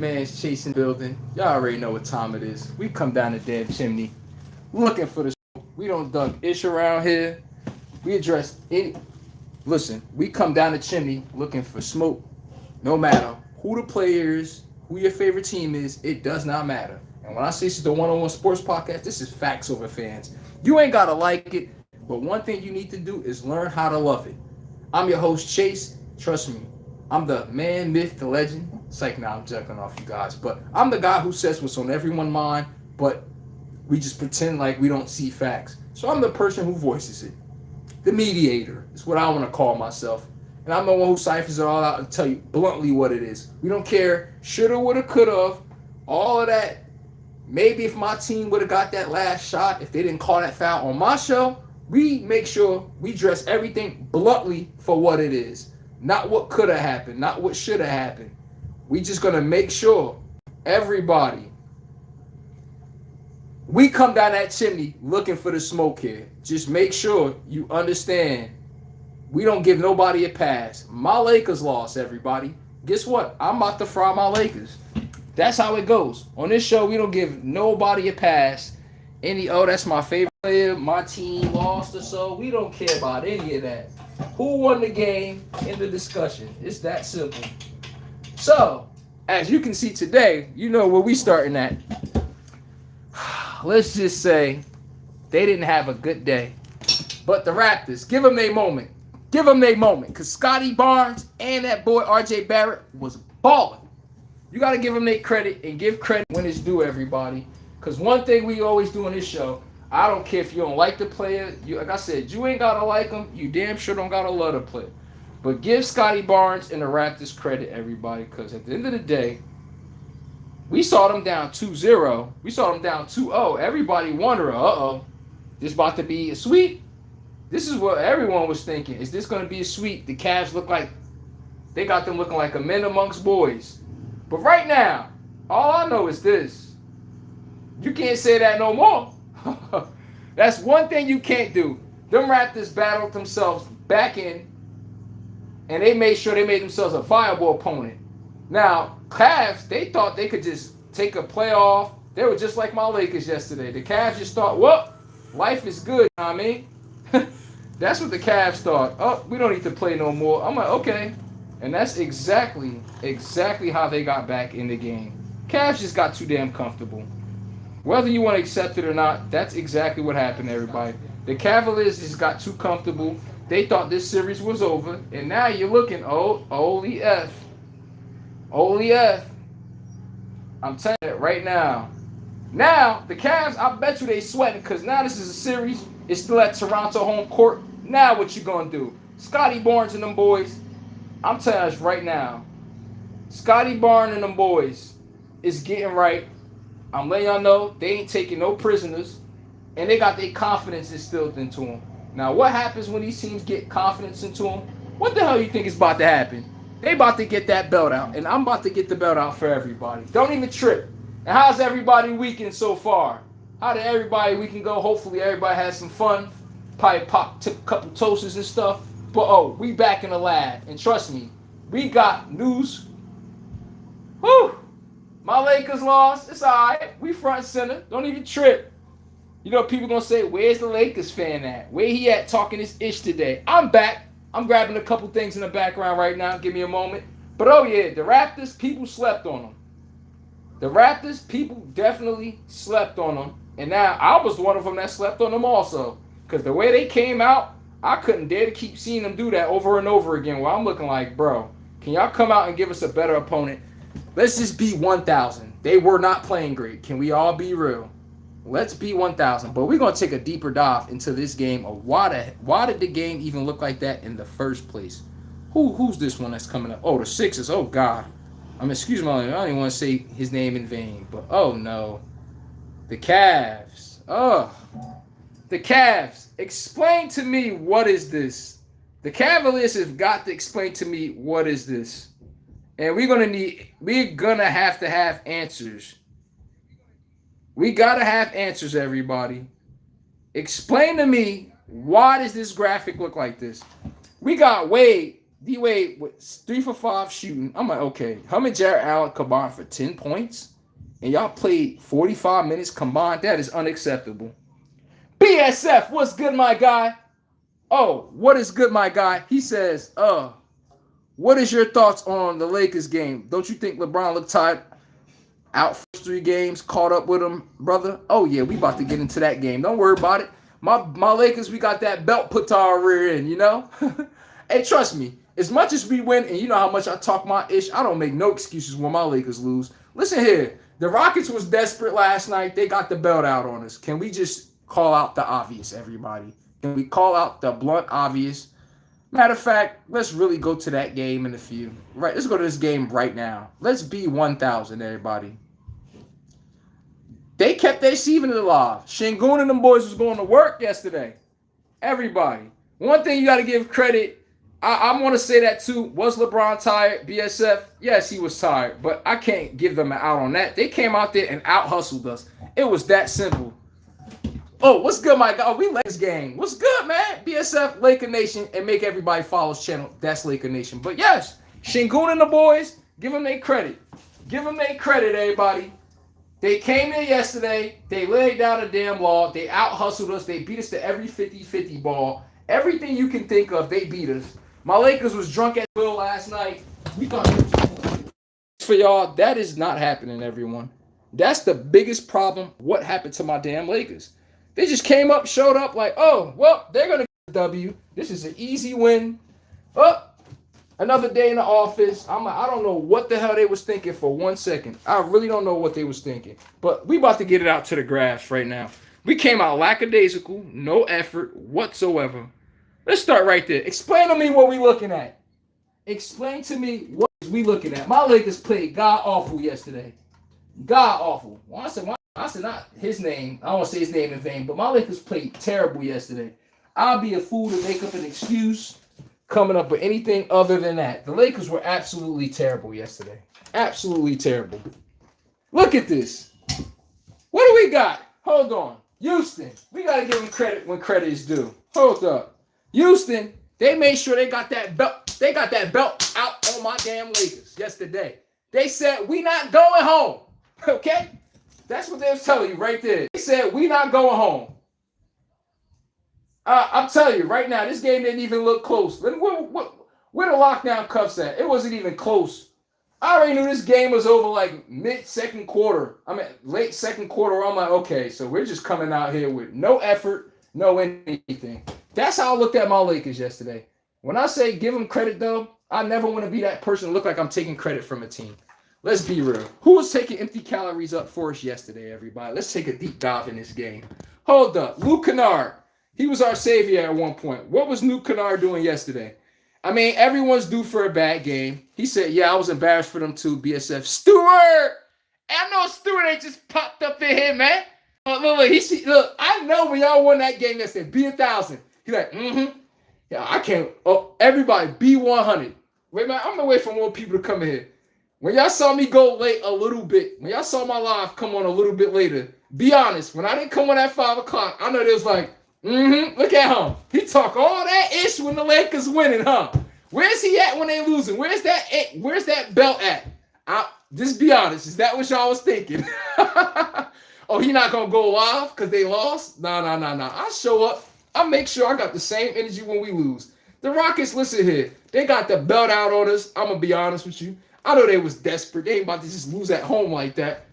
Man's chasing building. Y'all already know what time it is. We come down the damn chimney looking for the smoke. We don't duck ish around here. We address any. Listen, we come down the chimney looking for smoke. No matter who the player is, who your favorite team is, it does not matter. And when I say this is the one-on-one sports podcast, this is facts over fans. You ain't gotta like it, but one thing you need to do is learn how to love it. I'm your host Chase. Trust me, I'm the man, myth, the legend. It's like, nah, I'm joking off you guys, but I'm the guy who says what's on everyone's mind, but we just pretend like we don't see facts. So I'm the person who voices it. The mediator is what I want to call myself. And I'm the one who ciphers it all out and tell you bluntly what it is. We don't care, shoulda, woulda, coulda, all of that. Maybe if my team would have got that last shot, if they didn't call that foul on my show, we make sure we dress everything bluntly for what it is. Not what could have happened, not what should have happened. We just going to make sure everybody, we come down that chimney looking for the smoke here. Just make sure you understand we don't give nobody a pass. My Lakers lost, everybody. Guess what? I'm about to fry my Lakers. That's how it goes. On this show, we don't give nobody a pass. That's my favorite player. My team lost or so. We don't care about any of that. Who won the game in the discussion? It's that simple. So, as you can see today, you know where we starting at. Let's just say they didn't have a good day. But the Raptors, give them their moment. Give them their moment. Because Scotty Barnes and that boy R.J. Barrett was balling. You got to give them their credit and give credit when it's due, everybody. Because one thing we always do on this show, I don't care if you don't like the player. Like I said, you ain't got to like him. You damn sure don't got to love the player. But give Scotty Barnes and the Raptors credit, everybody. Because at the end of the day, we saw them down 2-0. We saw them down 2-0. Everybody wondering, this about to be a sweep? This is what everyone was thinking. Is this going to be a sweep? The Cavs look like, they got them looking like a men amongst boys. But right now, all I know is this. You can't say that no more. That's one thing you can't do. Them Raptors battled themselves back in, and they made sure they made themselves a viable opponent. Now, Cavs, they thought they could just take a playoff. They were just like my Lakers yesterday. The Cavs just thought, well, life is good, you know what I mean? That's what the Cavs thought. Oh, we don't need to play no more. I'm like, okay. And that's exactly how they got back in the game. Cavs just got too damn comfortable. Whether you want to accept it or not, that's exactly what happened, everybody. The Cavaliers just got too comfortable. They thought this series was over. And now you're looking, holy F. Holy F. I'm telling you right now. Now, the Cavs, I bet you they sweating because now this is a series. It's still at Toronto home court. Now what you going to do? Scotty Barnes and them boys, I'm telling you right now, Scotty Barnes and them boys is getting right. I'm letting y'all know they ain't taking no prisoners, and they got their confidence instilled into them. Now, what happens when these teams get confidence into them? What the hell you think is about to happen? They about to get that belt out, and I'm about to get the belt out for everybody. Don't even trip. And how's everybody weekend so far? How did everybody weekend go? Hopefully everybody has some fun. Probably took a couple toasters and stuff. But we back in the lab. And trust me, we got news. Whew. My Lakers lost. It's all right. We front center. Don't even trip. You know, people going to say, where's the Lakers fan at? Where he at talking this ish today? I'm back. I'm grabbing a couple things in the background right now. Give me a moment. But yeah, the Raptors, people slept on them. The Raptors, people definitely slept on them. And now I was one of them that slept on them also. Because the way they came out, I couldn't dare to keep seeing them do that over and over again. Where I'm looking like, bro, can y'all come out and give us a better opponent? Let's just be 1,000. They were not playing great. Can we all be real? Let's be 1,000. But we're going to take a deeper dive into this game of why did the game even look like that in the first place? Who's this one that's coming up? Oh, the Sixers. Oh, God. Excuse me, I don't even want to say his name in vain. But, oh, no. The Cavs. Oh. The Cavs. Explain to me what is this. The Cavaliers have got to explain to me what is this. And we're gonna have to have answers. We gotta have answers, everybody. Explain to me, why does this graphic look like this? We got Wade D-Wade with 3 for 5 shooting. I'm like, okay. Him and Jared Allen combined for 10 points. And y'all played 45 minutes combined. That is unacceptable. BSF, what's good, my guy? Oh, what is good, my guy? He says, what is your thoughts on the Lakers game? Don't you think LeBron looked tired out first 3 games, caught up with him, brother? Oh, yeah, we about to get into that game. Don't worry about it. My Lakers, we got that belt put to our rear end, you know? Hey, trust me, as much as we win, and you know how much I talk my ish, I don't make no excuses when my Lakers lose. Listen here, the Rockets was desperate last night. They got the belt out on us. Can we just call out the obvious, everybody? Can we call out the blunt obvious? Matter of fact, let's really go to that game in a few. Right, let's go to this game right now. Let's be 1,000, everybody. They kept their season alive. Şengün and them boys was going to work yesterday. Everybody. One thing you got to give credit, I want to say that too. Was LeBron tired? BSF? Yes, he was tired. But I can't give them an out on that. They came out there and out-hustled us. It was that simple. Oh, what's good, my guy? Oh, we Lakers gang. What's good, man? BSF, Laker Nation, and make everybody follow his channel. That's Laker Nation. But yes, Şengün and the boys, give them their credit. Give them their credit, everybody. They came in yesterday. They laid down a damn law. They out-hustled us. They beat us to every 50-50 ball. Everything you can think of, they beat us. My Lakers was drunk at Will last night. We thought for y'all, that is not happening, everyone. That's the biggest problem. What happened to my damn Lakers? They just came up, showed up like, oh, well, they're going to get a W. This is an easy win. Oh, another day in the office. I don't know what the hell they was thinking for 1 second. I really don't know what they was thinking. But we about to get it out to the graphs right now. We came out lackadaisical, no effort whatsoever. Let's start right there. Explain to me what we looking at. Explain to me what we looking at. My Lakers played god-awful yesterday. God-awful. Well, I said not his name. I don't want to say his name in vain, but my Lakers played terrible yesterday. I'll be a fool to make up an excuse coming up with anything other than that. The Lakers were absolutely terrible yesterday. Absolutely terrible. Look at this. What do we got? Hold on. Houston. We got to give them credit when credit is due. Hold up. Houston, they made sure they got that belt. They got that belt out on my damn Lakers yesterday. They said, we not going home. Okay? That's what they was telling you right there. They said, we not going home. I'm telling you right now, this game didn't even look close. Where the lockdown cuffs at? It wasn't even close. I already knew this game was over like mid-second quarter. I mean, late second quarter. I'm like, okay, so we're just coming out here with no effort, no anything. That's how I looked at my Lakers yesterday. When I say give them credit, though, I never want to be that person to look like I'm taking credit from a team. Let's be real. Who was taking empty calories up for us yesterday, everybody? Let's take a deep dive in this game. Hold up. Luke Kennard. He was our savior at one point. What was Luke Kennard doing yesterday? I mean, everyone's due for a bad game. He said, yeah, I was embarrassed for them too, BSF. Stewart! I know Stewart ain't just popped up in here, man. Look, I know when y'all won that game that said, be 1,000. He's like, yeah, I can't. Oh, everybody, be 100. Wait, man, I'm going to wait for more people to come in here. When y'all saw me go late a little bit, when y'all saw my live come on a little bit later, be honest, when I didn't come on at 5 o'clock, I know they was like, look at him. He talk all that ish when the Lakers winning, huh? Where's he at when they losing? Where's that belt at? Just be honest. Is that what y'all was thinking? Oh, he not going to go live because they lost? No. I show up. I make sure I got the same energy when we lose. The Rockets, listen here. They got the belt out on us. I'm going to be honest with you. I know they was desperate. They ain't about to just lose at home like that.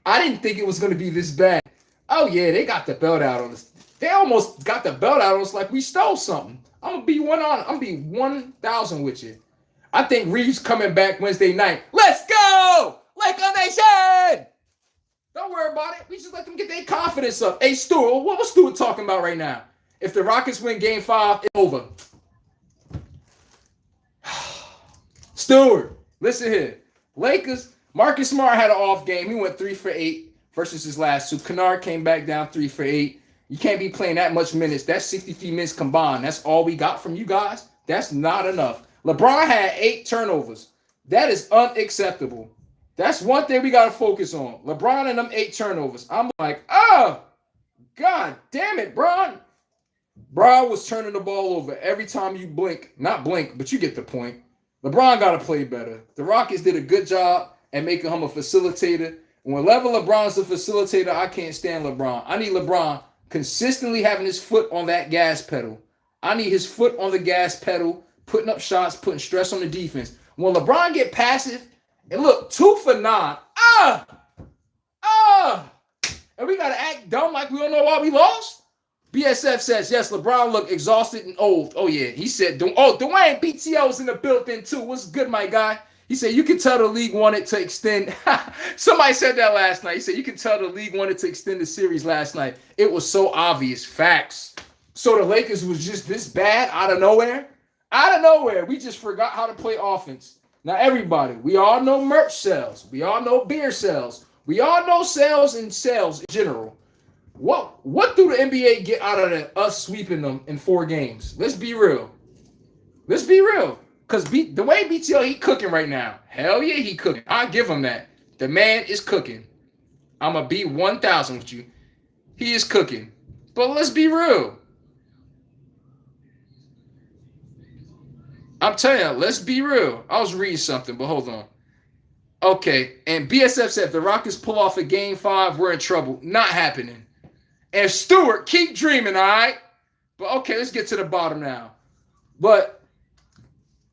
I didn't think it was going to be this bad. Oh, yeah, they got the belt out on us. They almost got the belt out on us like we stole something. I'm going to be 1,000 with you. I think Reeves coming back Wednesday night. Let's go! Laker Nation! Don't worry about it. We just let them get their confidence up. Hey, Stewart, what was Stewart talking about right now? If the Rockets win Game 5, it's over. Stewart, listen here. Lakers, Marcus Smart had an off game. He went 3 for 8 versus his last 2. Kennard came back down 3 for 8. You can't be playing that much minutes. That's 63 minutes combined. That's all we got from you guys. That's not enough. LeBron had 8 turnovers. That is unacceptable. That's one thing we got to focus on. LeBron and them 8 turnovers. I'm like, oh, God damn it, Bron. Bron was turning the ball over every time you blink. Not blink, but you get the point. LeBron got to play better. The Rockets did a good job at making him a facilitator. Whenever LeBron's a facilitator, I can't stand LeBron. I need LeBron consistently having his foot on that gas pedal. I need his foot on the gas pedal, putting up shots, putting stress on the defense. When LeBron get passive, and look, 2 for 9. And we got to act dumb like we don't know why we lost? BSF says, yes, LeBron looked exhausted and old. Oh, yeah. He said, Dwayne BTO's in the building, too. What's good, my guy? He said, you can tell the league wanted to extend. Somebody said that last night. He said, you can tell the league wanted to extend the series last night. It was so obvious. Facts. So the Lakers was just this bad out of nowhere? Out of nowhere. We just forgot how to play offense. Now, everybody, we all know merch sales. We all know beer sales. We all know sales and sales in general. What do the NBA get out of us sweeping them in 4 games? Let's be real. Let's be real. Because the way BTO, he cooking right now. Hell yeah, he cooking. I'll give him that. The man is cooking. I'm going to be 1,000 with you. He is cooking. But let's be real. I'm telling you, let's be real. I was reading something, but hold on. Okay, and BSF said if the Rockets pull off a Game 5, we're in trouble. Not happening. And Stewart, keep dreaming, all right? But okay, let's get to the bottom now. But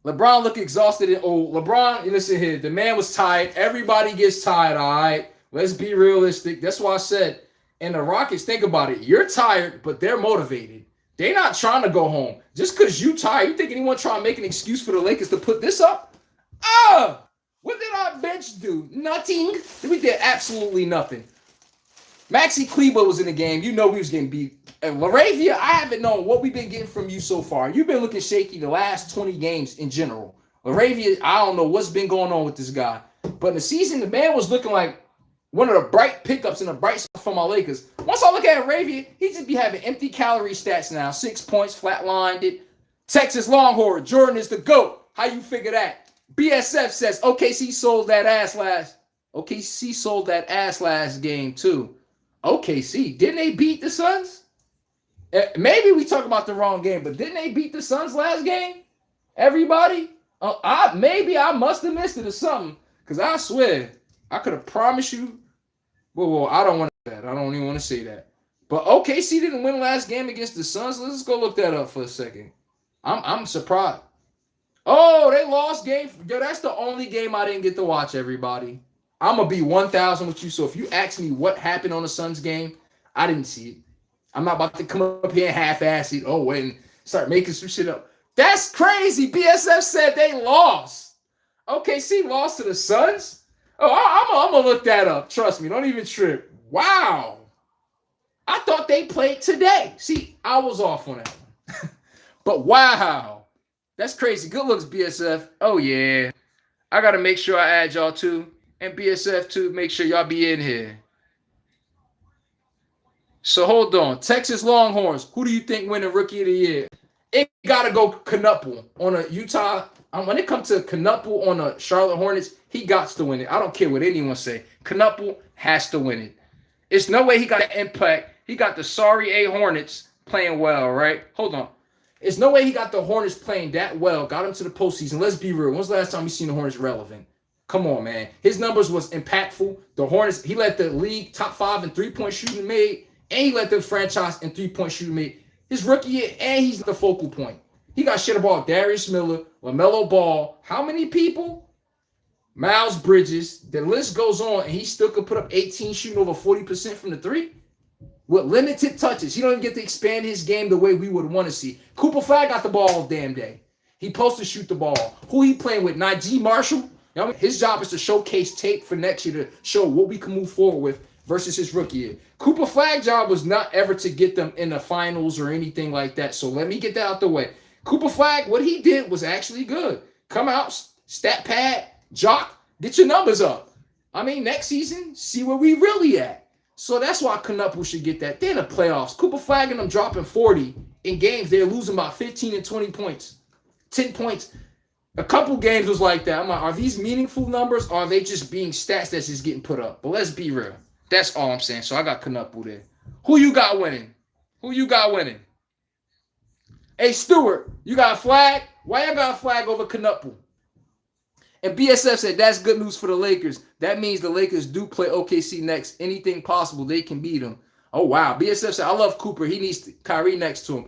LeBron looked exhausted and old. LeBron, listen here, the man was tired. Everybody gets tired, all right? Let's be realistic. That's why I said, and the Rockets, think about it. You're tired, but they're motivated. They're not trying to go home. Just because you tired, you think anyone trying to make an excuse for the Lakers to put this up? What did our bench do? Nothing. We did absolutely nothing. Maxi Kleber was in the game. You know we was getting beat. And Laravia, I haven't known what we've been getting from you so far. You've been looking shaky the last 20 games in general. Laravia, I don't know what's been going on with this guy. But in the season, the man was looking like one of the bright pickups in the bright spot for my Lakers. Once I look at Laravia, he just be having empty calorie stats now. 6 points, flatlined it. Texas Longhorn, Jordan is the GOAT. How you figure that? BSF says OKC sold that ass last game too. OKC, didn't they beat the Suns? Maybe we talk about the wrong game, but didn't they beat the Suns last game? Everybody? Maybe I must have missed it or something. Because I swear, I could have promised you. Well, I don't want to say that. I don't even want to say that. But OKC didn't win last game against the Suns. Let's go look that up for a second. I'm surprised. Oh, they lost game. Yo, that's the only game I didn't get to watch, everybody. I'm going to be 1,000 with you. So if you ask me what happened on the Suns game, I didn't see it. I'm not about to come up here and half-ass it. Oh, and start making some shit up. That's crazy. BSF said they lost. OKC lost to the Suns? Oh, I'm going to look that up. Trust me. Don't even trip. Wow. I thought they played today. See, I was off on that one. But wow. That's crazy. Good looks, BSF. Oh, yeah. I got to make sure I add y'all too. And BSF too. Make sure y'all be in here. So hold on. Texas Longhorns. Who do you think winning Rookie of the Year? It got to go Knuppel on a Utah. When it comes to Knuppel on a Charlotte Hornets, he got to win it. I don't care what anyone say. Knuppel has to win it. It's no way he got an impact. He got the sorry A Hornets playing well, right? Hold on. There's no way he got the Hornets playing that well, got him to the postseason. Let's be real. When's the last time you seen the Hornets relevant? Come on, man. His numbers was impactful. The Hornets, he led the league top 5 in three-point shooting made, and he led the franchise in three-point shooting made. His rookie year, and he's the focal point. He got shit about Darius Miller, LaMelo Ball. How many people? Miles Bridges. The list goes on, and he still could put up 18 shooting over 40% from the three. With limited touches. He don't even get to expand his game the way we would want to see. Cooper Flag got the ball all damn day. He supposed to shoot the ball. Who he playing with? Najee Marshall? You know, his job is to showcase tape for next year to show what we can move forward with versus his rookie year. Cooper Flag job was not ever to get them in the finals or anything like that. So let me get that out the way. Cooper Flag, what he did was actually good. Come out, stat pad, jock, get your numbers up. I mean, next season, see where we really at. So that's why Knuppel should get that. They're in the playoffs. Cooper Flag and them dropping 40 in games. They're losing about 15 and 20 points. 10 points. A couple games was like that. I'm like, are these meaningful numbers or are they just being stats that's just getting put up? But let's be real. That's all I'm saying. So I got Knuppel there. Who you got winning? Who you got winning? Hey, Stewart, you got a flag? Why y'all got a flag over Knuckle? And BSF said that's good news for the Lakers. That means the Lakers do play OKC next. Anything possible, they can beat them. Oh, wow. BSF said, I love Cooper. He needs Kyrie next to him.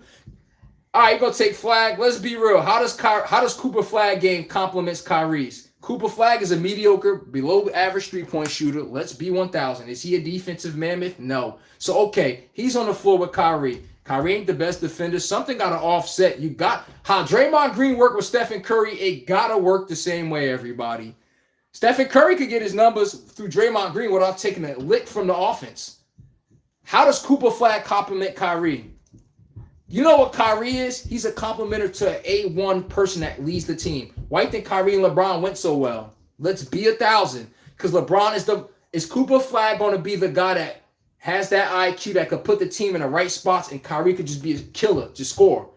All right, you're going to take flag. Let's be real. How does Cooper flag game complements Kyrie's? Cooper Flag is a mediocre, below average three-point shooter. Let's be 1,000. Is he a defensive mammoth? No. So, okay, he's on the floor with Kyrie. Kyrie ain't the best defender. Something got to offset. You got how Draymond Green worked with Stephen Curry. It got to work the same way, everybody. Stephen Curry could get his numbers through Draymond Green without taking a lick from the offense. How does Cooper Flag complement Kyrie? You know what Kyrie is? He's a complementer to an A1 person that leads the team. Why do you think Kyrie and LeBron went so well? Let's be 1,000. Because LeBron is Cooper Flag going to be the guy that has that IQ that could put the team in the right spots, and Kyrie could just be a killer, just score.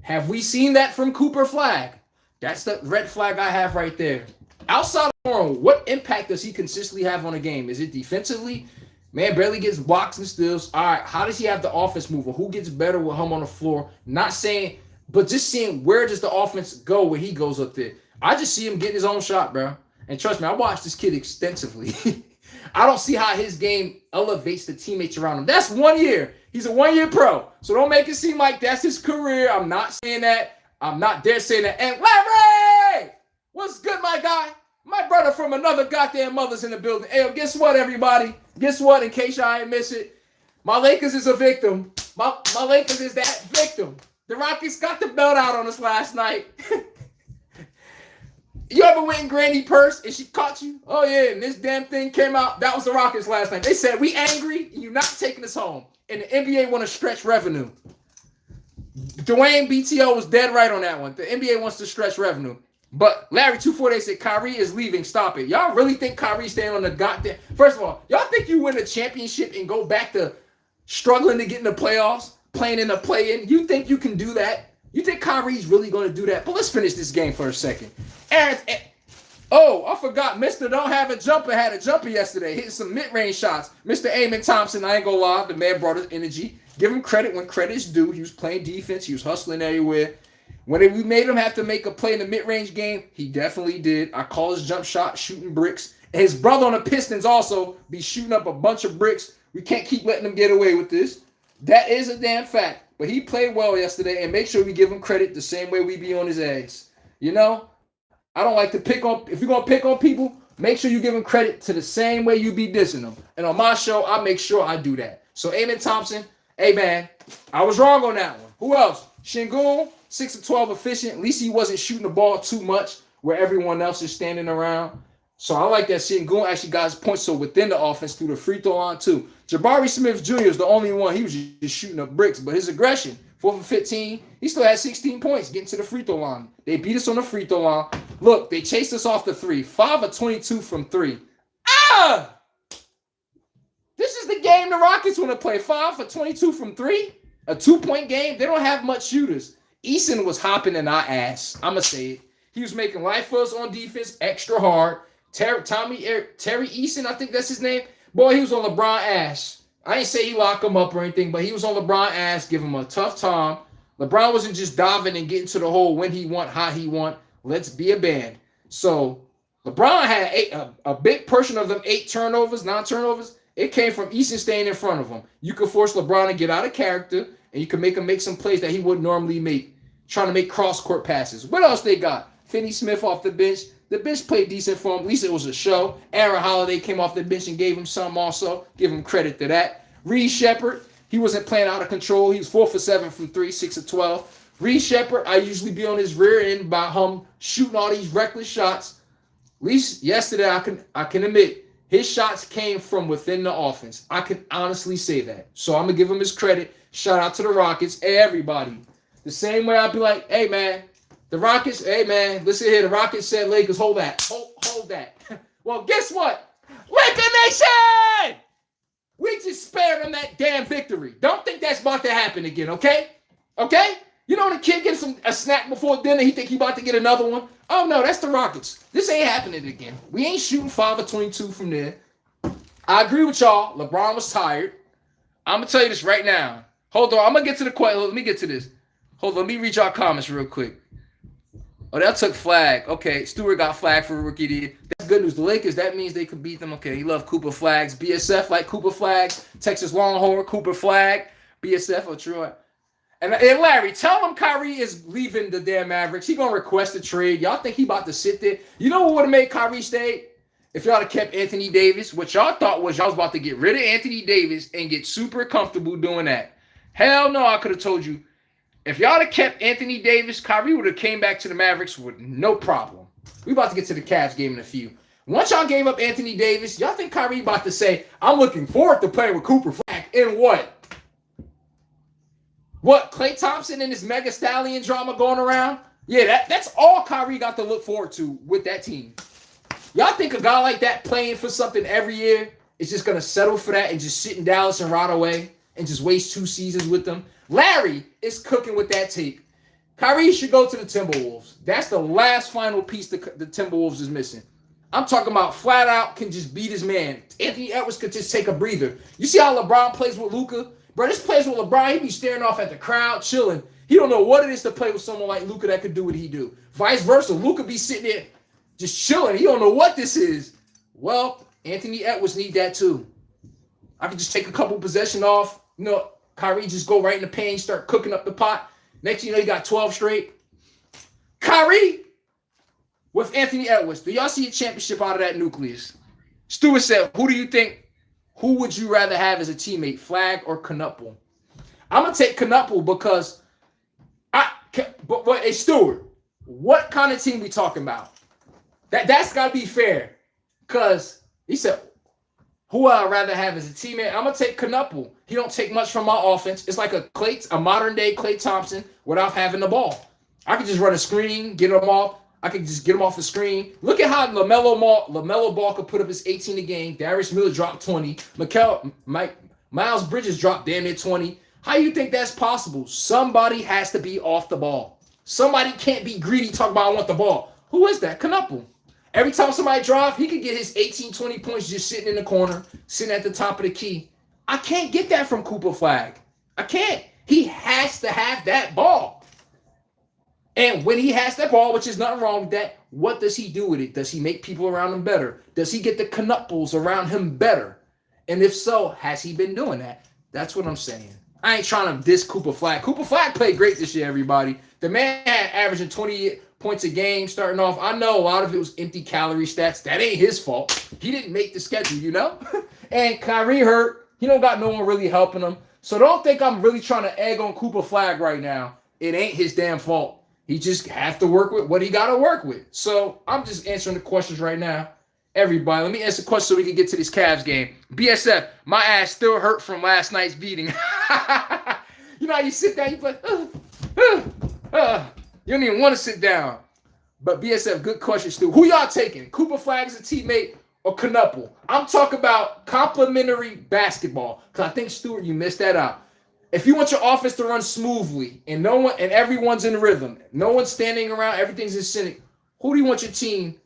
Have we seen that from Cooper Flag? That's the red flag I have right there. Outside of Warren, what impact does he consistently have on a game? Is it defensively? Man barely gets blocks and steals. All right, how does he have the offense moving? Who gets better with him on the floor? Not saying, but just seeing where does the offense go when he goes up there. I just see him getting his own shot, bro. And trust me, I watched this kid extensively. I don't see how his game elevates the teammates around him. That's 1 year. He's a 1 year pro. So don't make it seem like that's his career. I'm not saying that. I'm not there saying that. And Larry, what's good, my guy? My brother from another goddamn mother's in the building. Hey, guess what, everybody? Guess what? In case y'all ain't miss it, my Lakers is a victim. My Lakers is that victim. The Rockets got the belt out on us last night. You ever went in Granny purse and she caught you? Oh, yeah, and this damn thing came out. That was the Rockets last night. They said, we angry and you're not taking us home. And the NBA want to stretch revenue. Dwayne BTO was dead right on that one. The NBA wants to stretch revenue. But Larry 248 said Kyrie is leaving. Stop it. Y'all really think Kyrie's staying on the goddamn... First of all, y'all think you win a championship and go back to struggling to get in the playoffs, playing in the play-in? You think you can do that? You think Kyrie's really going to do that? But let's finish this game for a second. Aaron... Oh, I forgot. Mr. Don't Have a Jumper had a jumper yesterday. Hitting some mid-range shots. Mr. Eamon Thompson, I ain't gonna lie. The man brought his energy. Give him credit when credit's due. He was playing defense. He was hustling everywhere. When we made him have to make a play in the mid-range game, he definitely did. I call his jump shot shooting bricks. And his brother on the Pistons also be shooting up a bunch of bricks. We can't keep letting him get away with this. That is a damn fact. But he played well yesterday, and make sure we give him credit the same way we be on his ass. You know? I don't like to pick on... If you're going to pick on people, make sure you give them credit to the same way you be dissing them. And on my show, I make sure I do that. So, Eamon Thompson, hey, man, I was wrong on that one. Who else? Şengün, 6 of 12 efficient. At least he wasn't shooting the ball too much where everyone else is standing around. So I like that Şengün actually got his points so within the offense through the free throw line too. Jabari Smith Jr. is the only one. He was just shooting up bricks. But his aggression, 4 for 15, he still had 16 points getting to the free throw line. They beat us on the free throw line. Look, they chased us off the three. 5 of 22 from 3. This is the game the Rockets want to play. 5 for 22 from 3. A 2-point game. They don't have much shooters. Eason was hopping in our ass. I'm going to say it. He was making life for us on defense extra hard. Terry Eason, I think that's his name. Boy, he was on LeBron ass. I ain't say he locked him up or anything, but he was on LeBron ass, give him a tough time. LeBron wasn't just diving and getting to the hole when he want, how he want. Let's be a band. So LeBron had a big portion of them 8 turnovers, 9 turnovers. It came from Eason staying in front of him. You could force LeBron to get out of character, and you can make him make some plays that he wouldn't normally make, trying to make cross-court passes. What else they got? Finney Smith off the bench. The bench played decent for him. At least it was a show. Aaron Holiday came off the bench and gave him some also. Give him credit to that. Reed Shepherd, he wasn't playing out of control. He was 4 for 7 from 3, 6 of 12. Reed Shepherd, I usually be on his rear end by him shooting all these reckless shots. At least yesterday, I can admit, his shots came from within the offense. I can honestly say that. So I'm going to give him his credit. Shout out to the Rockets. Hey, everybody. The same way I'd be like, hey, man, the Rockets, hey, man, listen here. The Rockets said, Lakers, hold that. Hold that. Well, guess what? Laker Nation! We just spared them that damn victory. Don't think that's about to happen again, okay? Okay? You know the kid gets a snack before dinner, he think he about to get another one? Oh, no, that's the Rockets. This ain't happening again. We ain't shooting 5 of 22 from there. I agree with y'all. LeBron was tired. I'm going to tell you this right now. Hold on. I'm going to get to the question. Let me get to this. Hold on, let me read y'all comments real quick. Oh, that took flag. Okay, Stewart got flag for rookie of the year. That's good news. The Lakers, that means they could beat them. Okay, you love Cooper flags. BSF like Cooper flags. Texas Longhorn, Cooper flag. BSF or Troy. And Larry, tell him Kyrie is leaving the damn Mavericks. He gonna request a trade. Y'all think he about to sit there? You know what would have made Kyrie stay? If y'all had kept Anthony Davis, what y'all thought was y'all was about to get rid of Anthony Davis and get super comfortable doing that. Hell no, I could have told you. If y'all had kept Anthony Davis, Kyrie would have came back to the Mavericks with no problem. We about to get to the Cavs game in a few. Once y'all gave up Anthony Davis, y'all think Kyrie about to say, I'm looking forward to playing with Cooper Flag in what? What, Klay Thompson and his Mega Stallion drama going around? Yeah, that's all Kyrie got to look forward to with that team. Y'all think a guy like that playing for something every year is just going to settle for that and just sit in Dallas and rot away and just waste 2 seasons with them? Larry is cooking with that tape. Kyrie should go to the Timberwolves. That's the last final piece the Timberwolves is missing. I'm talking about flat out can just beat his man. Anthony Edwards could just take a breather. You see how LeBron plays with Luka? Bro, this plays with LeBron. He be staring off at the crowd, chilling. He don't know what it is to play with someone like Luka that could do what he do. Vice versa, Luka be sitting there just chilling. He don't know what this is. Well, Anthony Edwards need that too. I could just take a couple possession off. You know, Kyrie just go right in the paint, start cooking up the pot. Next thing you know, you got 12 straight. Kyrie with Anthony Edwards. Do y'all see a championship out of that nucleus? Stewart said, who do you think, who would you rather have as a teammate, Flag or Knuppel? I'm going to take Knuppel because but hey, Stewart, what kind of team we talking about? That's got to be fair. Because he said, who I'd rather have as a teammate? I'm going to take Knuppel. He don't take much from my offense. It's like a modern-day Klay Thompson without having the ball. I could just run a screen, get him off. I could just get him off the screen. Look at how LaMelo Ball could put up his 18 a game. Darius Miller dropped 20. Miles Bridges dropped damn near 20. How you think that's possible? Somebody has to be off the ball. Somebody can't be greedy talking about I want the ball. Who is that? Knuppel. Every time somebody drives, he could get his 18, 20 points just sitting in the corner, sitting at the top of the key. I can't get that from Cooper Flag. I can't. He has to have that ball. And when he has that ball, which is nothing wrong with that, what does he do with it? Does he make people around him better? Does he get the Knupples around him better? And if so, has he been doing that? That's what I'm saying. I ain't trying to diss Cooper Flag. Cooper Flag played great this year, everybody. The man had averaging 20 points a game starting off. I know a lot of it was empty calorie stats. That ain't his fault. He didn't make the schedule, you know? And Kyrie hurt. He don't got no one really helping him. So don't think I'm really trying to egg on Cooper Flag right now. It ain't his damn fault. He just have to work with what he got to work with. So I'm just answering the questions right now. Everybody, let me answer the question so we can get to this Cavs game. BSF, my ass still hurt from last night's beating. You know how you sit down, you like, you don't even want to sit down. But BSF, good question, Stu. Who y'all taking? Cooper Flag as a teammate or Knuppel? I'm talking about complimentary basketball. Because I think, Stuart, you missed that out. If you want your offense to run smoothly and everyone's in rhythm, no one's standing around, everything's in sync, who do you want your team?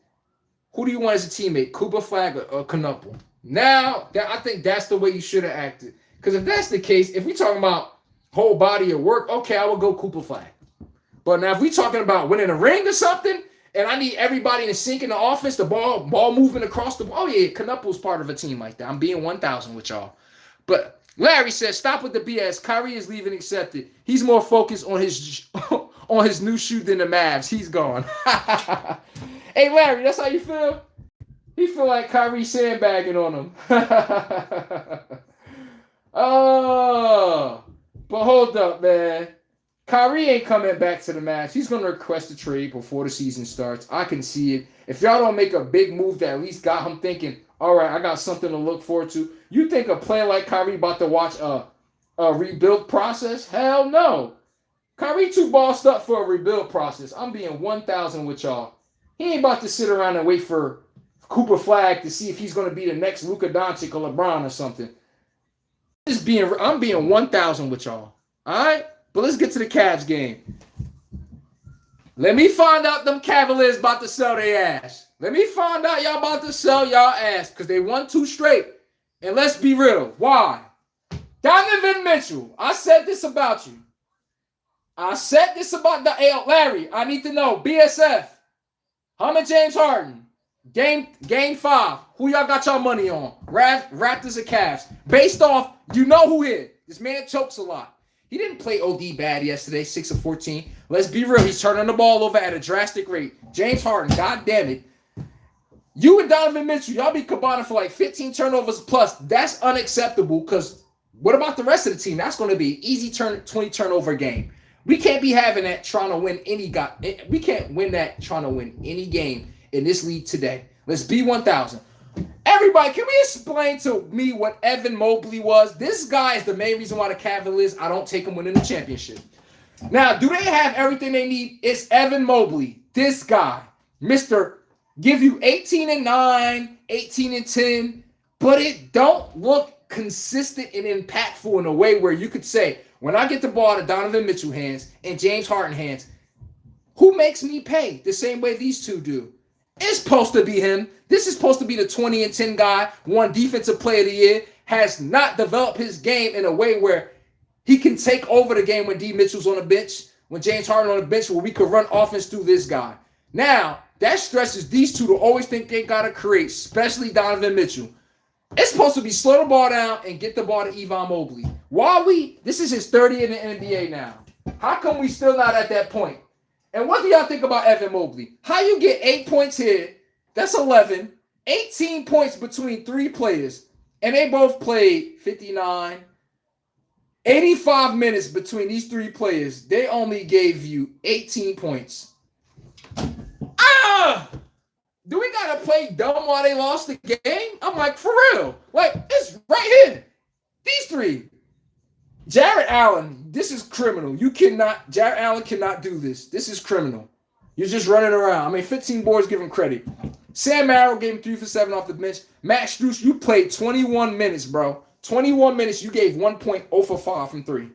Who do you want as a teammate, Cooper Flag or Knuppel? Now, I think that's the way you should have acted. Because if that's the case, if we're talking about whole body of work, okay, I would go Cooper Flag. But now if we're talking about winning a ring or something, and I need everybody in sync in the offense, the ball moving across the ball, oh yeah, Knuppel's part of a team like that. I'm being 1,000 with y'all. But Larry says, stop with the BS. Kyrie is leaving accepted. He's more focused on his new shoe than the Mavs. He's gone. Hey, Larry, that's how you feel? He feel like Kyrie sandbagging on him. Oh, but hold up, man. Kyrie ain't coming back to the Mavs. He's going to request a trade before the season starts. I can see it. If y'all don't make a big move that at least got him thinking, all right, I got something to look forward to. You think a player like Kyrie about to watch a rebuild process? Hell no. Kyrie too bossed up for a rebuild process. I'm being 1,000 with y'all. He ain't about to sit around and wait for Cooper Flag to see if he's going to be the next Luka Doncic or LeBron or something. I'm being 1,000 with y'all. All right? But let's get to the Cavs game. Let me find out them Cavaliers about to sell their ass. Let me find out y'all about to sell y'all ass because they won 2 straight. And let's be real. Why? Donovan Mitchell. I said this about you. I said this about the Larry. I need to know. BSF. Hum and James Harden. Game 5. Who y'all got y'all money on? Raptors or Cavs? Based off, you know who hit. This man chokes a lot. He didn't play OD bad yesterday, 6 of 14. Let's be real. He's turning the ball over at a drastic rate. James Harden, god damn it. You and Donovan Mitchell, y'all be combining for like 15 turnovers plus. That's unacceptable because what about the rest of the team? That's going to be an easy 20 turnover game. We can't be having that trying to win we can't win that trying to win any game in this league today. Let's be 1,000. Everybody, can we explain to me what Evan Mobley was? This guy is the main reason why the Cavaliers, I don't take them winning the championship. Now, do they have everything they need? It's Evan Mobley. This guy, Mr. Give you 18-9, 18-10, but it don't look consistent and impactful in a way where you could say, when I get the ball to Donovan Mitchell hands and James Harden hands, who makes me pay the same way these two do? It's supposed to be him. This is supposed to be the 20-10 guy, won Defensive Player of the Year, has not developed his game in a way where he can take over the game when D. Mitchell's on the bench, when James Harden on the bench, where we could run offense through this guy. Now, that stresses these two to always think they got to create, especially Donovan Mitchell. It's supposed to be slow the ball down and get the ball to Evan Mobley. This is his 30th in the NBA now. How come we still not at that point? And what do y'all think about Evan Mobley? How you get 8 points here, that's 11, 18 points between 3 players, and they both played 59, 85 minutes between these 3 players. They only gave you 18 points. Do we got to play dumb while they lost the game? I'm like, for real. Like, it's right here. These 3. Jared Allen, this is criminal. Jared Allen cannot do this. This is criminal. You're just running around. I mean, 15 boards, give him credit. Sam Merrill gave him 3 for 7 off the bench. Matt Strus, you played 21 minutes, bro. 21 minutes, you gave 1.0 for 5 from 3.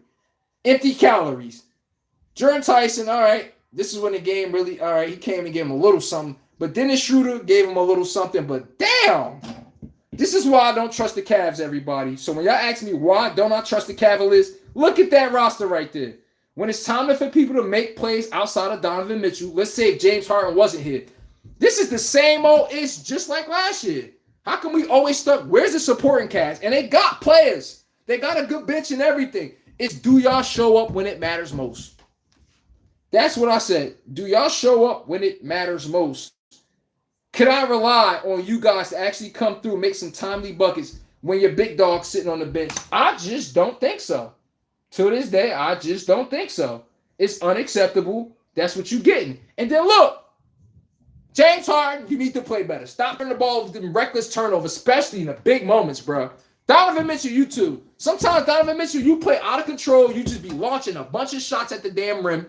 Empty calories. Jordan Tyson, all right. This is when the game really, all right, he came and gave him a little something. But Dennis Schroeder gave him a little something. But damn, this is why I don't trust the Cavs, everybody. So when y'all ask me why don't I trust the Cavaliers, look at that roster right there. When it's time for people to make plays outside of Donovan Mitchell, let's say if James Harden wasn't here. This is the same old ish just like last year. How come we always stuck? Where's the supporting cast? And they got players. They got a good bench and everything. It's do y'all show up when it matters most? That's what I said. Do y'all show up when it matters most? Can I rely on you guys to actually come through, make some timely buckets when your big dog's sitting on the bench? I just don't think so. To this day, I just don't think so. It's unacceptable. That's what you're getting. And then look, James Harden, you need to play better. Stopping the ball with them reckless turnovers, especially in the big moments, bro. Donovan Mitchell, you too. Sometimes Donovan Mitchell, you play out of control. You just be launching a bunch of shots at the damn rim.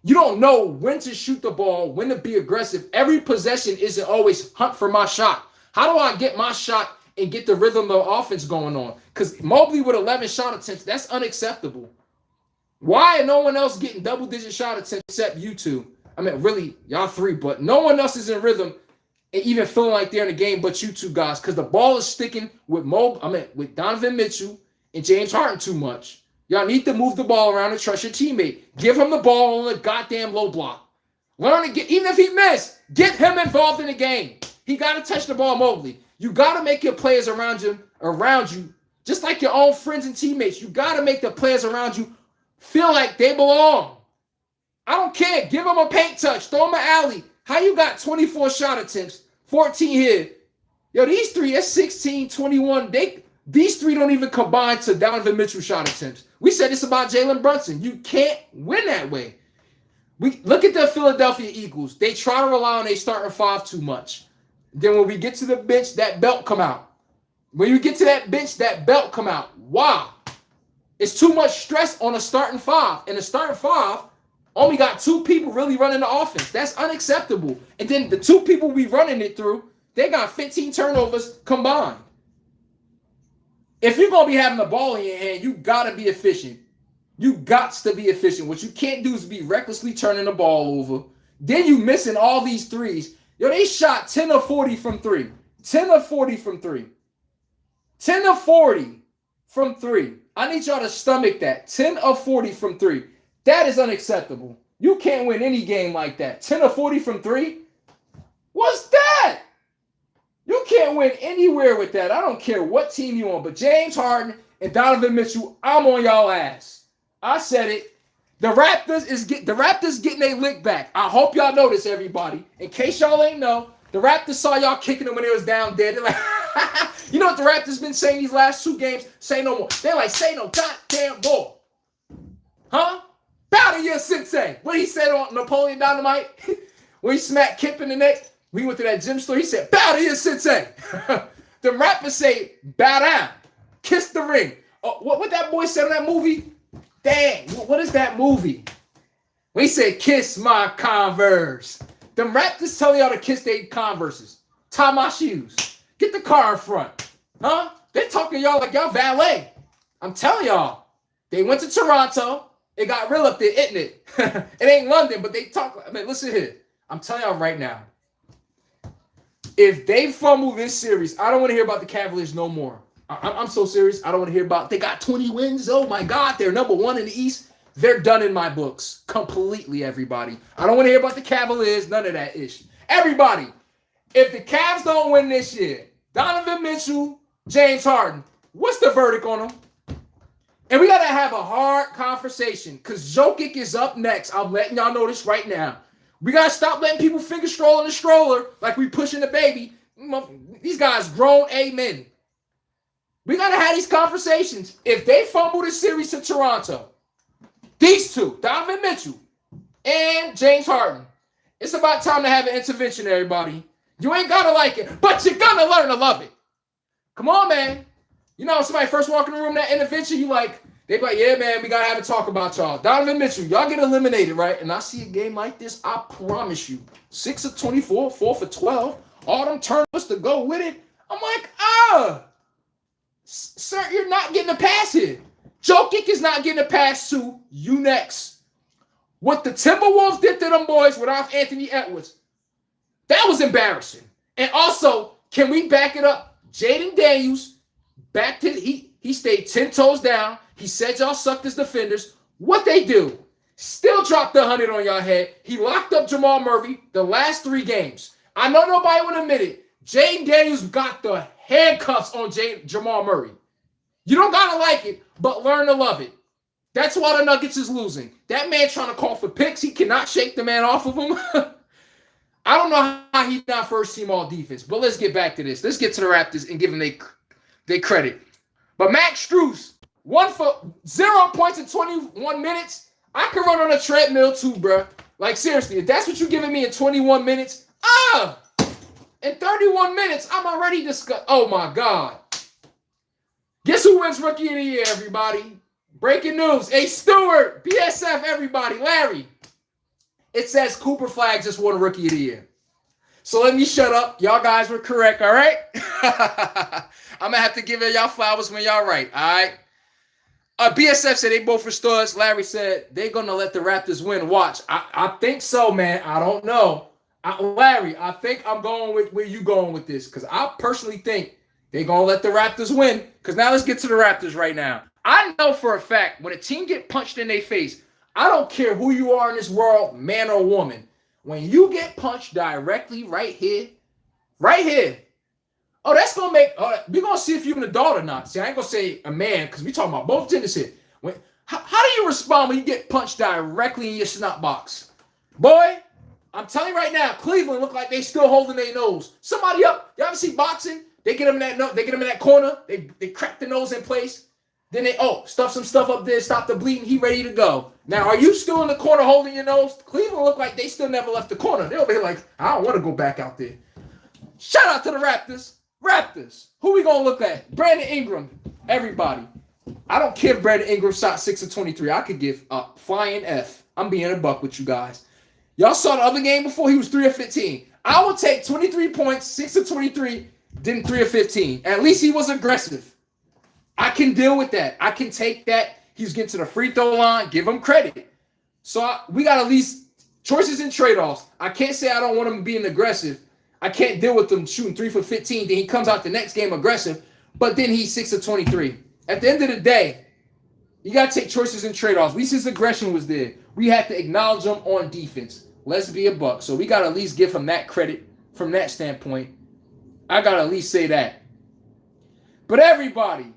You don't know when to shoot the ball, when to be aggressive. Every possession isn't always hunt for my shot. How do I get my shot and get the rhythm of offense going on? Because Mobley with 11 shot attempts, that's unacceptable. Why no one else getting double-digit shot attempts except you two? I mean, really, y'all 3, but no one else is in rhythm and even feeling like they're in the game but you 2 guys because the ball is sticking with with Donovan Mitchell and James Harden too much. Y'all need to move the ball around and trust your teammate. Give him the ball on the goddamn low block. Learn to get, even if he missed, get him involved in the game. He got to touch the ball, Mobley. You got to make your players around you, just like your own friends and teammates. You got to make the players around you feel like they belong. I don't care. Give them a paint touch. Throw them an alley. How you got 24 shot attempts, 14 here? Yo, these 3, that's 16, 21. These 3 don't even combine to Donovan Mitchell shot attempts. We said this about Jalen Brunson. You can't win that way. We look at the Philadelphia Eagles. They try to rely on their starting 5 too much. Then when we get to the bench, that belt come out. When you get to that bench, that belt come out. Wow. It's too much stress on a starting 5. And the starting 5 only got 2 people really running the offense. That's unacceptable. And then the 2 people we running it through, they got 15 turnovers combined. If you're going to be having the ball in your hand, you got to be efficient. You got to be efficient. What you can't do is be recklessly turning the ball over. Then you missing all these threes. Yo, they shot 10 of 40 from 3. 10 of 40 from 3. 10 of 40 from 3. I need y'all to stomach that. 10 of 40 from 3. That is unacceptable. You can't win any game like that. 10 of 40 from 3? What's that? You can't win anywhere with that. I don't care what team you on. But James Harden and Donovan Mitchell, I'm on y'all ass. I said it. The Raptors getting a lick back. I hope y'all know this, everybody. In case y'all ain't know, the Raptors saw y'all kicking them when they was down dead. They're like, you know what the Raptors been saying these last 2 games? Say no more. They're like, say no goddamn more. Huh? Bow to your sensei. What he said on Napoleon Dynamite? When he smacked Kip in the neck, we went to that gym store. He said, bow to your sensei. The Raptors say, bow down. Kiss the ring. What that boy said in that movie? Dang, what is that movie? When he said, kiss my Converse. Them Raptors telling y'all to kiss their Converses. Tie my shoes. Get the car in front. Huh? They talking to y'all like y'all valet. I'm telling y'all. They went to Toronto. It got real up there, isn't it? It ain't London, but they talk. I mean, listen here. I'm telling y'all right now. If they fumble this series, I don't want to hear about the Cavaliers no more. I'm so serious. I don't want to hear about they got 20 wins. Oh, my God. They're number 1 in the East. They're done in my books. Completely, everybody. I don't want to hear about the Cavaliers. None of that ish. Everybody, if the Cavs don't win this year, Donovan Mitchell, James Harden, what's the verdict on them? And we got to have a hard conversation because Jokic is up next. I'm letting y'all know this right now. We got to stop letting people finger stroll in the stroller like we pushing the baby. These guys grown amen. We got to have these conversations. If they fumble the series to Toronto, these two, Donovan Mitchell and James Harden, it's about time to have an intervention, everybody. You ain't got to like it, but you're going to learn to love it. Come on, man. You know, when somebody first walk in the room, that intervention, they be like, yeah, man, we got to have a talk about y'all. Donovan Mitchell, y'all get eliminated, right? And I see a game like this, I promise you, 6 of 24, 4 for 12, all them turnovers to go with it. I'm like, sir, you're not getting a pass here. Jokic is not getting a pass to you next. What the Timberwolves did to them boys without Anthony Edwards, that was embarrassing. And also, can we back it up? Jaden Daniels, he stayed 10 toes down. He said y'all sucked as defenders. What they do? Still dropped the 100 on y'all head. He locked up Jamal Murray the last 3 games. I know nobody would admit it. Jaden Daniels got the handcuffs on Jamal Murray. You don't got to like it, but learn to love it. That's why the Nuggets is losing. That man trying to call for picks. He cannot shake the man off of him. I don't know how he's not first team all defense, but let's get back to this. Let's get to the Raptors and give them their credit. But Max Strus, 1 for 0 points in 21 minutes. I can run on a treadmill too, bro. Like, seriously, if that's what you're giving me in 21 minutes, in 31 minutes, I'm already disgusted. Oh, my God. Guess who wins Rookie of the Year, everybody? Breaking news. Hey, Stewart, BSF, everybody, Larry. It says Cooper Flag just won Rookie of the Year. So let me shut up. Y'all guys were correct, all right? I'm going to have to give y'all flowers when y'all right, all right? BSF said they both were studs. Larry said they're going to let the Raptors win. Watch. I think so, man. I don't know. Larry, I think I'm going with where you going with this because I personally think they're going to let the Raptors win because now let's get to the Raptors right now. I know for a fact when a team get punched in their face, I don't care who you are in this world, man or woman. When you get punched directly right here, oh, that's going to make, we're going to see if you're an adult or not. See, I ain't going to say a man because we're talking about both genders here. How do you respond when you get punched directly in your snot box? Boy, I'm telling you right now, Cleveland look like they still holding their nose. Somebody up, you ever see boxing? They get them in that corner, they crack the nose in place. Then they, stuff some stuff up there, stop the bleeding, he ready to go. Now, are you still in the corner holding your nose? Cleveland look like they still never left the corner. They'll be like, I don't want to go back out there. Shout out to the Raptors. Raptors. Who we going to look at? Brandon Ingram. Everybody. I don't care if Brandon Ingram shot 6 of 23. I could give a flying F. I'm being a buck with you guys. Y'all saw the other game before? He was 3 of 15. I will take 23 points, 6 of 23, then 3 of 15. At least he was aggressive. I can deal with that. I can take that. He's getting to the free throw line. Give him credit. So we got at least choices and trade-offs. I can't say I don't want him being aggressive. I can't deal with him shooting 3 for 15. Then he comes out the next game aggressive. But then he's 6 of 23. At the end of the day, You got to take choices and trade-offs. At least his aggression was there. We had to acknowledge him on defense. Let's be a buck. So we got to at least give him that credit from that standpoint. I got to at least say that. But everybody,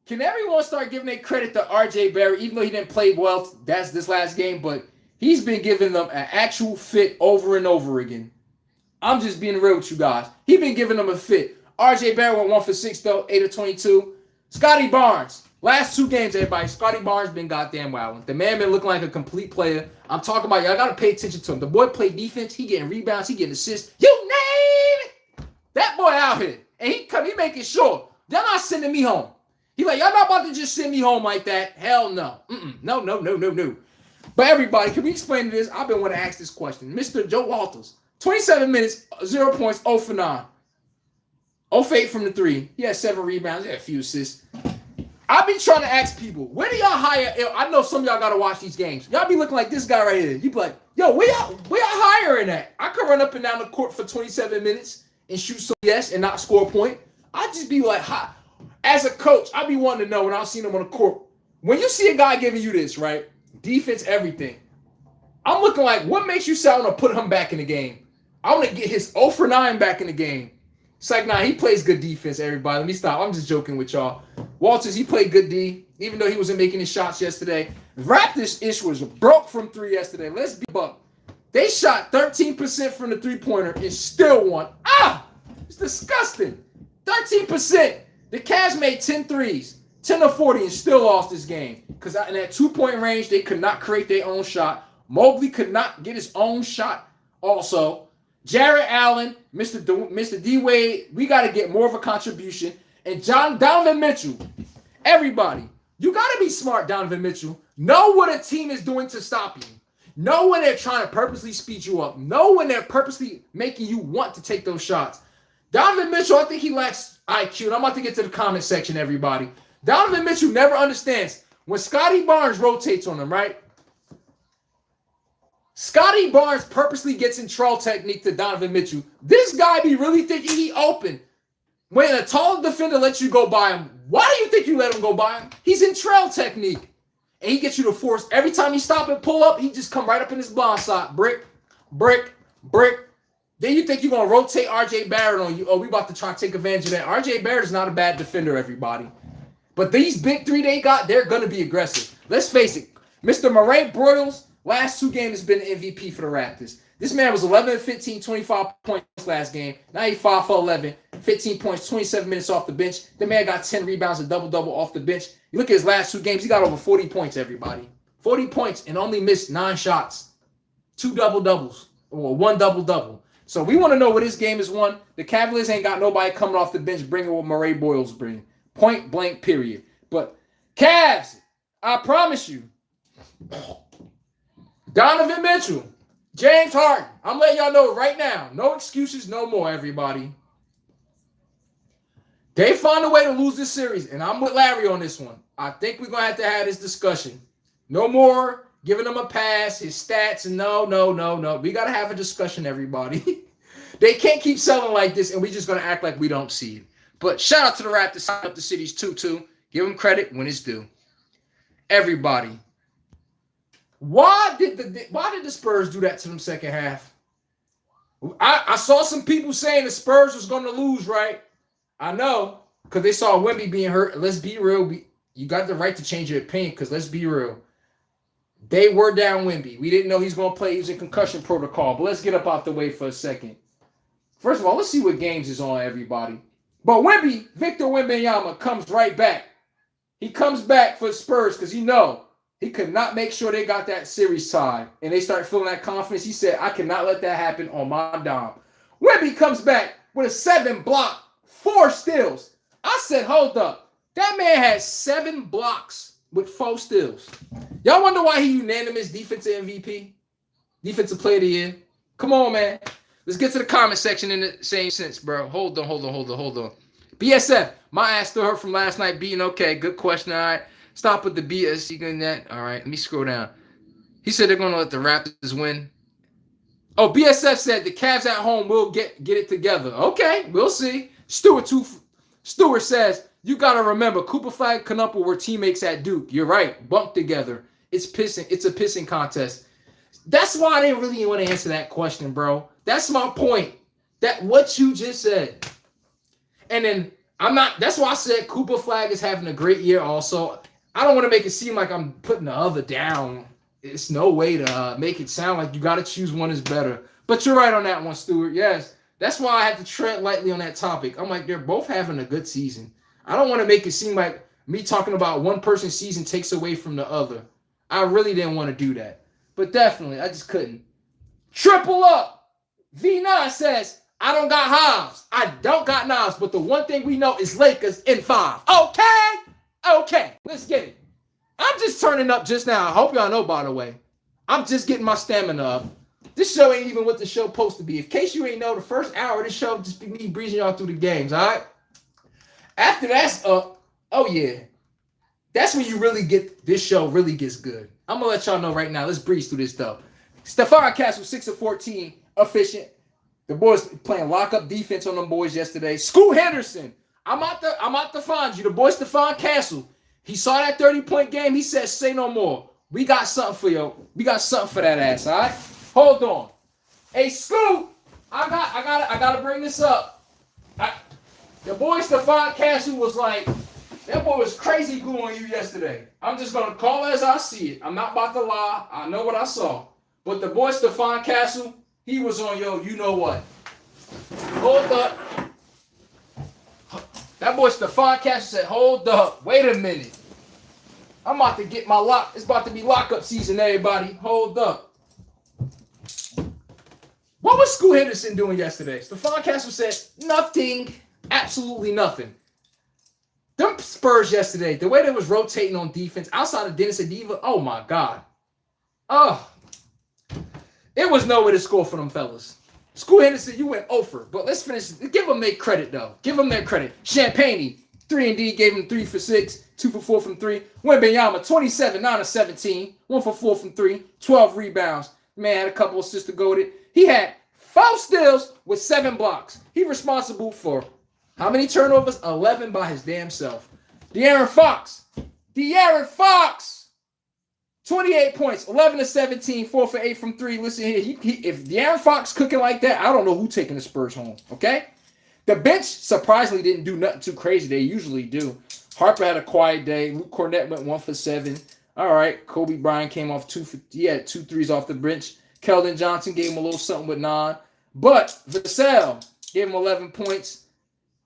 can everyone start giving their credit to RJ Barrett, even though he didn't play well this last game, but he's been giving them an actual fit over and over again. I'm just being real with you guys. He's been giving them a fit. RJ Barrett went 1 for 6, though, 8 of 22. Scotty Barnes, last 2 games, everybody. Scotty Barnes been goddamn wilding. The man been looking like a complete player. I'm talking about y'all got to pay attention to him. The boy played defense. He getting rebounds. He getting assists. You name it. That boy out here. And he making sure. Y'all not sending me home. He like, y'all not about to just send me home like that. Hell no. No. But everybody, can we explain this? I've been wanting to ask this question. Mr. Joe Walters, 27 minutes, 0 points, 0 for 9. 0 for 8 from the 3. He had 7 rebounds. He had a few assists. I be trying to ask people, where do y'all hire? I know some of y'all got to watch these games. Y'all be looking like this guy right here. You be like, yo, where y'all hiring at? I could run up and down the court for 27 minutes and shoot some yes and not score a point. I just be like, ha. As a coach, I be wanting to know when I see him on the court. When you see a guy giving you this, right? Defense, everything. I'm looking like, what makes you say I want to put him back in the game? I want to get his 0 for 9 back in the game. It's like, nah, he plays good defense, everybody. Let me stop. I'm just joking with y'all. Walters, he played good D, even though he wasn't making his shots yesterday. Raptors ish was broke from 3 yesterday. Let's be buck. They shot 13% from the three-pointer and still won. It's disgusting. 13%. The Cavs made 10 threes, 10 of 40, and still lost this game. Because in that 2-point range, they could not create their own shot. Mobley could not get his own shot also. Jarrett Allen, Mr. D-Wade, we got to get more of a contribution. And Donovan Mitchell, everybody, you got to be smart, Donovan Mitchell. Know what a team is doing to stop you. Know when they're trying to purposely speed you up. Know when they're purposely making you want to take those shots. Donovan Mitchell, I think he lacks IQ. And I'm about to get to the comment section, everybody. Donovan Mitchell never understands. When Scotty Barnes rotates on him, right? Scotty Barnes purposely gets in trail technique to Donovan Mitchell. This guy be really thinking he open. When a tall defender lets you go by him, why do you think you let him go by him? He's in trail technique. And he gets you to force. Every time he stop and pull up, he just come right up in his blind side. Brick. Then you think you're going to rotate RJ Barrett on you. Oh, we about to try to take advantage of that. RJ Barrett is not a bad defender, everybody. But these big 3 they got, they're going to be aggressive. Let's face it. Mr. Murray Broyles, last 2 games has been the MVP for the Raptors. This man was 11 and 15, 25 points last game. Now he's 5 for 11, 15 points, 27 minutes off the bench. The man got 10 rebounds and double-double off the bench. You look at his last 2 games, he got over 40 points, everybody. 40 points and only missed 9 shots. 2 double-doubles or 1 double-double. So we want to know what this game is won. The Cavaliers ain't got nobody coming off the bench bringing what Murray Broyles bring. Point blank, period. But Cavs, I promise you, Donovan Mitchell, James Harden, I'm letting y'all know right now, no excuses, no more, everybody. They found a way to lose this series, and I'm with Larry on this one. I think we're going to have this discussion. No more giving them a pass, his stats, and no. We got to have a discussion, everybody. They can't keep selling like this, and we're just going to act like we don't see it. But shout out to the Raptors, sign up the cities 2-2. Give them credit when it's due. Everybody. Why did the Spurs do that to them second half? I saw some people saying the Spurs was going to lose, right? I know, because they saw Wemby being hurt. Let's be real. You got the right to change your opinion, because let's be real. They were down Wemby. We didn't know he's going to play. He was in concussion protocol. But let's get up out the way for a second. First of all, let's see what games is on, everybody. But Wemby, Victor Wembanyama, comes right back. He comes back for the Spurs because he could not make sure they got that series tied. And they start feeling that confidence. He said, I cannot let that happen on my dime. Wemby comes back with a 7 block, 4 steals. I said, hold up. That man has 7 blocks with 4 steals. Y'all wonder why he unanimous defensive MVP? Defensive player of the year? Come on, man. Let's get to the comment section in the same sense, bro. Hold on. BSF, my ass still hurt from last night beating. Okay, good question. All right. Stop with the BS. You getting that? All right, let me scroll down. He said they're going to let the Raptors win. Oh, BSF said the Cavs at home will get it together. Okay, we'll see. Stewart says You got to remember, Cooper Flag, Knuckle were teammates at Duke. You're right. Bunked together. It's pissing. It's a pissing contest. That's why I didn't really want to answer that question, bro. That's my point. That what you just said. And then that's why I said Cooper Flag is having a great year also. I don't want to make it seem like I'm putting the other down. It's no way to make it sound like you got to choose one is better. But you're right on that one, Stuart. Yes. That's why I had to tread lightly on that topic. I'm like, they're both having a good season. I don't want to make it seem like me talking about one person's season takes away from the other. I really didn't want to do that. But definitely, I just couldn't. Triple up. V9 says, I don't got Hobbs. I don't got Nas. But the one thing we know is Lakers in 5. Okay. Let's get it. I'm just turning up just now. I hope y'all know, by the way. I'm just getting my stamina up. This show ain't even what the show supposed to be. In case you ain't know, the first hour of this show just be me breezing y'all through the games, all right? After that's up, oh yeah. That's when you really get, this show really gets good. I'm going to let y'all know right now. Let's breeze through this stuff. Stephon Castle, 6 of 14, efficient. The boys playing lock-up defense on them boys yesterday. Scoot Henderson, I'm out to find you. The boy Stephon Castle, he saw that 30-point game. He said, say no more. We got something for you. We got something for that ass, all right? Hold on. Hey, Scoot, I gotta bring this up. The boy Stephon Castle was like, that boy was crazy glue on you yesterday. I'm just going to call it as I see it. I'm not about to lie. I know what I saw. But the boy Stephon Castle, he was on, you know what. Hold up. That boy Stephon Castle said, hold up. Wait a minute. I'm about to get my lock. It's about to be lockup season, everybody. Hold up. What was Scoot Henderson doing yesterday? Stephon Castle said, nothing. Absolutely nothing. Them Spurs yesterday, the way they was rotating on defense outside of Dennis Adiva, oh my God. Oh. It was nowhere to score for them fellas. Scoot Henderson, you went over. But let's finish. Give them their credit, though. Give them their credit. Champagne, 3-and-D, gave him 3 for 6, 2 for 4 from 3. Wembanyama, 27, 9 of 17, 1 for 4 from 3, 12 rebounds. Man had a couple assists to go with it. He had 5 steals with 7 blocks. He responsible for how many turnovers? 11 by his damn self. De'Aaron Fox, 28 points, 11 of 17, 4 for 8 from 3. Listen here, if De'Aaron Fox cooking like that, I don't know who taking the Spurs home, okay? The bench surprisingly didn't do nothing too crazy. They usually do. Harper had a quiet day. Luke Cornett went 1 for 7. All right, Kobe Bryant came off 2 threes off the bench. Keldon Johnson gave him a little something with 9. But Vassell gave him 11 points.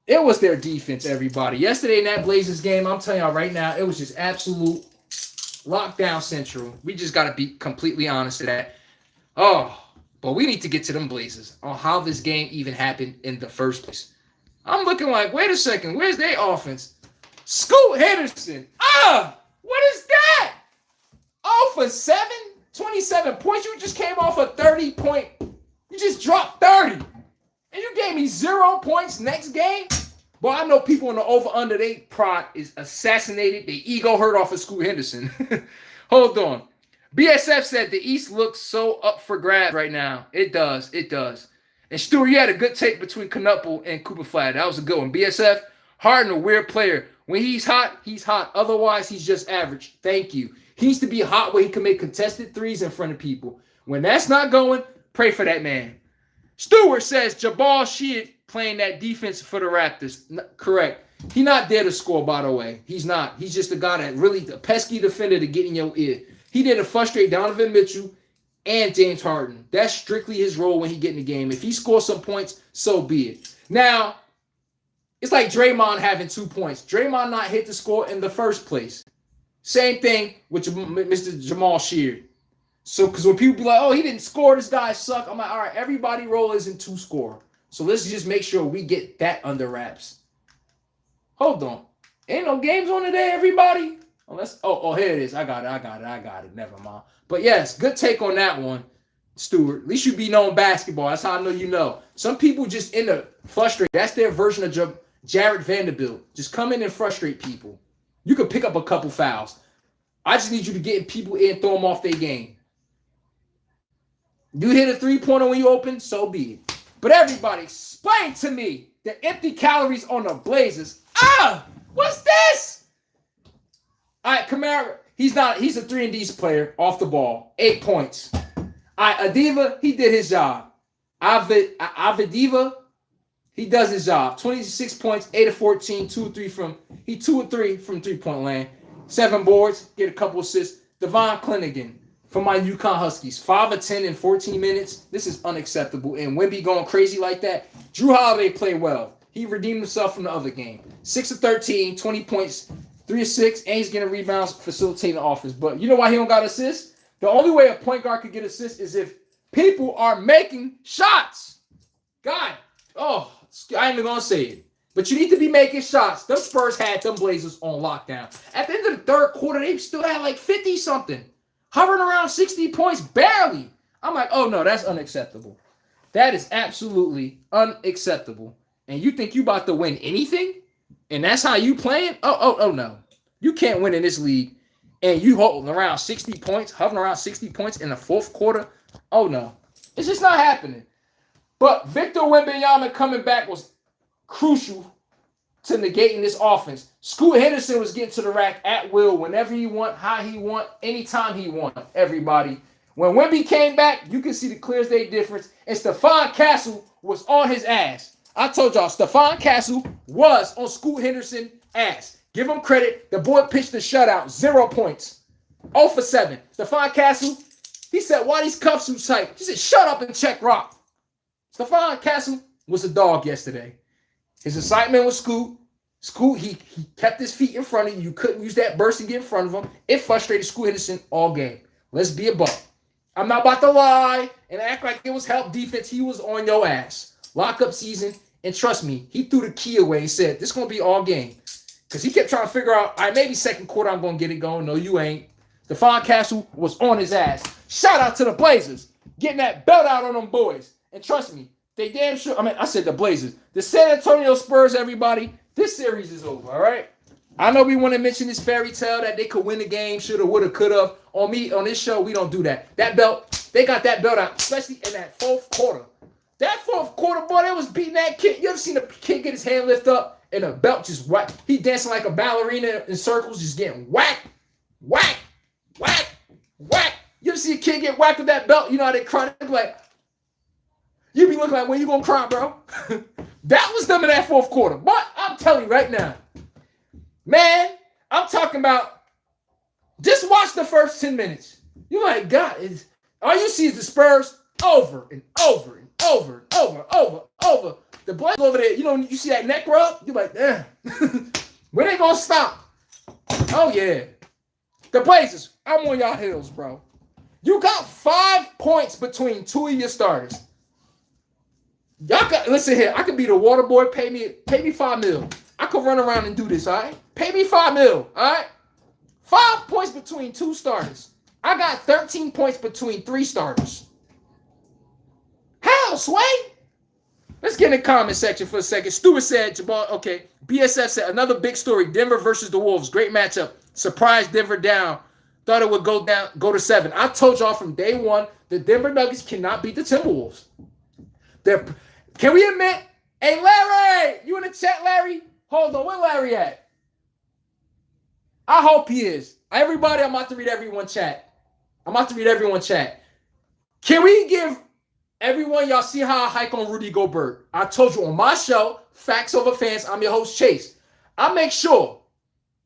It was their defense, everybody. Yesterday in that Blazers game, I'm telling y'all right now, it was just absolute lockdown central. We just got to be completely honest to that. Oh, but we need to get to them Blazers on how this game even happened in the first place. I'm looking like, wait a second, where's their offense? Scoot Henderson. What is that? 0 for 7? 27 points. You just came off a 30-point. You just dropped 30. And you gave me 0 points next game? Boy, I know people in the over-under, they pride is assassinated. Their ego hurt off of Scoot Henderson. Hold on. BSF said the East looks so up for grabs right now. It does. And Stuart, you had a good take between Knuckle and Cooper Flag. That was a good one. BSF, Harden, a weird player. When he's hot, he's hot. Otherwise, he's just average. Thank you. He needs to be hot where he can make contested threes in front of people. When that's not going, pray for that man. Stewart says Jabal Sheard playing that defense for the Raptors. Correct. He's not there to score, by the way. He's not. He's just a guy that really, a pesky defender to get in your ear. He did to frustrate Donovan Mitchell and James Harden. That's strictly his role when he get in the game. If he scores some points, so be it. Now, it's like Draymond having 2 points. Draymond not hit the score in the first place. Same thing with Mr. Jamal Sheard. So, because when people be like, oh, he didn't score, this guy suck. I'm like, all right, everybody role isn't to score. So let's just make sure we get that under wraps. Hold on. Ain't no games on today, everybody? Unless, here it is. I got it. Never mind. But yes, good take on that one, Stuart. At least you be knowing basketball. That's how I know you know. Some people just end up frustrated. That's their version of Jared Vanderbilt. Just come in and frustrate people. You could pick up a couple fouls. I just need you to get people in and throw them off their game. You hit a three-pointer when you open, so be it. But everybody, explain to me the empty calories on the Blazers. What's this? All right, Kamara, he's a 3-and-D's player off the ball. 8 points. All right, Adiva, he did his job. Avediva, he does his job. 26 points, 8 of 14, 2 of 3 from 3-point land. 7 boards, get a couple assists. Devon Clennigan from my UConn Huskies. 5 of 10 in 14 minutes. This is unacceptable. And Wemby going crazy like that. Drew Holiday played well. He redeemed himself from the other game. 6 of 13, 20 points, 3 of 6, and he's getting rebounds, facilitating the offense. But you know why he don't got assists? The only way a point guard could get assists is if people are making shots. God, I ain't even going to say it. But you need to be making shots. Them Spurs had them Blazers on lockdown. At the end of the third quarter, they still had like 50-something. Hovering around 60 points, barely. I'm like, oh, no, that's unacceptable. That is absolutely unacceptable. And you think you about to win anything? And that's how you playing? Oh, no. You can't win in this league. And you holding around 60 points, hovering around 60 points in the fourth quarter? Oh, no. It's just not happening. But Victor Wembanyama coming back was crucial to negating this offense. Scoot Henderson was getting to the rack at will whenever he want, how he want, anytime he want, everybody. When Wemby came back, you can see the clear as day difference. And Stephon Castle was on his ass. I told y'all, Stephon Castle was on Scoot Henderson's ass. Give him credit. The boy pitched the shutout. 0 points. 0 for 7. Stephon Castle, he said, why these cuffs so tight? He said, shut up and check rock. Stephon Castle was a dog yesterday. His assignment was Scoot. Scoot, he kept his feet in front of you. You couldn't use that burst and get in front of him. It frustrated Scoot Henderson all game. Let's be a buck. I'm not about to lie and act like it was help defense. He was on your ass. Lockup season. And trust me, he threw the key away and said, this is going to be all game. Because he kept trying to figure out, all right, maybe second quarter I'm going to get it going. No, you ain't. Stephon Castle was on his ass. Shout out to the Blazers. Getting that belt out on them boys. And trust me, they damn sure, I said the Blazers. The San Antonio Spurs, everybody, this series is over, all right? I know we want to mention this fairy tale that they could win the game, shoulda, woulda, coulda. On this show, we don't do that. That belt, they got that belt out, especially in that fourth quarter. That fourth quarter, boy, they was beating that kid. You ever seen a kid get his hand lift up and a belt just whack? He dancing like a ballerina in circles, just getting whack, whack, whack, whack. You ever see a kid get whacked with that belt? You know how they cry? They be like, you be looking like, when you gonna cry, bro? That was them in that fourth quarter. But I'm telling you right now, man, I'm talking about, just watch the first 10 minutes. You're like, God, all you see is the Spurs over and over and over and over. The boys over there, you see that neck rub? You're like, damn. When they gonna stop? Oh, yeah. The Blazers, I'm on y'all heels, bro. You got 5 points between 2 of your starters. Y'all got, listen here, I could be the water boy, pay me $5 million. I could run around and do this, all right? Pay me $5 million, all right? 5 points between 2 starters. I got 13 points between 3 starters. How, Sway? Let's get in the comment section for a second. Stewart said, Jabal, okay. BSF said, another big story. Denver versus the Wolves. Great matchup. Surprised Denver down. Thought it would go to 7. I told y'all from day one, the Denver Nuggets cannot beat the Timberwolves. Can we admit? Hey, Larry, you in the chat, Larry? Hold on, where Larry at? I hope he is. Everybody, I'm about to read everyone's chat. Can we give everyone, y'all see how I hike on Rudy Gobert? I told you on my show, Facts Over Fans, I'm your host, Chase. I make sure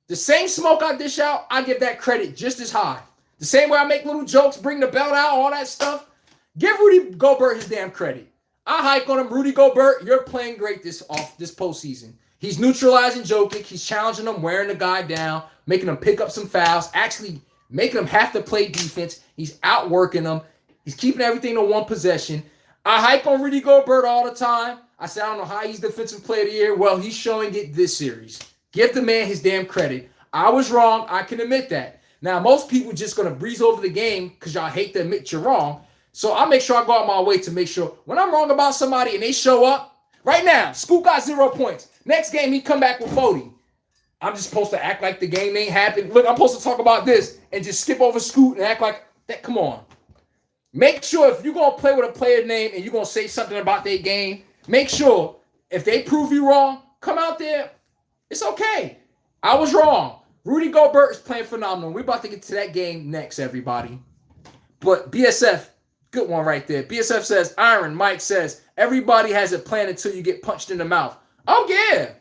the same smoke I dish out, I give that credit just as high. The same way I make little jokes, bring the belt out, all that stuff. Give Rudy Gobert his damn credit. I hike on him. Rudy Gobert, you're playing great this postseason. He's neutralizing Jokic. He's challenging him, wearing the guy down, making him pick up some fouls, actually making him have to play defense. He's outworking them. He's keeping everything to one possession. I hike on Rudy Gobert all the time. I said, I don't know how he's defensive player of the year. Well, he's showing it this series. Give the man his damn credit. I was wrong. I can admit that. Now, most people just going to breeze over the game because y'all hate to admit you're wrong. So I make sure I go out my way to make sure when I'm wrong about somebody and they show up. Right now, Scoot got 0 points. Next game, he come back with 40. I'm just supposed to act like the game ain't happened. Look, I'm supposed to talk about this and just skip over Scoot and act like that. Come on. Make sure if you're going to play with a player name and you're going to say something about their game, make sure if they prove you wrong, come out there. It's okay. I was wrong. Rudy Gobert is playing phenomenal. We're about to get to that game next, everybody. But BSF, good one right there. BSF says, Iron, Mike says, everybody has a plan until you get punched in the mouth. Oh, yeah.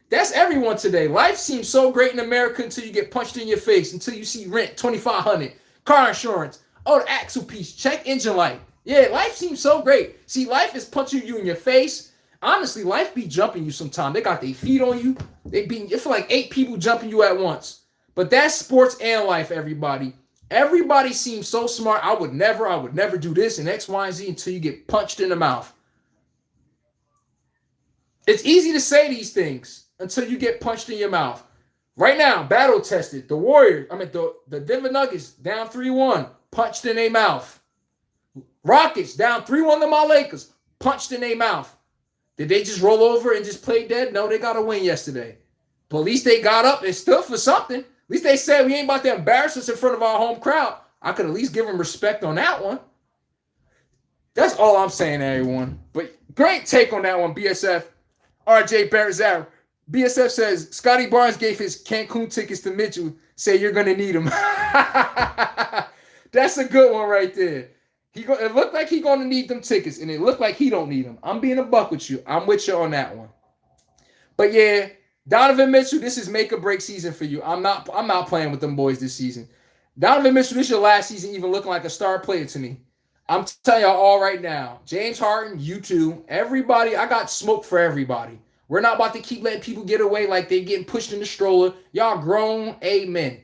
That's everyone today. Life seems so great in America until you get punched in your face, until you see rent, $2,500, car insurance, oh, the axle piece, check engine light. Yeah, life seems so great. See, life is punching you in your face. Honestly, life be jumping you sometimes. They got their feet on you. It feel like 8 people jumping you at once. But that's sports and life, everybody. Everybody seems so smart. I would never do this and X, Y, and Z until you get punched in the mouth. It's easy to say these things until you get punched in your mouth. Right now, battle tested. The Warriors, the Denver Nuggets down 3-1, punched in their mouth. Rockets down 3-1 to my Lakers, punched in their mouth. Did they just roll over and just play dead? No, they got a win yesterday. But at least they got up and stood for something. At least they said we ain't about to embarrass us in front of our home crowd. I could at least give them respect on that one. That's all I'm saying, everyone. But great take on that one, BSF. RJ Barrett. BSF says, Scotty Barnes gave his Cancun tickets to Mitchell. Say you're going to need them. That's a good one right there. It looked like he's going to need them tickets, and it looked like he don't need them. I'm being a buck with you. I'm with you on that one. But yeah, Donovan Mitchell, this is make or break season for you. I'm not playing with them boys this season. Donovan Mitchell, this is your last season even looking like a star player to me. I'm telling y'all all right now. James Harden, you too. Everybody, I got smoke for everybody. We're not about to keep letting people get away like they getting pushed in the stroller. Y'all grown, amen.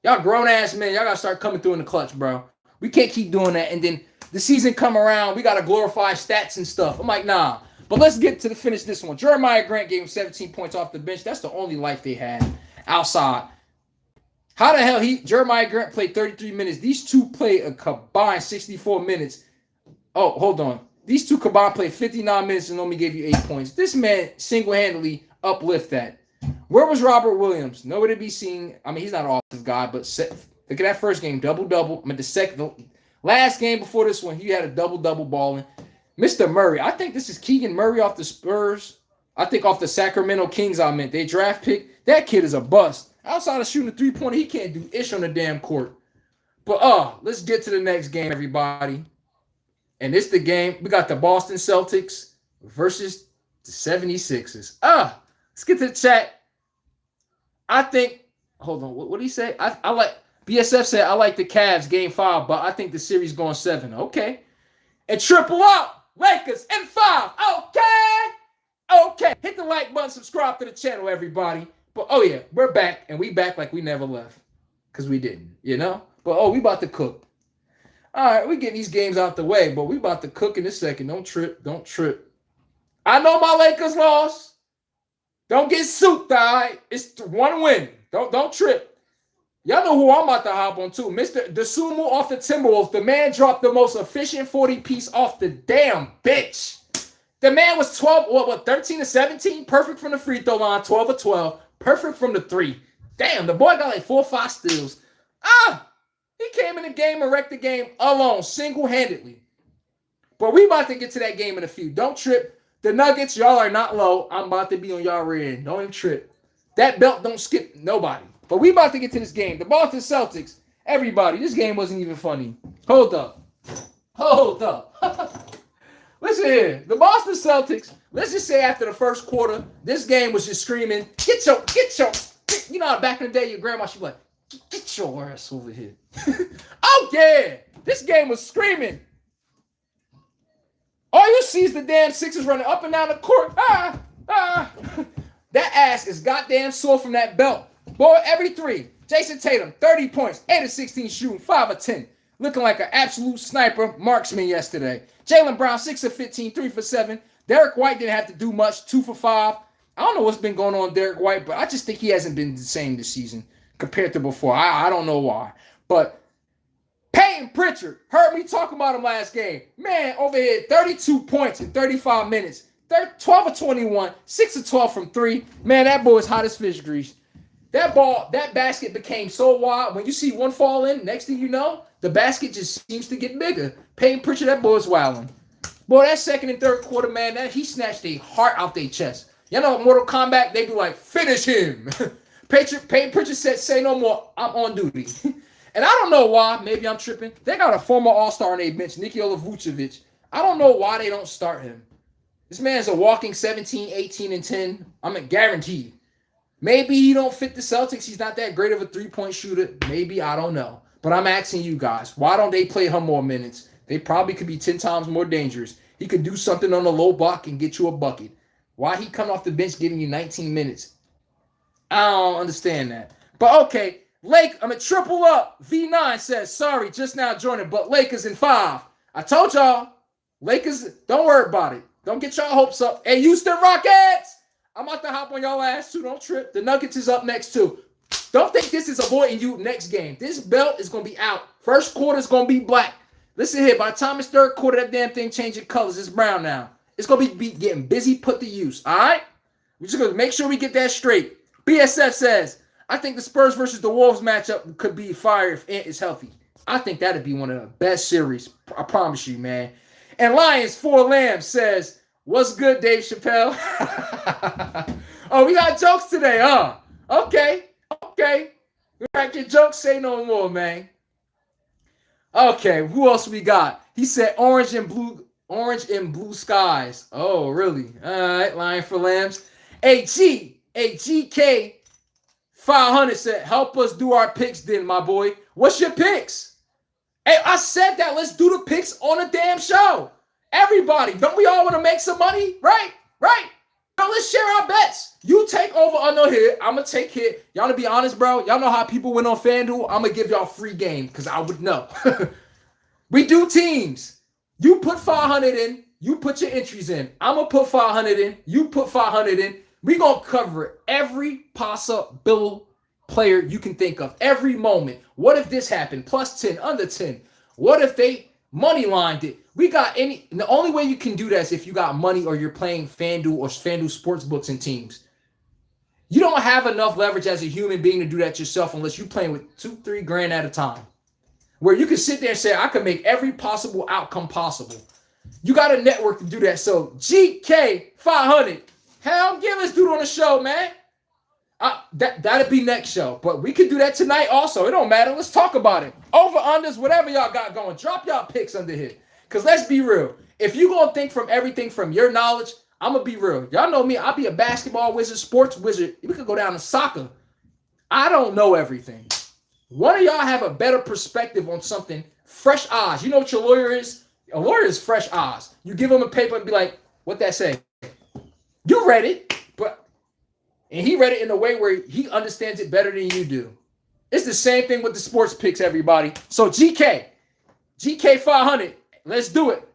Y'all grown-ass men. Y'all got to start coming through in the clutch, bro. We can't keep doing that. And then the season come around, we got to glorify stats and stuff. I'm like, nah. But let's get to finish this one. Jeremiah Grant gave him 17 points off the bench. That's the only life they had outside. How the hell Jeremiah Grant played 33 minutes? These two played a combined 64 minutes. Oh, hold on. These two combined played 59 minutes and only gave you 8 points. This man single-handedly uplift that. Where was Robert Williams? Nowhere to be seen. I mean, he's not an offensive guy, but look at that first game, double-double. The last game before this one, he had a double-double balling. Mr. Murray, I think this is Keegan Murray off the Spurs. I think off the Sacramento Kings, they draft pick. That kid is a bust. Outside of shooting a three-pointer, he can't do ish on the damn court. But let's get to the next game, everybody. And it's the game. We got the Boston Celtics versus the 76ers. Let's get to the chat. I think, hold on, what did he say? I like, BSF said, I like the Cavs game 5, but I think the series going 7. Okay. And triple up, Lakers in 5. Okay. Hit the like button, subscribe to the channel, everybody. But, yeah, we're back, and we back like we never left. Because we didn't, you know? But, we about to cook. All right, we getting these games out the way, but we about to cook in a second. Don't trip. I know my Lakers lost. Don't get souped, all right? It's one win. Don't trip. Y'all know who I'm about to hop on, too. Mr. Desumo off the Timberwolves. The man dropped the most efficient 40-piece off the damn bench. The man was 13 to 17? Perfect from the free throw line, 12 of 12. Perfect from the 3. Damn, the boy got like 4 or 5 steals. He came in the game and wrecked the game alone, single-handedly. But we about to get to that game in a few. Don't trip. The Nuggets, y'all are not low. I'm about to be on y'all rear end. Don't even trip. That belt don't skip nobody. But we about to get to this game. The Boston Celtics, everybody, this game wasn't even funny. Hold up. Listen here. The Boston Celtics, let's just say after the first quarter, this game was just screaming, get your, you know how back in the day your grandma, she'd be like, get your ass over here. Yeah. This game was screaming. All you see is the damn Sixers running up and down the court. That ass is goddamn sore from that belt. Boy, every 3. Jason Tatum, 30 points, 8 of 16 shooting, 5 of 10. Looking like an absolute sniper marksman yesterday. Jaylen Brown, 6 of 15, 3 for 7. Derek White didn't have to do much, 2 for 5. I don't know what's been going on with Derek White, but I just think he hasn't been the same this season compared to before. I don't know why. But Peyton Pritchard, heard me talking about him last game. Man, over here, 32 points in 35 minutes. 12 of 21, 6 of 12 from 3. Man, that boy is hot as fish grease. That basket became so wide. When you see one fall in, next thing you know, the basket just seems to get bigger. Peyton Pritchard, that boy is wilding. Boy, that second and third quarter, man, he snatched a heart out their chest. You know, Mortal Kombat, they be like, finish him. Pritchard said, say no more. I'm on duty. And I don't know why. Maybe I'm tripping. They got a former All-Star on their bench, Nikola Vucevic. I don't know why they don't start him. This man's a walking 17, 18, and 10. I'm guaranteed. Maybe he don't fit the Celtics. He's not that great of a three-point shooter. Maybe, I don't know. But I'm asking you guys, why don't they play him more minutes? They probably could be 10 times more dangerous. He could do something on the low block and get you a bucket. Why he come off the bench giving you 19 minutes? I don't understand that. But okay, Lake, I'm a triple up. V9 says, sorry, just now joining, but Lakers in 5. I told y'all, Lakers, don't worry about it. Don't get y'all hopes up. Hey, Houston Rockets! I'm about to hop on y'all ass too. Don't trip. The Nuggets is up next too. Don't think this is avoiding you next game. This belt is going to be out. First quarter is going to be black. Listen here. By the time it's third quarter, that damn thing changing colors. It's brown now. It's going to be getting busy put to use. All right? We're just going to make sure we get that straight. BSF says, I think the Spurs versus the Wolves matchup could be fire if Ant is healthy. I think that'd be one of the best series. I promise you, man. And Lions 4 Lambs says, what's good, Dave Chappelle? Oh, we got jokes today, huh? Okay. We got your jokes. Say no more, man. Okay, who else we got? He said orange and blue skies. Oh, really? All right, Lion for Lambs. GK 500 said, help us do our picks then, my boy. What's your picks? Hey, I said that. Let's do the picks on a damn show. Everybody, don't we all want to make some money? Right? Now let's share our bets. You take over on no hit. I'm going to take hit. Y'all to be honest, bro. Y'all know how people win on FanDuel. I'm going to give y'all free game because I would know. We do teams. You put 500 in. You put your entries in. I'm going to put 500 in. You put 500 in. We going to cover every possible player you can think of. Every moment. What if this happened? Plus 10, under 10. What if they money lined it? We got the only way you can do that is if you got money or you're playing FanDuel or FanDuel Sportsbooks and teams. You don't have enough leverage as a human being to do that yourself unless you're playing with $2-3 grand at a time. Where you can sit there and say, I can make every possible outcome possible. You got a network to do that. So GK 500. Hell, yeah, let's do it on the show, man. That'd be next show. But we could do that tonight also. It don't matter. Let's talk about it. Over, unders, whatever y'all got going. Drop y'all picks under here. Because let's be real. If you going to think from everything from your knowledge, I'm going to be real. Y'all know me. I'll be a basketball wizard, sports wizard. We could go down to soccer. I don't know everything. One of y'all have a better perspective on something. Fresh eyes. You know what your lawyer is? A lawyer is fresh eyes. You give him a paper and be like, what that say? You read it, and he read it in a way where he understands it better than you do. It's the same thing with the sports picks, everybody. So GK 500, let's do it.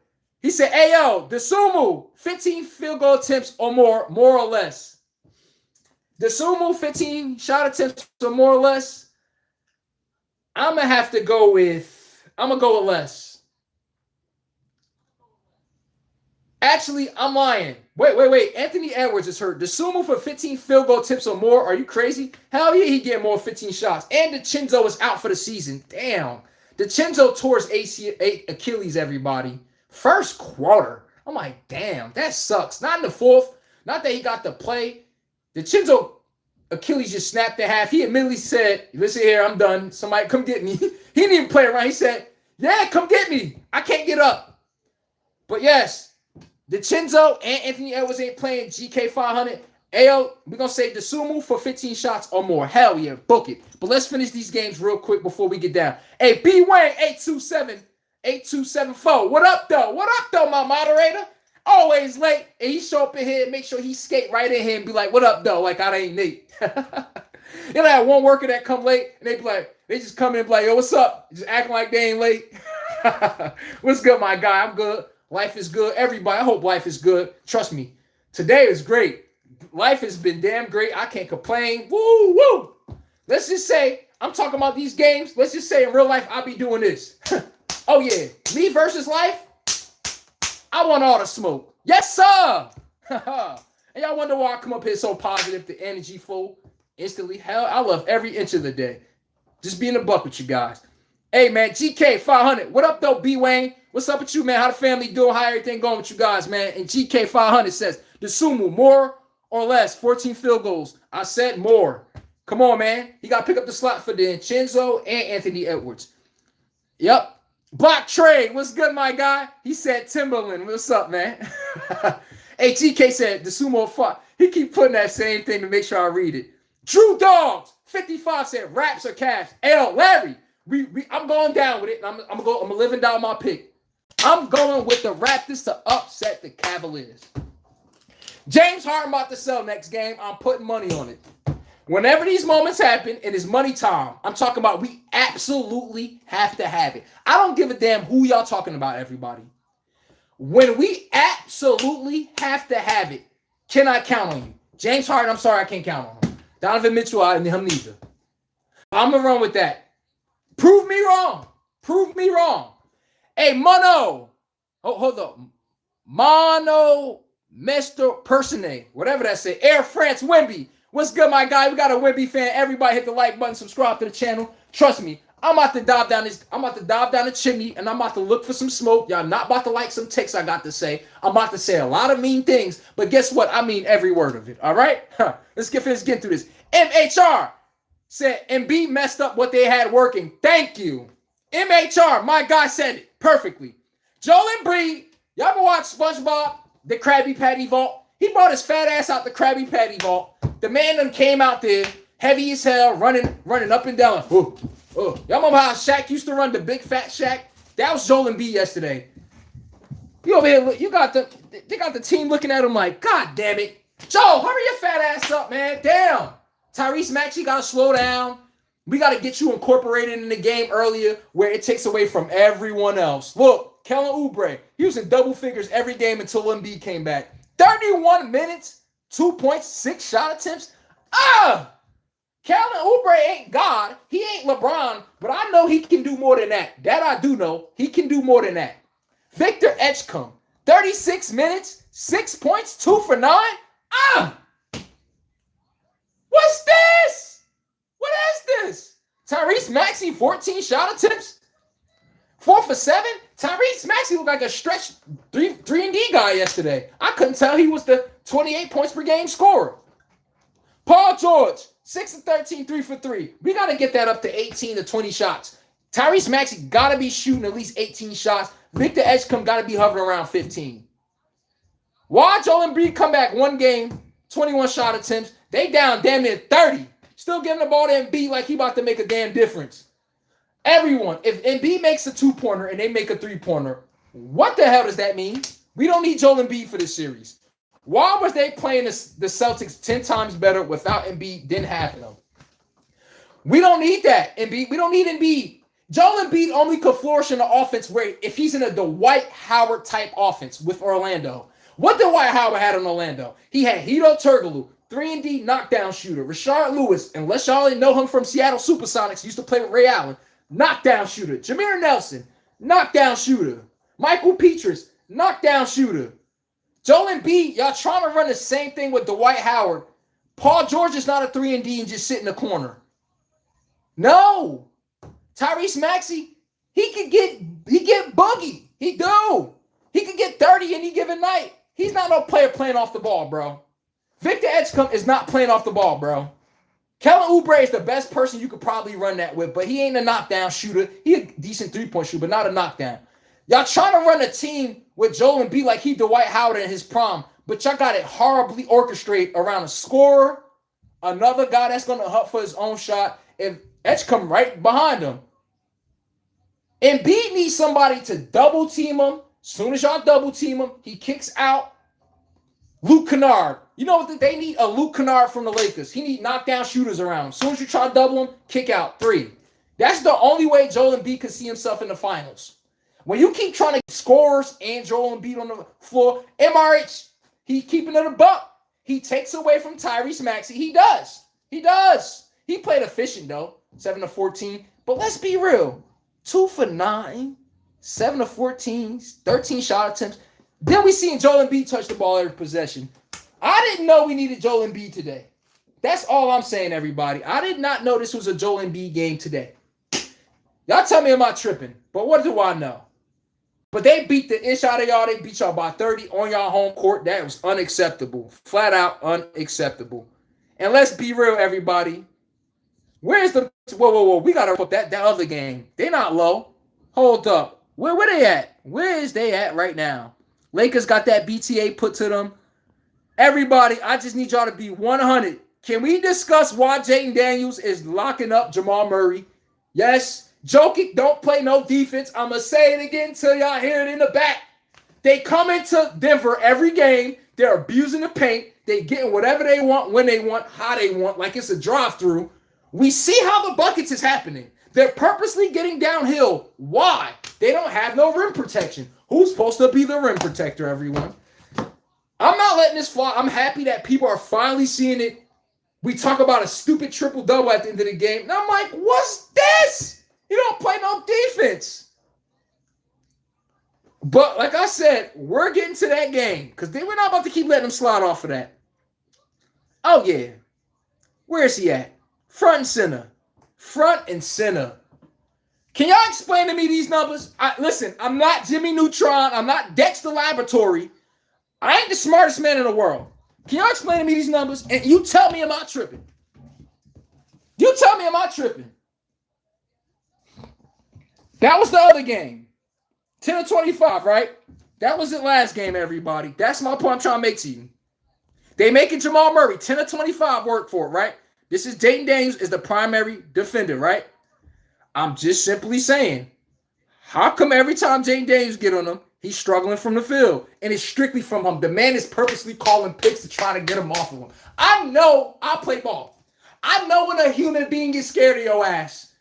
He said, hey, yo, Dasumu, 15 field goal attempts or more or less. Dasumu, 15 shot attempts or more or less. I'm going to go with less. Actually, I'm lying. Wait. Anthony Edwards is hurt. Dasumu for 15 field goal attempts or more. Are you crazy? Hell yeah, he get more 15 shots. And DiCenzo is out for the season. Damn. DiCenzo tore his Achilles, everybody. First quarter. I'm like, damn, that sucks. Not in the fourth. Not that he got to play. DiCenzo Achilles just snapped in half. He admittedly said, listen here, I'm done. Somebody come get me. He didn't even play around. He said, yeah, come get me. I can't get up. But yes, DiCenzo and Anthony Edwards ain't playing. GK 500. Ayo, we're going to say Dasumu for 15 shots or more. Hell yeah, book it. But let's finish these games real quick before we get down. Hey, B-Wayne 8274. What up, though, my moderator? Always late. And he show up in here and make sure he skate right in here and be like, what up, though? Like I ain't Nate. You know that one worker that come late and they be like, they just come in and be like, yo, what's up? Just acting like they ain't late. What's good, my guy? I'm good. Life is good. Everybody, I hope life is good. Trust me. Today is great. Life has been damn great. I can't complain. Woo. Let's just say, I'm talking about these games. Let's just say in real life, I'll be doing this. Oh, yeah. Me versus life. I want all the smoke. Yes, sir. And y'all wonder why I come up here so positive, the energy full instantly. Hell, I love every inch of the day. Just being a buck with you guys. Hey, man, GK 500. What up, though, B. Wayne? What's up with you, man? How the family doing? How everything going with you guys, man? And GK 500 says, Dasumu, more or less, 14 field goals. I said more. Come on, man. He got to pick up the slot for DiNcenzo and Anthony Edwards. Yep. Block trade. What's good, my guy? He said Timberland. What's up, man? Hey, TK said the sumo fuck. He keep putting that same thing to make sure I read it. Drew Dogs 55 said raps or cash. L Larry, I'm going down with it. I'm living down my pick. I'm going with the Raptors to upset the Cavaliers. James Harden about to sell next game. I'm putting money on it. Whenever these moments happen, it is money time. I'm talking about we absolutely have to have it. I don't give a damn who y'all talking about, everybody. When we absolutely have to have it, can I count on you? James Harden, I'm sorry, I can't count on him. Donovan Mitchell, and him neither. I'm going to run with that. Prove me wrong. Prove me wrong. Hey, Mono. Oh, hold up. Mono Mester Persone. Whatever that say. Air France Wemby. What's good, my guy? We got a Wemby fan. Everybody hit the like button. Subscribe to the channel. Trust me. I'm about to dive down the chimney, and I'm about to look for some smoke. Y'all not about to like some takes I got to say. I'm about to say a lot of mean things, but guess what? I mean every word of it. All right? Let's get through this. MHR said Embiid messed up what they had working. Thank you. MHR, my guy said it perfectly. Joel Embiid, y'all ever watch SpongeBob, the Krabby Patty Vault? He brought his fat ass out the Krabby Patty Vault. The man done came out there, heavy as hell, running up and down. Y'all remember how Shaq used to run the big fat Shaq? That was Joel Embiid yesterday. You over here, they got the team looking at him like, God damn it. Joe, hurry your fat ass up, man. Damn. Tyrese Maxey got to slow down. We got to get you incorporated in the game earlier where it takes away from everyone else. Look, Kellen Oubre, he was in double figures every game until Embiid came back. 31 minutes, 2 points, 6 shot attempts. Kellen Oubre ain't God. He ain't LeBron, but I know he can do more than that. That I do know. He can do more than that. Victor Edgecombe, 36 minutes, 6 points, 2 for 9. What's this? What is this? Tyrese Maxey, 14 shot attempts, 4 for 7. Tyrese Maxey looked like a stretch 3-and-D guy yesterday. I couldn't tell he was the 28 points per game scorer. Paul George, 6 and 13, 3 for 3. We got to get that up to 18 to 20 shots. Tyrese Maxey got to be shooting at least 18 shots. Victor Edgecombe got to be hovering around 15. Why Joel Embiid come back one game, 21 shot attempts. They down damn near 30. Still giving the ball to Embiid like he about to make a damn difference. Everyone, if Embiid makes a 2-pointer and they make a 3-pointer, what the hell does that mean? We don't need Joel Embiid for this series. Why was they playing the Celtics 10 times better without Embiid than half of them? We don't need that, Embiid. We don't need Embiid. Joel Embiid only could flourish in the offense where if he's in a Dwight Howard type offense with Orlando. What Dwight Howard had in Orlando? He had Hedo Turkoglu, 3-and-D knockdown shooter. Rashard Lewis, unless y'all didn't know him from Seattle Supersonics, used to play with Ray Allen, knockdown shooter. Jameer Nelson, knockdown shooter. Michael Petras, knockdown shooter. Joel Embiid, y'all trying to run the same thing with Dwight Howard. Paul George is not a 3-and-D and just sit in the corner. No. Tyrese Maxey, he get buggy. He do. He could get 30 any given night. He's not no player playing off the ball, bro. Victor Edgecombe is not playing off the ball, bro. Kellen Oubre is the best person you could probably run that with, but he ain't a knockdown shooter. He a decent 3-point shooter, but not a knockdown. Y'all trying to run a team with Joel Embiid like he Dwight Howard in his prime, but y'all got it horribly orchestrated around a scorer, another guy that's going to hunt for his own shot, and Edgecombe right behind him. Embiid needs somebody to double team him. Soon as y'all double team him, he kicks out Luke Kennard. You know what? They need a Luke Kennard from the Lakers. He need knockdown shooters around him. Soon as you try to double him, kick out 3. That's the only way Joel Embiid could see himself in the finals. When you keep trying to get scorers and Joel Embiid on the floor, MRH, he keeping it a buck. He takes away from Tyrese Maxey. He does. He played efficient, though, 7 to 14. But let's be real. 2 for 9, 7 to 14, 13 shot attempts. Then we seen Joel Embiid touch the ball every possession. I didn't know we needed Joel Embiid today. That's all I'm saying, everybody. I did not know this was a Joel Embiid game today. Y'all tell me am I tripping, but what do I know? But they beat the ish out of y'all. They beat y'all by 30 on y'all home court. That was unacceptable. Flat out unacceptable. And let's be real, everybody. Where's the whoa? We gotta put that other game. They not low. Hold up. Where they at? Where is they at right now? Lakers got that BTA put to them. Everybody, I just need y'all to be 100. Can we discuss why Jaden Daniels is locking up Jamal Murray? Yes. Jokic don't play no defense. I'm going to say it again until y'all hear it in the back. They come into Denver every game. They're abusing the paint. They getting whatever they want, when they want, how they want, like it's a drive-through. We see how the buckets is happening. They're purposely getting downhill. Why? They don't have no rim protection. Who's supposed to be the rim protector, everyone? I'm not letting this fly. I'm happy that people are finally seeing it. We talk about a stupid triple-double at the end of the game. And I'm like, what's this? You don't play no defense. But like I said, we're getting to that game because we're not about to keep letting them slide off of that. Oh, yeah. Where is he at? Front and center. Front and center. Can y'all explain to me these numbers? Listen, I'm not Jimmy Neutron. I'm not Dexter Laboratory. I ain't the smartest man in the world. Can y'all explain to me these numbers? And you tell me, am I tripping? You tell me, am I tripping? That was the other game. 10 of 25, right? That was the last game, everybody. That's my point I'm trying to make to you. They making Jamal Murray 10 of 25 work for it, right? This is Jaden Daniels is the primary defender, right? I'm just simply saying, how come every time Jaden Daniels get on him, he's struggling from the field? And it's strictly from him. The man is purposely calling picks to try to get him off of him. I know I play ball. I know when a human being gets scared of your ass,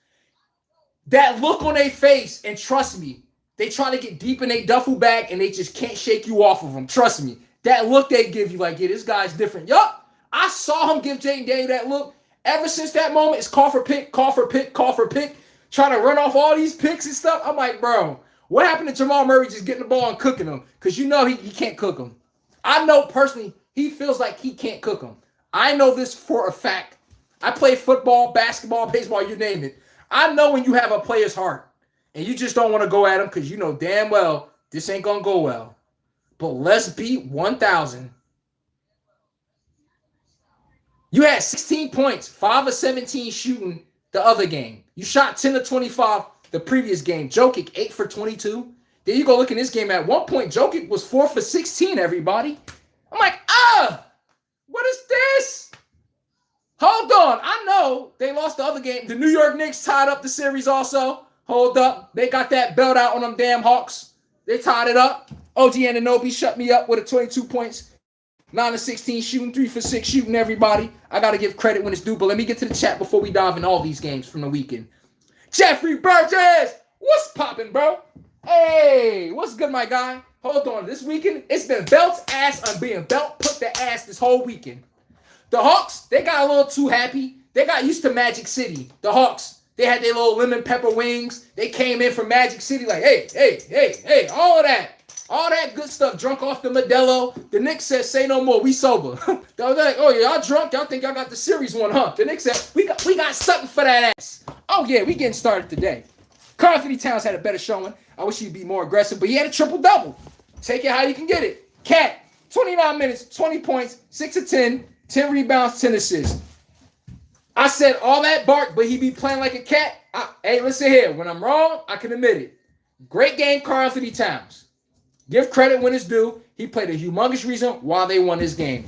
that look on their face, and trust me, they try to get deep in their duffel bag and they just can't shake you off of them. Trust me. That look they give you like, yeah, this guy's different. Yup. I saw him give Jaden Daniels that look. Ever since that moment, it's call for pick, trying to run off all these picks and stuff. I'm like, bro, what happened to Jamal Murray just getting the ball and cooking them? Because you know he can't cook them. I know personally he feels like he can't cook them. I know this for a fact. I play football, basketball, baseball, you name it. I know when you have a player's heart and you just don't want to go at him because you know damn well this ain't going to go well. But let's beat 1,000. You had 16 points, 5 of 17 shooting the other game. You shot 10 of 25 the previous game. Jokic, 8 for 22. Then you go look in this game. At one point, Jokic was 4 for 16, everybody. I'm like, what is this? Hold on. I know they lost the other game. The New York Knicks tied up the series also. Hold up. They got that belt out on them damn Hawks. They tied it up. OG Anunoby shut me up with a 22 points. 9 of 16 shooting, 3 for 6 shooting, everybody. I got to give credit when it's due, but let me get to the chat before we dive in all these games from the weekend. Jeffrey Burgess, what's popping, bro? Hey, what's good, my guy? Hold on, this weekend, it's been belt's ass on being belt put the ass this whole weekend. The Hawks, they got a little too happy. They got used to Magic City. The Hawks, they had their little lemon pepper wings. They came in from Magic City like, hey, all of that. All that good stuff, drunk off the Modelo. The Knicks said, say no more, we sober. They were like, oh, yeah, y'all drunk? Y'all think y'all got the series won, huh? The Knicks said, we got something for that ass. Oh, yeah, we getting started today. Karl Anthony Towns had a better showing. I wish he'd be more aggressive, but he had a triple-double. Take it how you can get it. Cat, 29 minutes, 20 points, 6 of 10, 10 rebounds, 10 assists. I said all that bark, but he be playing like a cat. Hey, listen here. When I'm wrong, I can admit it. Great game, Karl Anthony Towns. Give credit when it's due. He played a humongous reason why they won this game.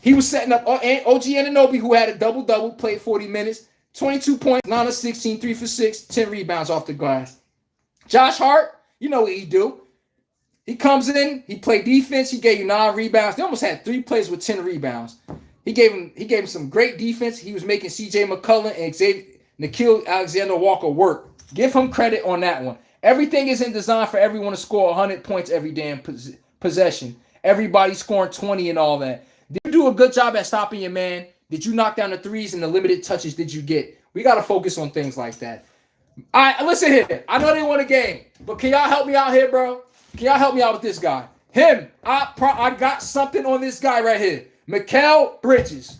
He was setting up OG Anunoby, who had a double-double, played 40 minutes, 22 points, 9 of 16, 3 for 6, 10 rebounds off the glass. Josh Hart, you know what he do. He comes in, he played defense, he gave you 9 rebounds. They almost had 3 plays with 10 rebounds. He gave him some great defense. He was making C.J. McCollum and Nickeil Alexander-Walker work. Give him credit on that one. Everything isn't designed for everyone to score 100 points every damn possession. Everybody scoring 20 and all that. Did you do a good job at stopping your man? Did you knock down the threes and the limited touches did you get? We got to focus on things like that. All right, listen here. I know they won a game, but can y'all help me out here, bro? Can y'all help me out with this guy? I got something on this guy right here. Mikal Bridges.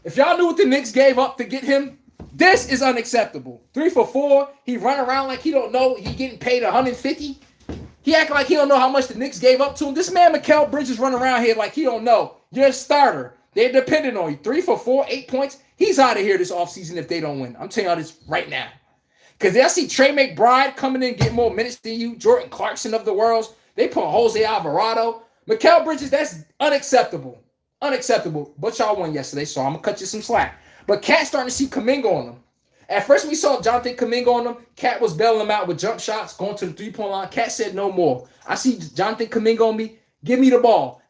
If y'all knew what the Knicks gave up to get him, this is unacceptable. 3 for 4. He run around like he don't know he getting paid $150. He acting like he don't know how much the Knicks gave up to him. This man, Mikal Bridges, run around here like he don't know. You're a starter. They're dependent on you. 3 for 4, 8 points. He's out of here this offseason if they don't win. I'm telling y'all this right now. Because I see Trey McBride coming in, getting more minutes than you, Jordan Clarkson of the world. They put Jose Alvarado. Mikal Bridges, that's unacceptable. Unacceptable. But y'all won yesterday, so I'm going to cut you some slack. But Cat's starting to see Kuminga on them. At first, we saw Jonathan Kuminga on them. Cat was bailing them out with jump shots, going to the three-point line. Cat said no more. I see Jonathan Kuminga on me. Give me the ball.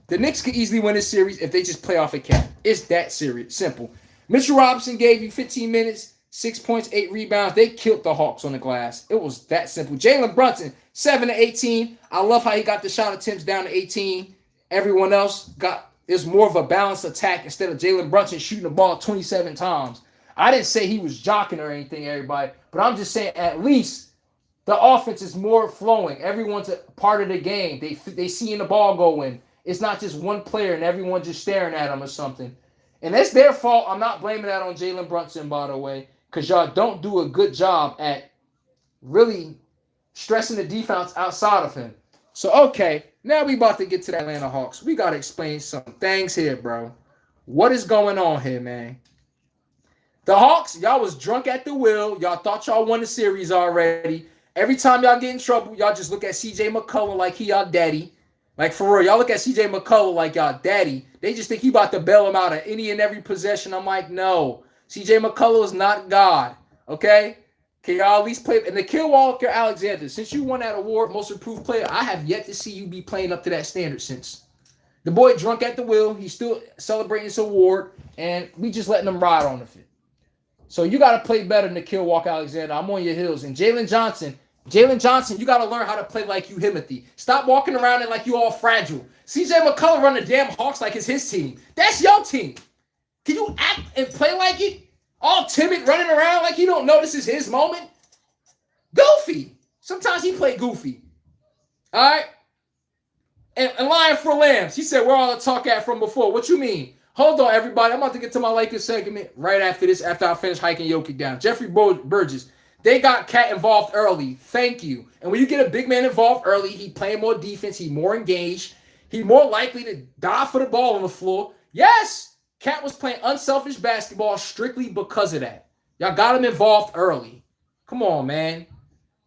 The Knicks could easily win this series if they just play off a Cat. It's that serious. Simple. Mitchell Robinson gave you 15 minutes, 6 points, 8 rebounds. They killed the Hawks on the glass. It was that simple. Jalen Brunson, 7 to 18. I love how he got the shot attempts down to 18. Everyone else is more of a balanced attack instead of Jalen Brunson shooting the ball 27 times. I didn't say he was jocking or anything, everybody, but I'm just saying at least the offense is more flowing. Everyone's a part of the game. They seeing the ball go in. It's not just one player and everyone just staring at him or something. And that's their fault. I'm not blaming that on Jalen Brunson, by the way, because y'all don't do a good job at really stressing the defense outside of him. So, okay, now we about to get to the Atlanta Hawks. We got to explain some things here, bro. What is going on here, man? The Hawks, y'all was drunk at the wheel. Y'all thought y'all won the series already. Every time y'all get in trouble, y'all just look at C.J. McCullough like he y'all daddy. Like, for real, y'all look at C.J. McCullough like y'all daddy. They just think he about to bail him out of any and every possession. I'm like, no. C.J. McCullough is not God, okay? Can y'all at least play? And Nikhil Walker-Alexander, since you won that award, most improved player, I have yet to see you be playing up to that standard since. The boy drunk at the wheel. He's still celebrating this award, and we just letting him ride on the fit. So you got to play better than Nikhil Walker-Alexander. I'm on your heels. And Jalen Johnson, you got to learn how to play like you Himothy. Stop walking around and like you all fragile. C.J. McCullough run the damn Hawks like it's his team. That's your team. Can you act and play like it? All timid, running around like you don't know this is his moment? Goofy. Sometimes he play goofy. All right? And lying for lambs. He said, where all the talk at from before? What you mean? Hold on, everybody. I'm about to get to my Lakers segment right after this, after I finish hiking Jokic down. Jeffrey Burgess, they got Cat involved early. Thank you. And when you get a big man involved early, he playing more defense. He more engaged. He more likely to die for the ball on the floor. Yes, Cat was playing unselfish basketball strictly because of that. Y'all got him involved early. Come on, man.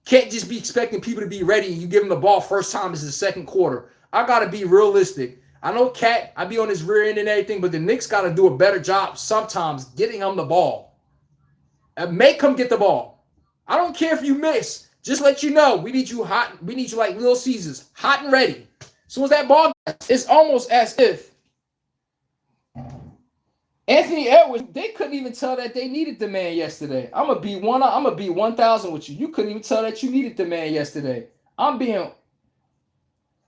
Can't just be expecting people to be ready and you give him the ball first time as the second quarter. I got to be realistic. I know Cat, I be on his rear end and everything, but the Knicks got to do a better job sometimes getting him the ball. And make him get the ball. I don't care if you miss. Just let you know, we need you hot. We need you like Little Caesars, hot and ready. As soon as that ball gets, it's almost as if Anthony Edwards, they couldn't even tell that they needed the man yesterday. I'm gonna be 1,000 with you. You couldn't even tell that you needed the man yesterday. I'm being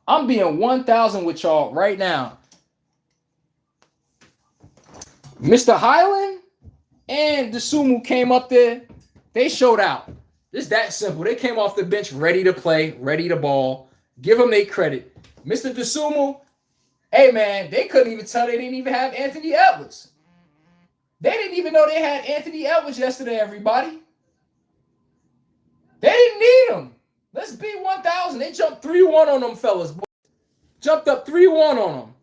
1,000 with y'all right now. Mr. Highland and Dosunmu came up there. They showed out. It's that simple. They came off the bench ready to play, ready to ball. Give them their credit. Mr. Dosunmu, hey, man, they couldn't even tell they didn't even have Anthony Edwards. They didn't even know they had Anthony Edwards yesterday, everybody. They didn't need him. Let's be 1,000. They jumped 3-1 on them fellas. Jumped up 3-1 on them.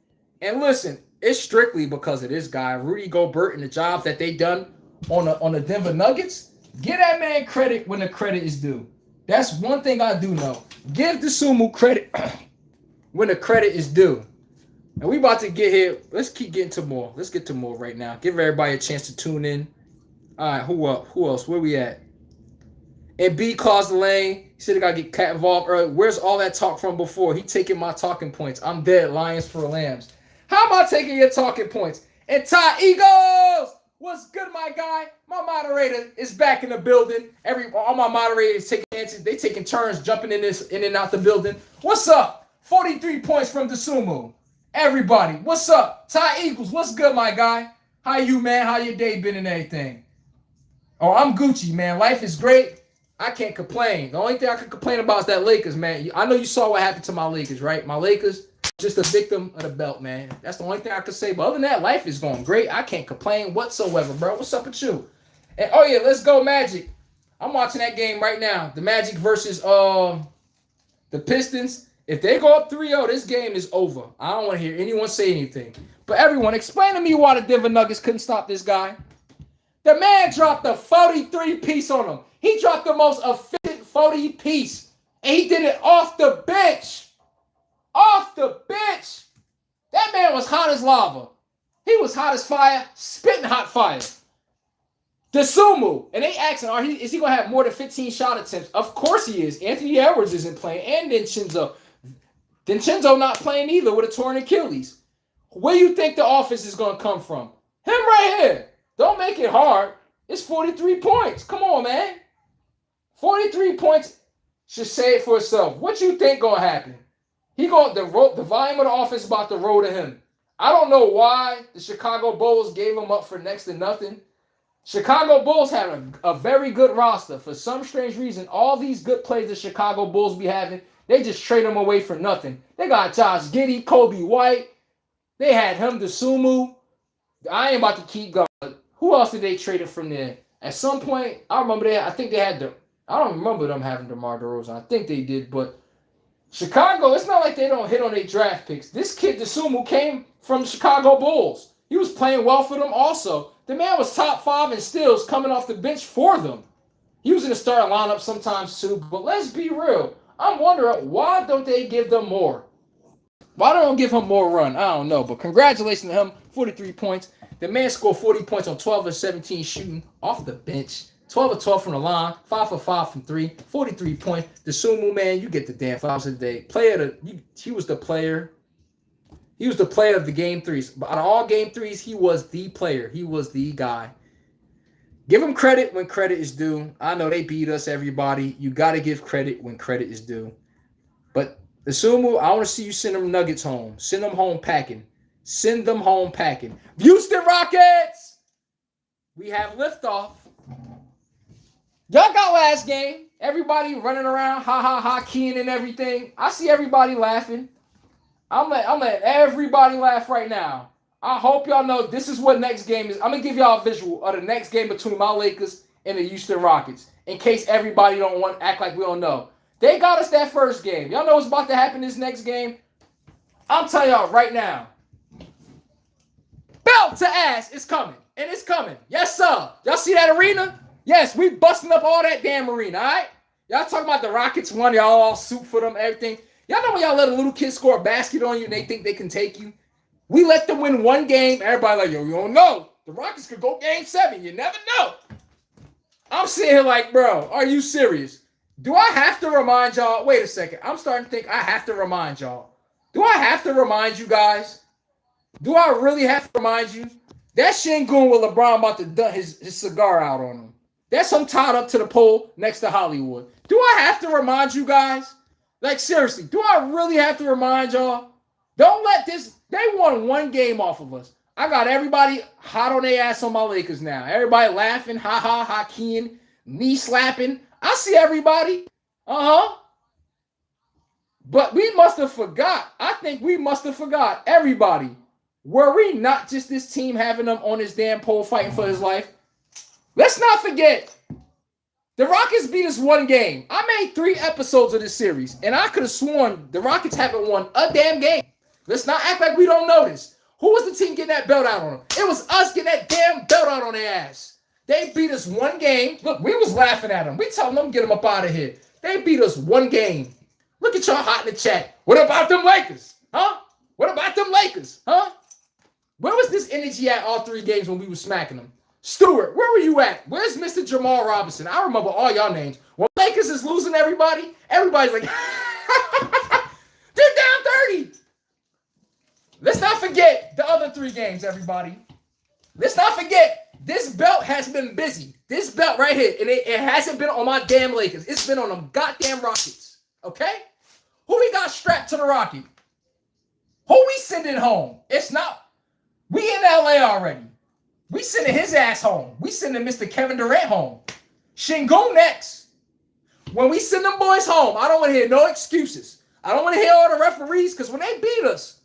And listen, it's strictly because of this guy, Rudy Gobert, and the jobs that they done on the Denver Nuggets. Give that man credit when the credit is due. That's one thing I do know. Give Dosunmu credit when the credit is due. And we about to get here. Let's keep getting to more. Let's get to more right now. Give everybody a chance to tune in. All right, who else? Where we at? And B caused the lane. He said he got to get Cat involved early. Where's all that talk from before? He taking my talking points. I'm dead. Lions for lambs. How about taking your talking points? And Ty Eagles, what's good, my guy? My moderator is back in the building. All my moderators taking chances. They taking turns jumping in and out the building. What's up? 43 points from Dosunmu. Everybody, what's up? Ty Eagles, what's good, my guy? How you, man? How your day been and everything? Oh, I'm Gucci, man. Life is great. I can't complain. The only thing I can complain about is that Lakers, man. I know you saw what happened to my Lakers, right? My Lakers, just a victim of the belt, man. That's the only thing I can say. But other than that, life is going great. I can't complain whatsoever, bro. What's up with you? And oh yeah, let's go Magic. I'm watching that game right now. The Magic versus the Pistons. If they go up 3-0, this game is over. I don't want to hear anyone say anything. But everyone, explain to me why the Denver Nuggets couldn't stop this guy. The man dropped a 43-piece on him. He dropped the most efficient 40-piece. And he did it off the bench. Off the bench. That man was hot as lava. He was hot as fire, spitting hot fire. Dosunmu, and they asking, is he going to have more than 15 shot attempts? Of course he is. Anthony Edwards isn't playing, and Vincenzo. Vincenzo not playing either with a torn Achilles. Where do you think the offense is going to come from? Him right here. Don't make it hard. It's 43 points. Come on, man. 43 points should say it for itself. What you think going to happen? The volume of the offense is about to roll to him. I don't know why the Chicago Bulls gave him up for next to nothing. Chicago Bulls have a very good roster. For some strange reason, all these good players the Chicago Bulls be having, they just trade them away for nothing. They got Josh Giddey, Kobe White. They had him, Dosunmu. I ain't about to keep going. Who else did they trade it from there? At some point, I remember I don't remember them having DeMar DeRozan. I think they did, but Chicago, it's not like they don't hit on their draft picks. This kid, Dosunmu, came from the Chicago Bulls. He was playing well for them also. The man was top 5 in steals coming off the bench for them. He was in the starting lineup sometimes too, but let's be real. I'm wondering, why don't they give them more? Why don't they give him more run? I don't know, but congratulations to him. 43 points. The man scored 40 points on 12 of 17 shooting off the bench. 12 of 12 from the line. 5 for 5 from 3. 43 points. Dosunmu, man, you get the damn flowers of the day. He was the player. He was the player of the game threes. But out of all game threes, he was the player. He was the guy. Give him credit when credit is due. I know they beat us, everybody. You got to give credit when credit is due. But Dosunmu, I want to see you send them Nuggets home. Send them home packing. Send them home packing. Houston Rockets! We have liftoff. Y'all got last game. Everybody running around, keying and everything. I see everybody laughing. I'm letting everybody laugh right now. I hope y'all know this is what next game is. I'm going to give y'all a visual of the next game between my Lakers and the Houston Rockets in case everybody don't want to act like we don't know. They got us that first game. Y'all know what's about to happen this next game? I'm telling y'all right now. Belt to ass is coming. And it's coming. Yes, sir. Y'all see that arena? Yes, we busting up all that damn arena, all right? Y'all talking about the Rockets won. Y'all all suit for them, everything. Y'all know when y'all let a little kid score a basket on you and they think they can take you? We let them win one game. Everybody like, yo, you don't know. The Rockets could go game 7. You never know. I'm sitting here like, bro, are you serious? Do I have to remind y'all? Wait a second. I'm starting to think I have to remind y'all. Do I have to remind you guys? Do I really have to remind you? That Shingun with LeBron about to dump his cigar out on him. That's him tied up to the pole next to Hollywood. Do I have to remind you guys? Like, seriously, do I really have to remind y'all? Don't let this... They won one game off of us. I got everybody hot on their ass on my Lakers now. Everybody laughing, keying, knee slapping. I see everybody. But we must have forgot. I think we must have forgot everybody. Were we not just this team having them on this damn pole fighting for his life? Let's not forget. The Rockets beat us one game. I made 3 episodes of this series, and I could have sworn the Rockets haven't won a damn game. Let's not act like we don't know this. Who was the team getting that belt out on them? It was us getting that damn belt out on their ass. They beat us one game. Look, we was laughing at them. We telling them, get them up out of here. They beat us one game. Look at y'all hot in the chat. What about them Lakers? Huh? What about them Lakers? Huh? Where was this energy at all 3 games when we were smacking them? Stewart, where were you at? Where's Mr. Jamal Robinson? I remember all y'all names. When Lakers is losing everybody, everybody's like, they're down 30. Let's not forget the other 3 games, everybody. Let's not forget, this belt has been busy. This belt right here, and it hasn't been on my damn Lakers. It's been on them goddamn Rockets, okay? Who we got strapped to the Rocket? Who we sending home? It's not. We in LA already. We sending his ass home. We sending Mr. Kevin Durant home. Shingun next. When we send them boys home, I don't want to hear no excuses. I don't want to hear all the referees, because when they beat us,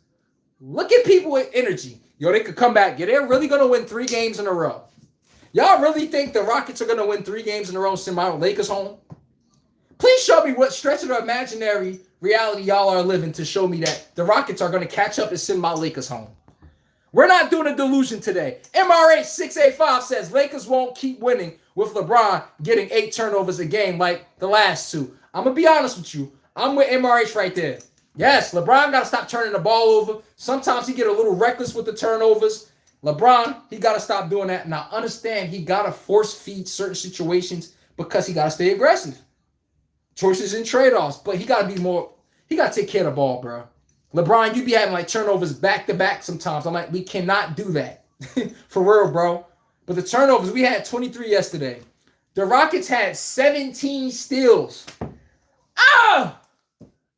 look at people with energy. Yo, they could come back. Yeah, they're really going to win 3 games in a row. Y'all really think the Rockets are going to win 3 games in a row and send my Lakers home? Please show me what stretch of the imaginary reality y'all are living to show me that the Rockets are going to catch up and send my Lakers home. We're not doing a delusion today. MRH685 says Lakers won't keep winning with LeBron getting 8 turnovers a game like the last 2. I'm going to be honest with you. I'm with MRH right there. Yes, LeBron got to stop turning the ball over. Sometimes he get a little reckless with the turnovers. LeBron, he got to stop doing that. Now, understand he got to force feed certain situations because he got to stay aggressive. Choices and trade-offs, but he got to be more, he got to take care of the ball, bro. LeBron, you be having like turnovers back-to-back sometimes. I'm like, we cannot do that. For real, bro. But the turnovers, we had 23 yesterday. The Rockets had 17 steals.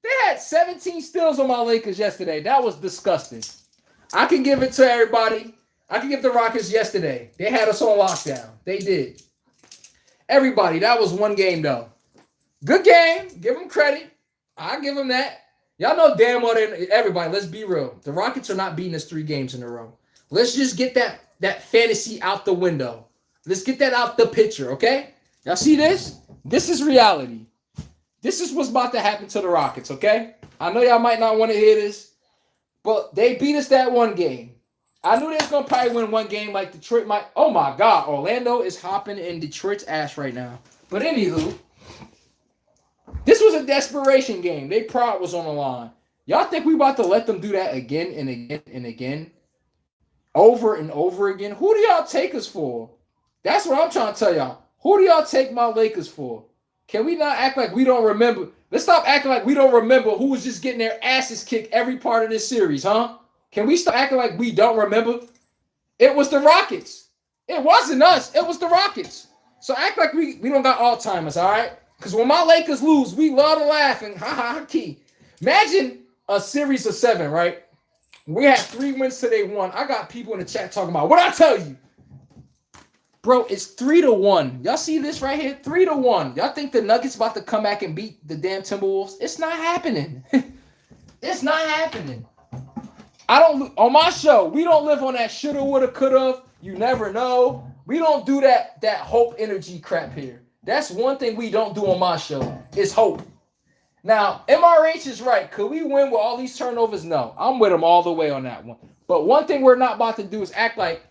They had 17 steals on my Lakers yesterday. That was disgusting. I can give it to everybody. I can give the Rockets yesterday. They had us on lockdown. They did. Everybody, that was one game, though. Good game. Give them credit. I give them that. Y'all know damn well, everybody, let's be real. The Rockets are not beating us 3 games in a row. Let's just get that fantasy out the window. Let's get that out the picture, okay? Y'all see this? This is reality. This is what's about to happen to the Rockets, okay? I know y'all might not want to hear this, but they beat us that one game. I knew they was going to probably win one game like Detroit might. Oh, my God. Orlando is hopping in Detroit's ass right now. But anywho, this was a desperation game. Their pride was on the line. Y'all think we about to let them do that again and again and again? Over and over again? Who do y'all take us for? That's what I'm trying to tell y'all. Who do y'all take my Lakers for? Can we not act like we don't remember? Let's stop acting like we don't remember who was just getting their asses kicked every part of this series, huh? Can we stop acting like we don't remember? It was the Rockets. It wasn't us. It was the Rockets. So act like we don't got Alzheimer's, all right? Because when my Lakers lose, we love to laugh and ha key. Imagine a series of 7, right? We had 3 wins to they 1. I got people in the chat talking about what I tell you. Bro, it's 3-1. Y'all see this right here? 3-1. Y'all think the Nuggets about to come back and beat the damn Timberwolves? It's not happening. It's not happening. On my show, we don't live on that shoulda, woulda, coulda. You never know. We don't do that hope energy crap here. That's one thing we don't do on my show is hope. Now, MRH is right. Could we win with all these turnovers? No. I'm with him all the way on that one. But one thing we're not about to do is act like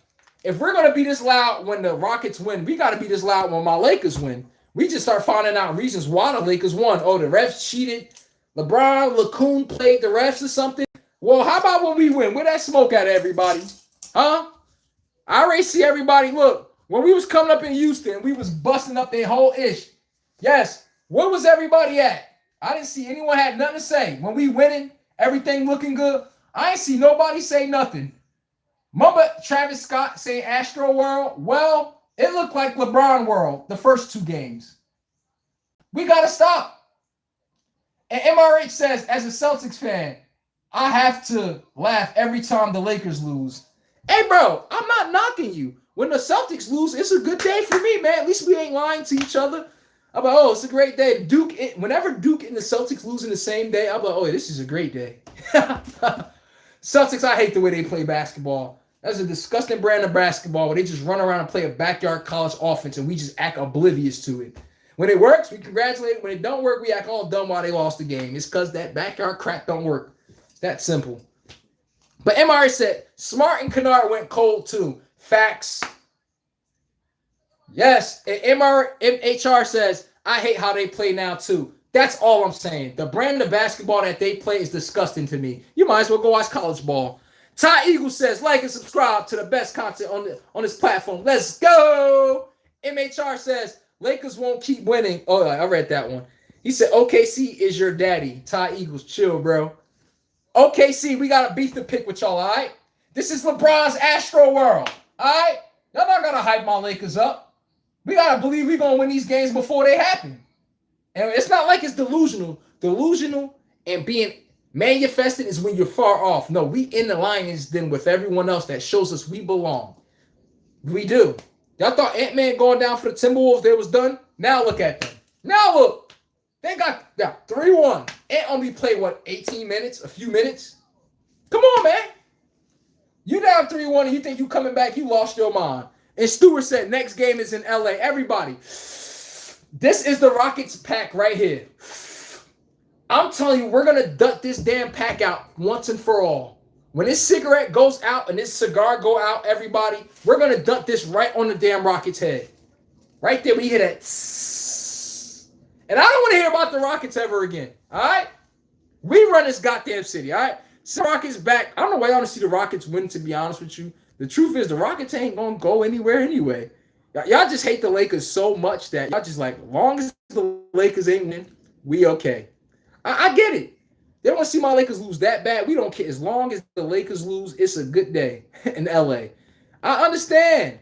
if we're going to be this loud when the Rockets win, we got to be this loud when my Lakers win. We just start finding out reasons why the Lakers won. Oh, the refs cheated. LeCoon played the refs or something. Well, how about when we win? Where that smoke at, everybody? Huh? I already see everybody. Look, when we was coming up in Houston, we was busting up their whole ish. Yes. Where was everybody at? I didn't see anyone had nothing to say. When we winning, everything looking good, I ain't see nobody say nothing. Remember Travis Scott saying Astro World? Well, it looked like LeBron World the first 2 games. We got to stop. And MRH says, as a Celtics fan, I have to laugh every time the Lakers lose. Hey, bro, I'm not knocking you. When the Celtics lose, it's a good day for me, man. At least we ain't lying to each other. I'm like, oh, it's a great day. Whenever Duke and the Celtics lose in the same day, I'm like, oh, this is a great day. Celtics, I hate the way they play basketball. That's a disgusting brand of basketball where they just run around and play a backyard college offense and we just act oblivious to it. When it works, we congratulate. When it don't work, we act all dumb while they lost the game. It's because that backyard crap don't work. It's that simple. But MR said, Smart and Kennard went cold too. Facts. Yes, and MHR says, I hate how they play now too. That's all I'm saying. The brand of basketball that they play is disgusting to me. You might as well go watch college ball. Ty Eagle says, like and subscribe to the best content on this platform. Let's go. MHR says, Lakers won't keep winning. Oh, I read that one. He said, OKC is your daddy. Ty Eagles, chill, bro. OKC, we got a beef to pick with y'all, all right? This is LeBron's Astro World, all right? Y'all not going to hype my Lakers up. We got to believe we're going to win these games before they happen. And it's not like it's delusional. Delusional and being manifested is when you're far off. No, we in the Lions den with everyone else that shows us we belong. We do. Y'all thought Ant-Man going down for the Timberwolves, they was done? Now look at them. Now look. They got 3-1. Ant only played, 18 minutes? A few minutes? Come on, man. You down 3-1 and you think you coming back, you lost your mind. And Stewart said next game is in LA. Everybody, this is the Rockets pack right here. I'm telling you, we're going to duck this damn pack out once and for all. When this cigarette goes out and this cigar go out, everybody, we're going to dump this right on the damn Rockets' head. Right there, we hear that. And I don't want to hear about the Rockets ever again. All right? We run this goddamn city. All right? So Rockets back. I don't know why y'all want to see the Rockets win, to be honest with you. The truth is the Rockets ain't going to go anywhere anyway. Y'all just hate the Lakers so much that y'all just like, long as the Lakers ain't win, we okay. I get it. They don't want to see my Lakers lose that bad. We don't care. As long as the Lakers lose, it's a good day in LA. I understand.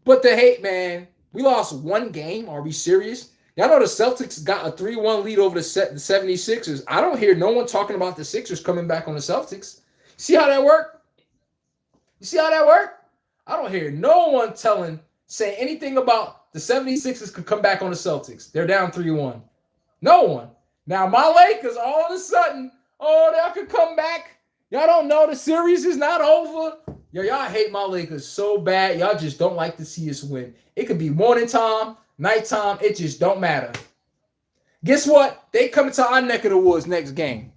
But the hate, man, we lost one game. Are we serious? Y'all know the Celtics got a 3-1 lead over the 76ers. I don't hear no one talking about the Sixers coming back on the Celtics. See how that work? You see how that work? I don't hear no one saying anything about the 76ers could come back on the Celtics. They're down 3-1. No one. Now, my Lakers, all of a sudden, they could come back. Y'all don't know the series is not over. Y'all hate my Lakers so bad. Y'all just don't like to see us win. It could be morning time, nighttime. It just don't matter. Guess what? They coming to our neck of the woods next game.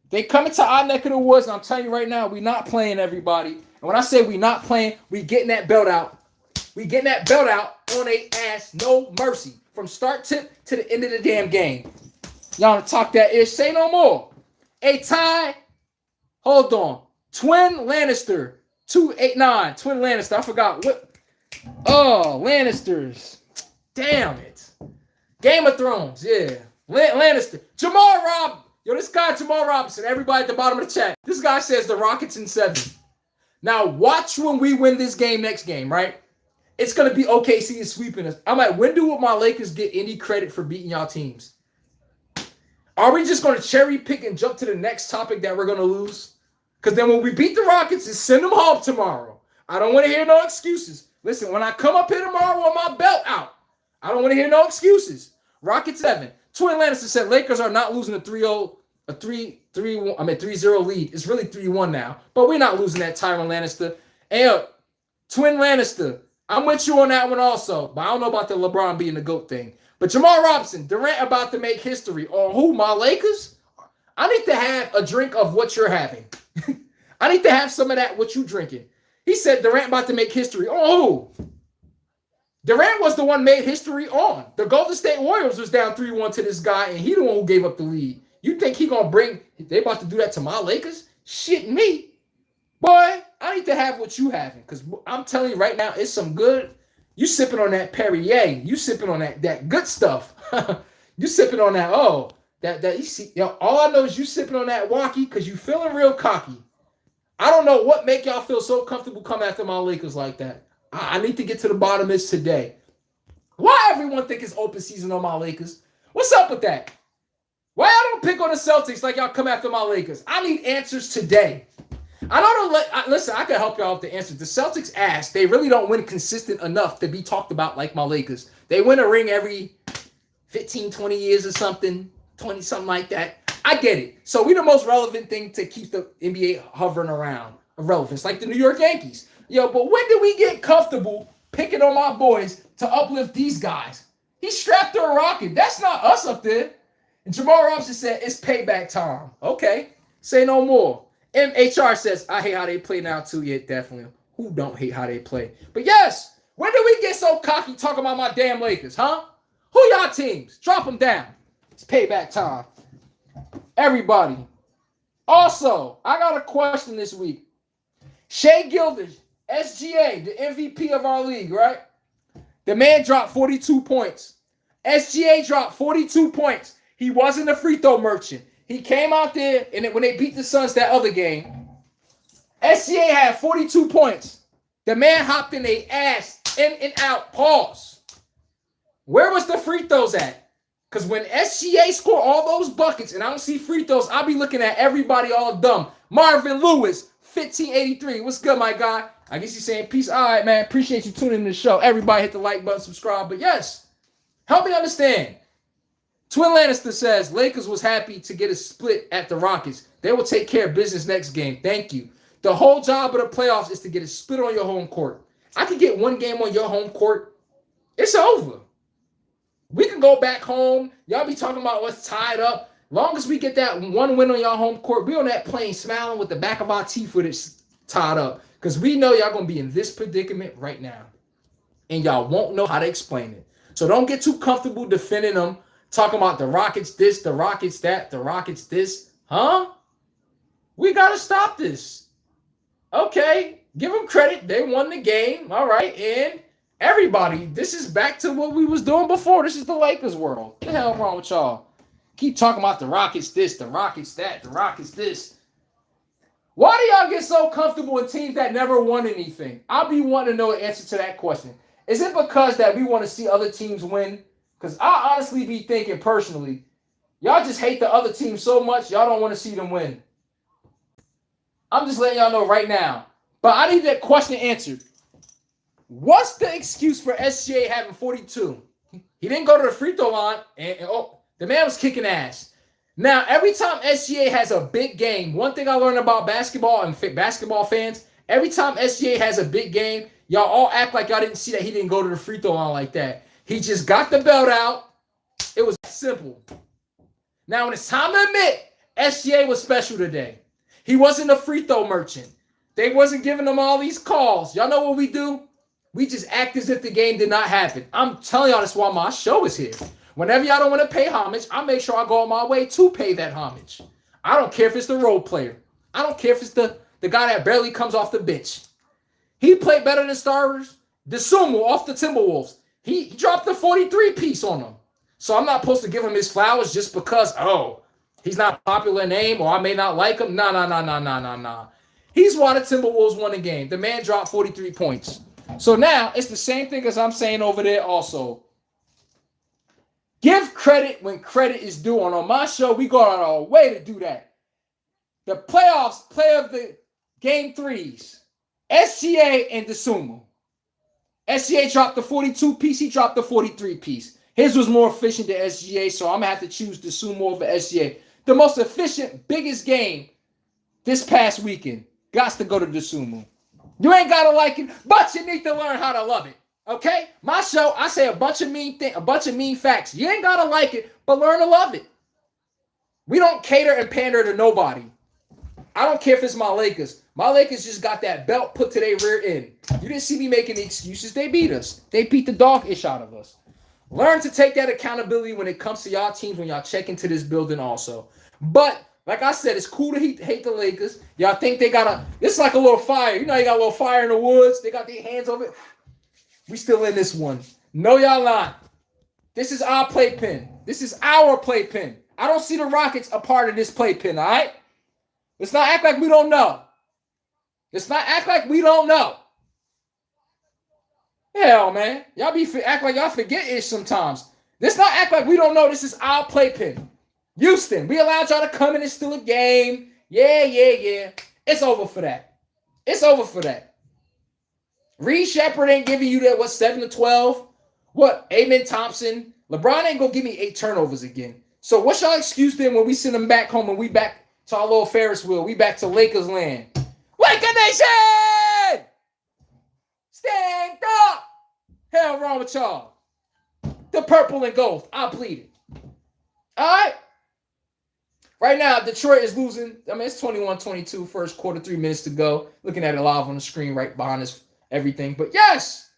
They coming to our neck of the woods, and I'm telling you right now, we not playing, everybody. And when I say we not playing, we getting that belt out. We getting that belt out on a ass, no mercy. From start tip to the end of the damn game. Y'all want to talk that ish? Say no more. A tie. Hold on. Twin Lannister. 289. Twin Lannister. I forgot what. Oh, Lannisters. Damn it. Game of Thrones. Yeah. Lannister. Jamal Robinson. Yo, this guy, Jamal Robinson. Everybody at the bottom of the chat. This guy says the Rockets in 7. Now, watch when we win this game next game, right? It's going to be OKC is sweeping us. I'm like, when do my Lakers get any credit for beating y'all teams? Are we just going to cherry pick and jump to the next topic that we're going to lose? Because then when we beat the Rockets, it's send them home tomorrow. I don't want to hear no excuses. Listen, when I come up here tomorrow with my belt out, I don't want to hear no excuses. Rockets 7. Twin Lannister said Lakers are not losing a 3-0, a 3-0 lead. It's really 3-1 now. But we're not losing that, Tyron Lannister. And Twin Lannister, I'm with you on that one also. But I don't know about the LeBron being the GOAT thing. But Jamal Robinson, Durant about to make history. On who? My Lakers? I need to have a drink of what you're having. I need to have some of that, what you drinking. He said Durant about to make history. On who? Durant was the one made history on. The Golden State Warriors was down 3-1 to this guy, and he the one who gave up the lead. You think he going to they about to do that to my Lakers? Shit me. Boy, I need to have what you having, because I'm telling you right now, it's some good. You sipping on that Perrier. You sipping on that good stuff. You sipping on that, that you see, all I know is you sipping on that walkie because you feeling real cocky. I don't know what make y'all feel so comfortable come after my Lakers like that. I need to get to the bottom of this today. Why everyone think it's open season on my Lakers? What's up with that? Why y'all don't pick on the Celtics like y'all come after my Lakers? I need answers today. I don't know. Listen, I can help y'all with the answers. The Celtics ass, they really don't win consistent enough to be talked about like my Lakers. They win a ring every 15, 20 years or something, 20, something like that. I get it. So we the most relevant thing to keep the NBA hovering around of relevance, like the New York Yankees. But when did we get comfortable picking on my boys to uplift these guys? He's strapped to a rocket. That's not us up there. And Jamal Robinson said, it's payback time. Okay. Say no more. MHR says, I hate how they play now too. Yeah, definitely. Who don't hate how they play? But yes, when did we get so cocky talking about my damn Lakers, huh? Who y'all teams? Drop them down. It's payback time. Everybody. Also, I got a question this week. Shea Gilders, SGA, the MVP of our league, right? The man dropped 42 points. SGA dropped 42 points. He wasn't a free throw merchant. He came out there, and when they beat the Suns that other game, SGA had 42 points. The man hopped in their ass, in and out, pause. Where was the free throws at? Because when SGA scored all those buckets, and I don't see free throws, I'll be looking at everybody all dumb. Marvin Lewis, 1583. What's good, my guy? I guess he's saying peace. All right, man. Appreciate you tuning in to the show. Everybody hit the like button, subscribe. But yes, help me understand. Twin Lannister says, Lakers was happy to get a split at the Rockets. They will take care of business next game. Thank you. The whole job of the playoffs is to get a split on your home court. I could get one game on your home court. It's over. We can go back home. Y'all be talking about what's tied up. Long as we get that one win on y'all home court, we on that plane smiling with the back of our teeth with it tied up. Because we know y'all going to be in this predicament right now. And y'all won't know how to explain it. So don't get too comfortable defending them, talking about the Rockets this, the Rockets that, the Rockets this. Huh? We got to stop this. Okay, give them credit. They won the game. All right, and everybody, this is back to what we was doing before. This is the Lakers world. What the hell wrong with y'all? Keep talking about the Rockets this, the Rockets that, the Rockets this. Why do y'all get so comfortable in teams that never won anything? I'll be wanting to know the answer to that question. Is it because that we want to see other teams win? Because I honestly be thinking personally, y'all just hate the other team so much, y'all don't want to see them win. I'm just letting y'all know right now. But I need that question answered. What's the excuse for SGA having 42? He didn't go to the free throw line, and the man was kicking ass. Now, every time SGA has a big game, one thing I learned about basketball and basketball fans, every time SGA has a big game, y'all all act like y'all didn't see that he didn't go to the free throw line like that. He just got the belt out. It was simple. Now, when it's time to admit, SGA was special today. He wasn't a free throw merchant. They wasn't giving him all these calls. Y'all know what we do? We just act as if the game did not happen. I'm telling y'all that's why my show is here. Whenever y'all don't want to pay homage, I make sure I go on my way to pay that homage. I don't care if it's the role player. I don't care if it's the guy that barely comes off the bench. He played better than starters. DeSumo off the Timberwolves. He dropped the 43 piece on them. So I'm not supposed to give him his flowers just because, he's not a popular name or I may not like him. Nah. He's why the Timberwolves won the game. The man dropped 43 points. So now it's the same thing as I'm saying over there also. Give credit when credit is due. And on my show, we go out our way to do that. The playoffs, play of the game threes, SGA and DeSumo. SGA dropped the 42 piece. He dropped the 43 piece. His was more efficient than SGA, so I'm going to have to choose DeSumo over SGA. The most efficient, biggest game this past weekend got to go to DeSumo. You ain't got to like it, but you need to learn how to love it. Okay? My show, I say a bunch of mean facts. You ain't got to like it, but learn to love it. We don't cater and pander to nobody. I don't care if it's my Lakers. My Lakers just got that belt put to their rear end. You didn't see me making the excuses. They beat us. They beat the dog-ish out of us. Learn to take that accountability when it comes to y'all teams when y'all check into this building also. But, like I said, it's cool to hate the Lakers. Y'all think they got it's like a little fire. You know, you got a little fire in the woods. They got their hands over it. We still in this one. No, y'all not. This is our playpen. This is our playpen. I don't see the Rockets a part of this playpen, all right? Let's not act like we don't know. Let's not act like we don't know. Hell, man. Y'all act like y'all forget it sometimes. Let's not act like we don't know this is our playpen. Houston, we allowed y'all to come in and steal a game. Yeah. It's over for that. It's over for that. Reed Shepard ain't giving you that, 7 to 12? What, Amen Thompson? LeBron ain't going to give me 8 turnovers again. So what's y'all excuse then when we send them back home and we back to our little Ferris wheel? We back to Lakers land. Laker Nation! Stand up! Hell wrong with y'all. The purple and gold. I plead it. All right? Right now, Detroit is losing. I mean, it's 21-22, first quarter, 3 minutes to go. Looking at it live on the screen right behind us, everything. But yes,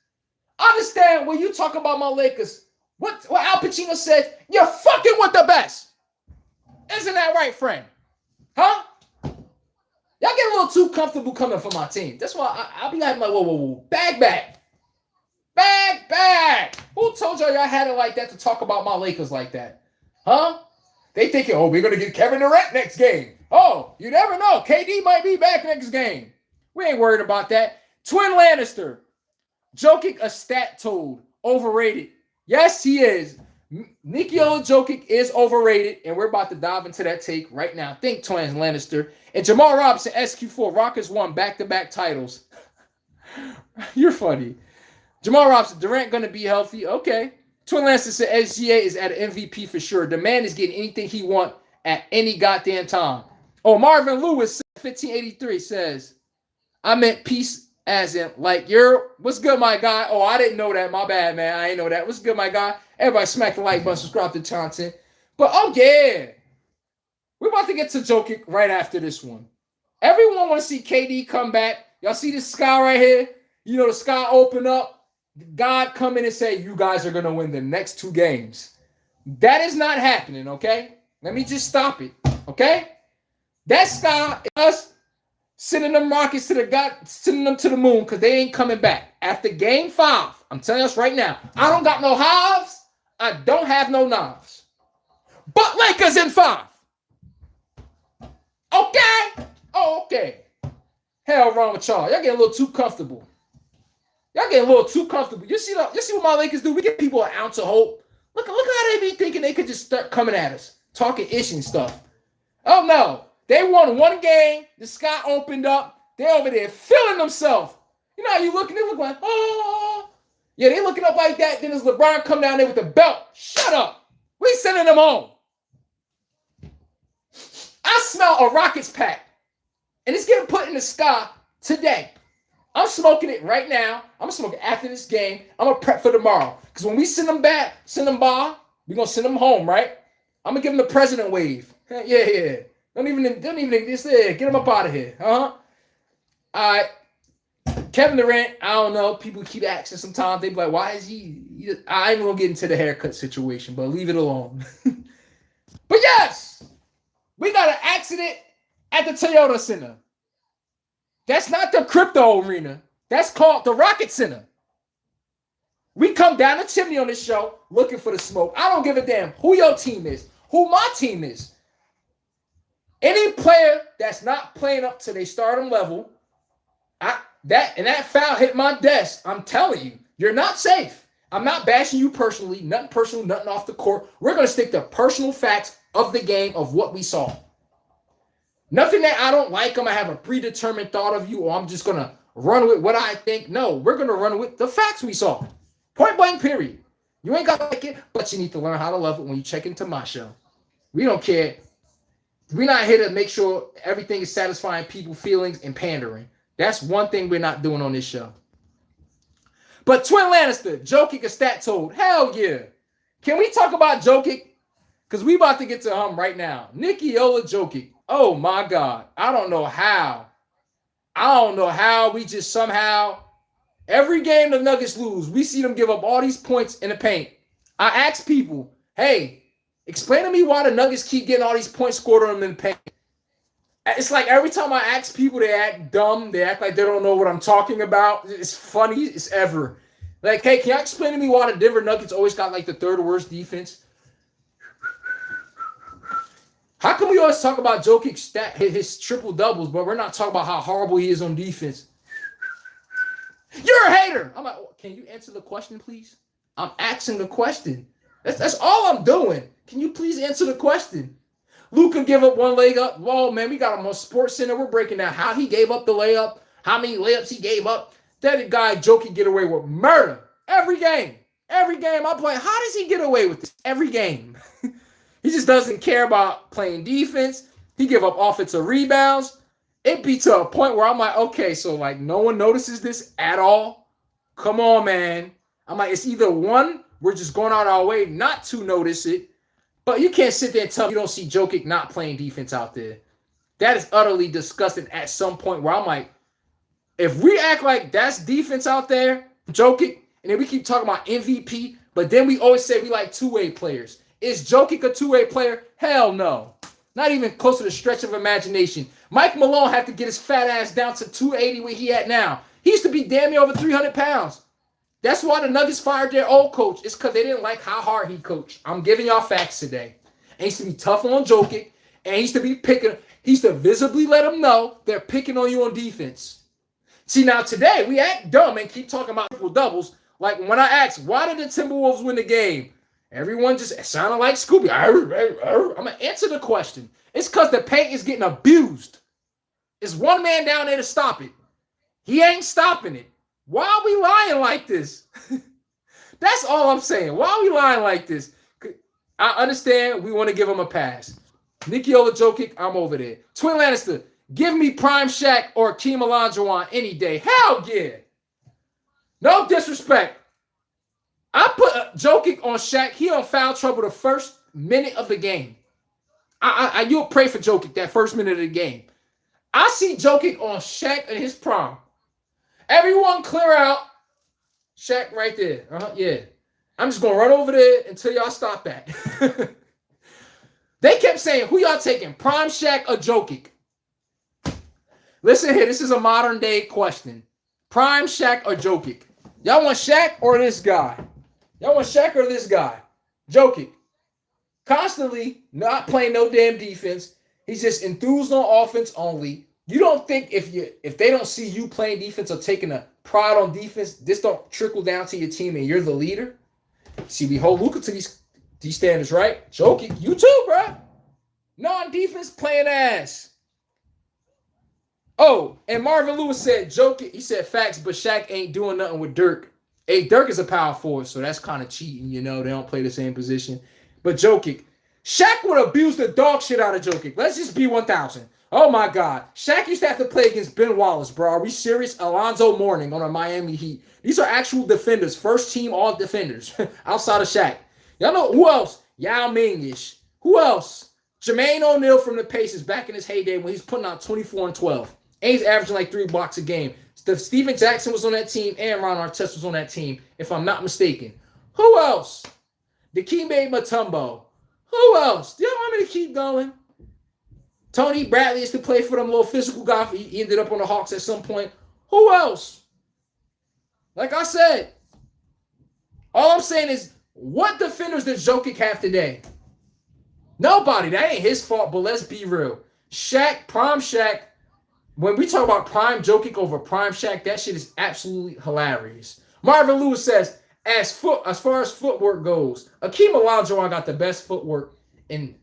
understand when you talk about my Lakers, what Al Pacino said, you're fucking with the best. Isn't that right, friend? Huh? Y'all get a little too comfortable coming for my team. That's why I'll be like, whoa. Bag back. Who told y'all had it like that to talk about my Lakers like that? Huh? They thinking, we're going to get Kevin Durant next game. Oh, you never know. KD might be back next game. We ain't worried about that. Twin Lannister. Jokic a stat toad. Overrated. Yes, he is. Nikola Jokic is overrated, and we're about to dive into that take right now. Think Twin Lannister. And Jamal Robinson, SQ4. Rockets won back-to-back titles. You're funny. Jamal Robinson, Durant going to be healthy. Okay. Twin Lannister said SGA is at an MVP for sure. The man is getting anything he wants at any goddamn time. Oh, Marvin Lewis, 1583, says, I meant peace as in, like, what's good, my guy? Oh, I didn't know that. My bad, man. I ain't know that. What's good, my guy? Everybody smack the like button, subscribe to the content. But, oh, yeah. We're about to get to Jokic right after this one. Everyone want to see KD come back. Y'all see this sky right here? You know, the sky open up. God come in and say, you guys are going to win the next 2 games. That is not happening, okay? Let me just stop it, okay? That sky is us sending them rockets to sending them to the moon because they ain't coming back. After game 5, I'm telling us right now, I don't got no hives. I don't have no knives. But Lakers in 5. Okay? Oh, okay. Hell wrong with y'all. Y'all getting a little too comfortable. Y'all getting a little too comfortable. You see what my Lakers do? We give people an ounce of hope. Look how they be thinking they could just start coming at us, talking ish and stuff. Oh no. They won 1 game. The sky opened up. They over there feeling themselves. You know how you looking? They look like, oh. Yeah, they looking up like that. Then as LeBron come down there with the belt. Shut up. We sending them home. I smell a Rockets pack. And it's getting put in the sky today. I'm smoking it right now. I'm going to smoke it after this game. I'm going to prep for tomorrow. Because when we send them back, send them by, we're going to send them home, right? I'm going to give them the president wave. Yeah. Don't even just get them up out of here. All right. Kevin Durant, I don't know. People keep asking sometimes. They be like, why is he I ain't going to get into the haircut situation, but leave it alone. But yes, we got an accident at the Toyota Center. That's not the crypto arena. That's called the Rocket Center. We come down the chimney on this show looking for the smoke. I don't give a damn who your team is, who my team is. Any player that's not playing up to their stardom level, that foul hit my desk. I'm telling you, you're not safe. I'm not bashing you personally. Nothing personal, nothing off the court. We're going to stick to personal facts of the game of what we saw. Nothing that I don't like them. I have a predetermined thought of you, or I'm just going to run with what I think. No, we're going to run with the facts we saw. Point blank, period. You ain't got to like it, but you need to learn how to love it when you check into my show. We don't care. We're not here to make sure everything is satisfying people's feelings and pandering. That's one thing we're not doing on this show. But Twin Lannister, Jokic a stat told. Hell yeah. Can we talk about Jokic? Because we about to get to him right now. Nikola Jokic. Oh, my God. I don't know how we just somehow, every game the Nuggets lose, we see them give up all these points in the paint. I ask people, hey, explain to me why the Nuggets keep getting all these points scored on them in the paint. It's like every time I ask people, they act dumb. They act like they don't know what I'm talking about. It's funny. It's ever. Like, hey, can you explain to me why the Denver Nuggets always got like the 3rd worst defense? How come we always talk about Jokic's his triple doubles, but we're not talking about how horrible he is on defense? You're a hater. I'm like, can you answer the question, please? I'm asking the question. That's all I'm doing. Can you please answer the question? Luka give up 1 leg up. Whoa, man, we got him on Sports Center. We're breaking down how he gave up the layup, how many layups he gave up. That guy Jokic get away with murder every game. Every game I play. How does he get away with this? Every game. He just doesn't care about playing defense. He give up offensive rebounds. It be to a point where I'm like, okay, so like no one notices this at all. Come on, man. I'm like, it's either one, we're just going out our way not to notice it, but you can't sit there and tell me you don't see Jokic not playing defense out there. That is utterly disgusting at some point where I'm like, if we act like that's defense out there, Jokic, and then we keep talking about MVP, but then we always say we like two-way players. Is Jokic a two-way player? Hell no. Not even close to the stretch of imagination. Mike Malone had to get his fat ass down to 280 where he at now. He used to be damn near over 300 pounds. That's why the Nuggets fired their old coach. It's because they didn't like how hard he coached. I'm giving y'all facts today. And he used to be tough on Jokic. And he used to be picking. He used to visibly let them know they're picking on you on defense. See, now today we act dumb and keep talking about triple doubles. Like when I asked, why did the Timberwolves win the game? Everyone just sounded like Scooby. I'm going to answer the question. It's because the paint is getting abused. It's one man down there to stop it. He ain't stopping it. Why are we lying like this? That's all I'm saying. Why are we lying like this? I understand we want to give him a pass. Nikola Jokic, I'm over there. Twin Lannister, give me Prime Shaq or Keem Olajuwon any day. Hell yeah. No disrespect. I put Jokic on Shaq. He on foul trouble the first minute of the game. You'll pray for Jokic that first minute of the game. I see Jokic on Shaq in his prime. Everyone clear out. Shaq right there. Yeah. I'm just going to run over there until y'all stop that. They kept saying, who y'all taking, prime Shaq or Jokic? Listen here, this is a modern day question. Prime Shaq or Jokic? Y'all want Shaq or this guy? Y'all want Shaq or this guy? Jokic. Constantly not playing no damn defense. He's just enthused on offense only. You don't think if they don't see you playing defense or taking a pride on defense, this don't trickle down to your team and you're the leader? See, we hold Luka to these standards, right? Jokic, you too, bro. Non-defense playing ass. Oh, and Marvin Lewis said Jokic, he said facts, but Shaq ain't doing nothing with Dirk. Hey, Dirk is a power forward, so that's kind of cheating, you know. They don't play the same position. But Jokic, Shaq would abuse the dog shit out of Jokic. Let's just be 1,000. Oh, my God. Shaq used to have to play against Ben Wallace, bro. Are we serious? Alonzo Mourning on a Miami Heat. These are actual defenders. First team all defenders outside of Shaq. Y'all know who else? Yao Ming-ish. Who else? Jermaine O'Neal from the Pacers back in his heyday when he's putting out 24 and 12. And he's averaging like 3 blocks a game. Steven Jackson was on that team and Ron Artest was on that team, if I'm not mistaken. Who else? Dikembe Mutombo. Who else? Do y'all want me to keep going? Tony Bradley used to play for them, little physical guy. He ended up on the Hawks at some point. Who else? Like I said, all I'm saying is, what defenders does Jokic have today? Nobody. That ain't his fault, but let's be real. Shaq, prime Shaq, when we talk about prime Jokic over prime Shaq, that shit is absolutely hilarious. Marvin Lewis says, as far as footwork goes, Akeem Olajuwon got the best footwork in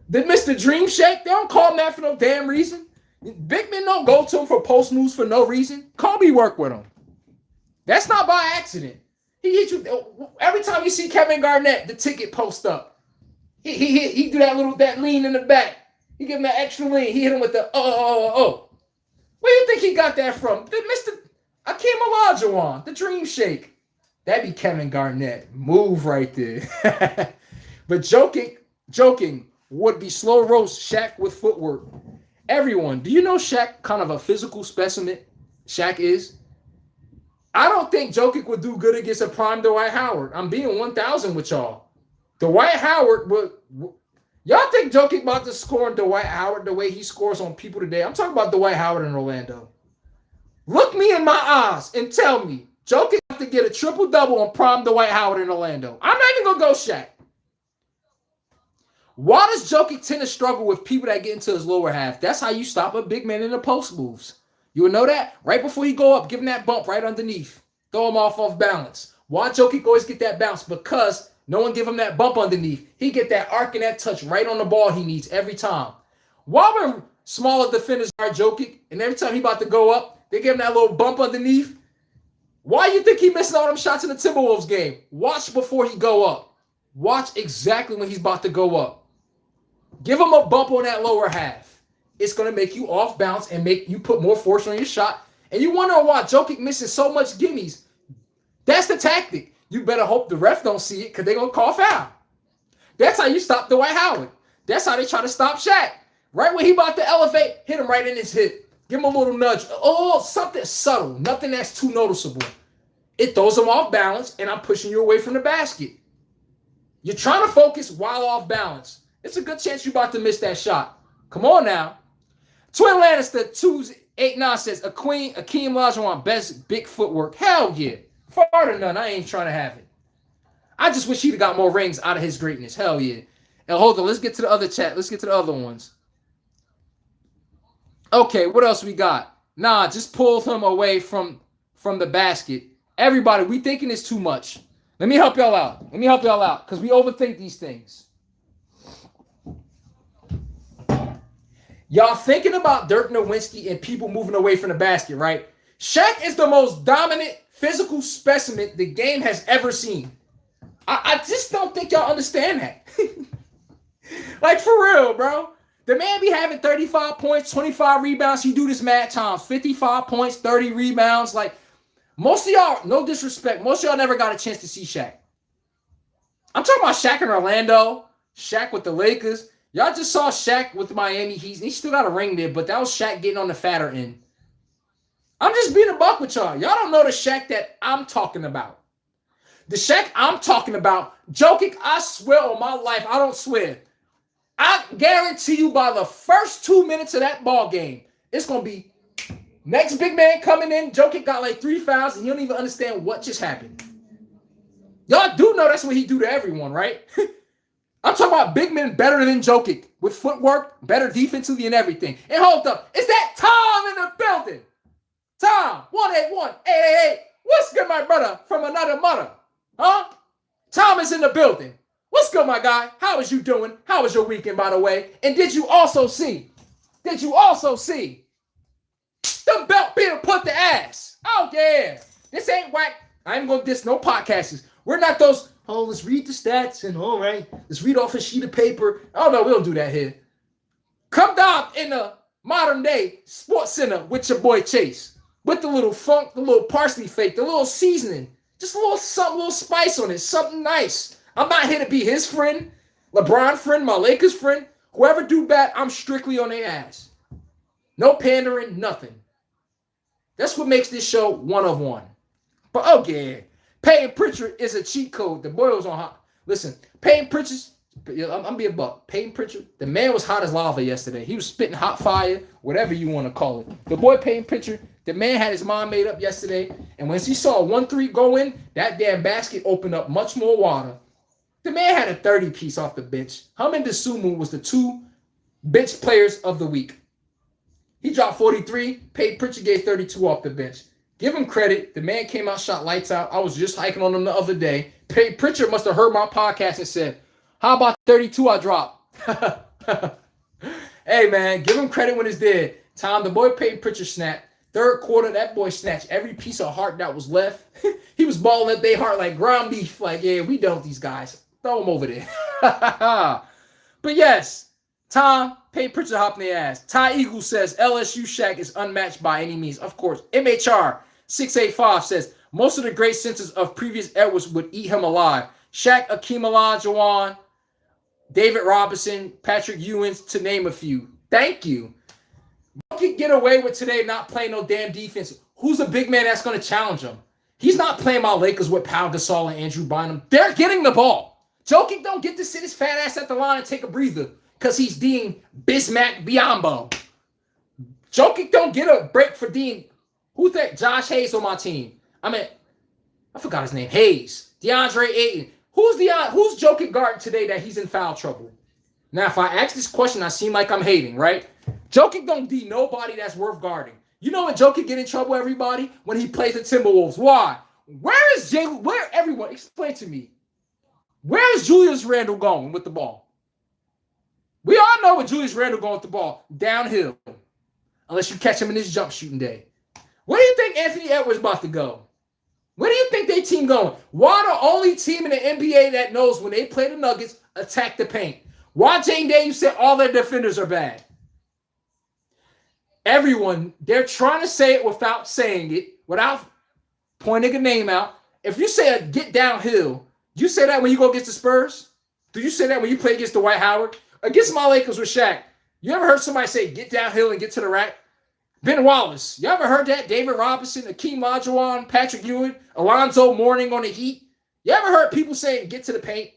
the Mr. Dream Shake. They don't call him that for no damn reason. Big men don't go to him for post moves for no reason. Kobe work with him. That's not by accident. He hit you every time you see Kevin Garnett, the ticket post up. He do that lean in the back. He give him that extra lean. He hit him with the oh. Where do you think he got that from? Mr. Akeem Olajuwon, the Dream Shake. That'd be Kevin Garnett. Move right there. But joking would be slow roast Shaq with footwork. Everyone, do you know Shaq kind of a physical specimen? Shaq is. I don't think Jokic would do good against a prime Dwight Howard. I'm being 1,000 with y'all. Dwight Howard would. Y'all think Jokic about to score on Dwight Howard the way he scores on people today? I'm talking about Dwight Howard in Orlando. Look me in my eyes and tell me Jokic have to get a triple-double on prime Dwight Howard in Orlando. I'm not even going to go Shaq. Why does Jokic tend to struggle with people that get into his lower half? That's how you stop a big man in the post moves. You would know that? Right before you go up, give him that bump right underneath. Throw him off balance. Why Jokic always get that bounce? Because no one give him that bump underneath. He get that arc and that touch right on the ball he needs every time. Why when smaller defenders are Jokic, and every time he about to go up, they give him that little bump underneath? Why you think he missing all them shots in the Timberwolves game? Watch before he go up. Watch exactly when he's about to go up. Give him a bump on that lower half. It's going to make you off balance and make you put more force on your shot. And you wonder why Jokic misses so much gimmies. That's the tactic. You better hope the ref don't see it because they're going to call foul. That's how you stop Dwight Howard. That's how they try to stop Shaq. Right when he about to elevate, hit him right in his hip. Give him a little nudge. Oh, something subtle. Nothing that's too noticeable. It throws him off balance, and I'm pushing you away from the basket. You're trying to focus while off balance. It's a good chance you're about to miss that shot. Come on now. Twin Lannister 289 says, Akeem Olajuwon, best big footwork. Hell yeah. Far to none. I ain't trying to have it. I just wish he'd have got more rings out of his greatness. Hell yeah. And hold on, let's get to the other chat. Let's get to the other ones. Okay, what else we got? Nah, just pull him away from the basket. Everybody, we thinking it's too much. Let me help y'all out. Because we overthink these things. Y'all thinking about Dirk Nowitzki and people moving away from the basket, right? Shaq is the most dominant physical specimen the game has ever seen. I just don't think y'all understand that. Like, for real, bro. The man be having 35 points, 25 rebounds. He do this mad times. 55 points, 30 rebounds. Like, most of y'all, no disrespect, most of y'all never got a chance to see Shaq. I'm talking about Shaq in Orlando, Shaq with the Lakers. Y'all just saw Shaq with Miami Heat. He still got a ring there, but that was Shaq getting on the fatter end. I'm just being a buck with y'all. Y'all don't know the Shaq that I'm talking about. The Shaq I'm talking about, Jokic, I swear on my life, I don't swear. I guarantee you by the first 2 minutes of that ball game, it's going to be next big man coming in. Jokic got like 3 fouls, and you don't even understand what just happened. Y'all do know that's what he do to everyone, right? I'm talking about big men better than Jokic with footwork, better defensively and everything. And hold up, is that Tom in the building? Tom, 181-888. What's good, my brother from another mother? Huh? Tom is in the building. What's good, my guy? How is you doing? How was your weekend, by the way? And did you also see the belt being put to ass? Oh, yeah. This ain't whack. I ain't going to diss no podcasters. We're not those, oh, let's read the stats and all right, let's read off a sheet of paper. Oh, no, we don't do that here. Come down in the modern day Sports Center with your boy Chase. With the little funk, the little parsley fake, the little seasoning. Just a little something, a little spice on it. Something nice. I'm not here to be his friend, LeBron friend, my Lakers friend. Whoever do bad, I'm strictly on their ass. No pandering, nothing. That's what makes this show one of one. But okay, Payton Pritchard is a cheat code. The boy was on hot. Listen, Payton Pritchard, I'm being buck. Payton Pritchard, the man was hot as lava yesterday. He was spitting hot fire, whatever you want to call it. The boy Payton Pritchard, the man had his mind made up yesterday. And when he saw a 1-3 go in, that damn basket opened up much more water. The man had a 30-piece off the bench. Hamed Sumu was the 2 bench players of the week. He dropped 43. Payton Pritchard gave 32 off the bench. Give him credit. The man came out, shot lights out. I was just hiking on him the other day. Payton Pritchard must have heard my podcast and said, how about 32 I dropped? Hey, man, give him credit when it's dead. Tom, the boy Payton Pritchard snapped. Third quarter, that boy snatched every piece of heart that was left. He was balling at their heart like ground beef. Like, yeah, we done with these guys. Throw them over there. But yes, Tom, Payton Pritchard hopping their ass. Ty Eagle says LSU Shaq is unmatched by any means. Of course, MHR 685 says most of the great centers of previous eras would eat him alive. Shaq, Akeem Olajuwon, David Robinson, Patrick Ewing, to name a few. Thank you. You can get away with today not playing no damn defense. Who's a big man that's going to challenge him? He's not playing my Lakers with Pau Gasol and Andrew Bynum. They're getting the ball. Jokic don't get to sit his fat ass at the line and take a breather because he's Dean Bismack Biyombo. Jokic don't get a break for Dean. Who's that? Josh Hayes on my team. I forgot his name. Hayes. DeAndre Ayton. Who's Jokic guarding today that he's in foul trouble? Now, if I ask this question, I seem like I'm hating, right? Jokic don't D nobody that's worth guarding. You know when Jokic get in trouble, everybody? When he plays the Timberwolves. Why? Where is Jalen? Where, everyone, explain to me. Where is Julius Randle going with the ball? We all know where Julius Randle going with the ball. Downhill. Unless you catch him in his jump shooting day. Where do you think Anthony Edwards about to go? Where do you think they team going? Why the only team in the NBA that knows when they play the Nuggets attack the paint? Why Jane Daniels said all their defenders are bad? Everyone, they're trying to say it without saying it, without pointing a name out. If you say a get downhill, you say that when you go against the Spurs? Do you say that when you play against the Dwight Howard? Against my Lakers with Shaq. You ever heard somebody say get downhill and get to the rack? Ben Wallace. You ever heard that? David Robinson, Akeem Olajuwon, Patrick Ewing, Alonzo Mourning on the Heat. You ever heard people saying get to the paint?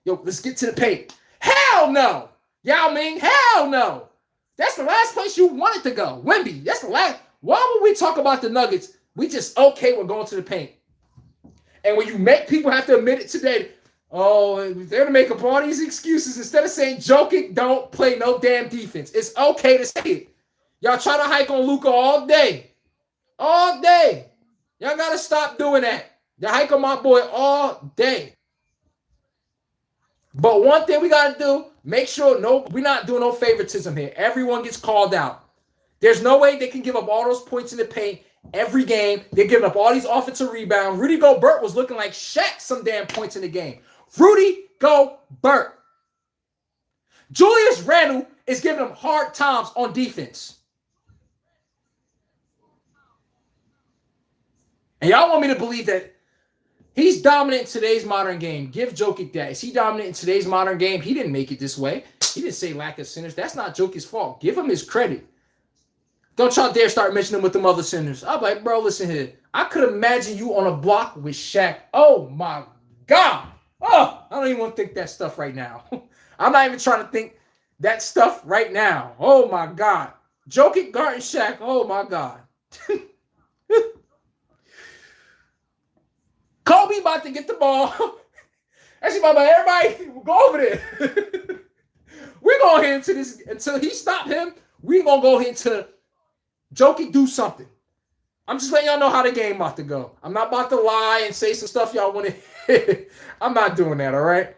Yo, let's get to the paint. Hell no. Yao Ming, hell no. That's the last place you wanted to go. Wemby, that's the last. Why would we talk about the Nuggets? We just, okay, we're going to the paint. And when you make people have to admit it today, oh, they're going to make up all these excuses. Instead of saying Jokic don't play no damn defense. It's okay to say it. Y'all try to hike on Luka all day. All day. Y'all got to stop doing that. Y'all hike on my boy all day. But one thing we got to do, make sure we're not doing no favoritism here. Everyone gets called out. There's no way they can give up all those points in the paint every game. They're giving up all these offensive rebounds. Rudy Gobert was looking like Shaq some damn points in the game. Rudy Gobert. Julius Randle is giving them hard times on defense. And y'all want me to believe that he's dominant in today's modern game. Give Jokic that. Is he dominant in today's modern game? He didn't make it this way. He didn't say lack of centers. That's not Jokic's fault. Give him his credit. Don't y'all dare start mentioning with them other centers. I'm like, bro, listen here. I could imagine you on a block with Shaq. Oh, my God. Oh, I don't even want to think that stuff right now. I'm not even trying to think that stuff right now. Oh, my God. Jokic guarding Shaq. Oh, my God. Kobe about to get the ball. Actually, everybody go over there. We're going to head into this until he stopped him. We're going to go into Jokic do something. I'm just letting y'all know how the game about to go. I'm not about to lie and say some stuff y'all want to hear. I'm not doing that, all right?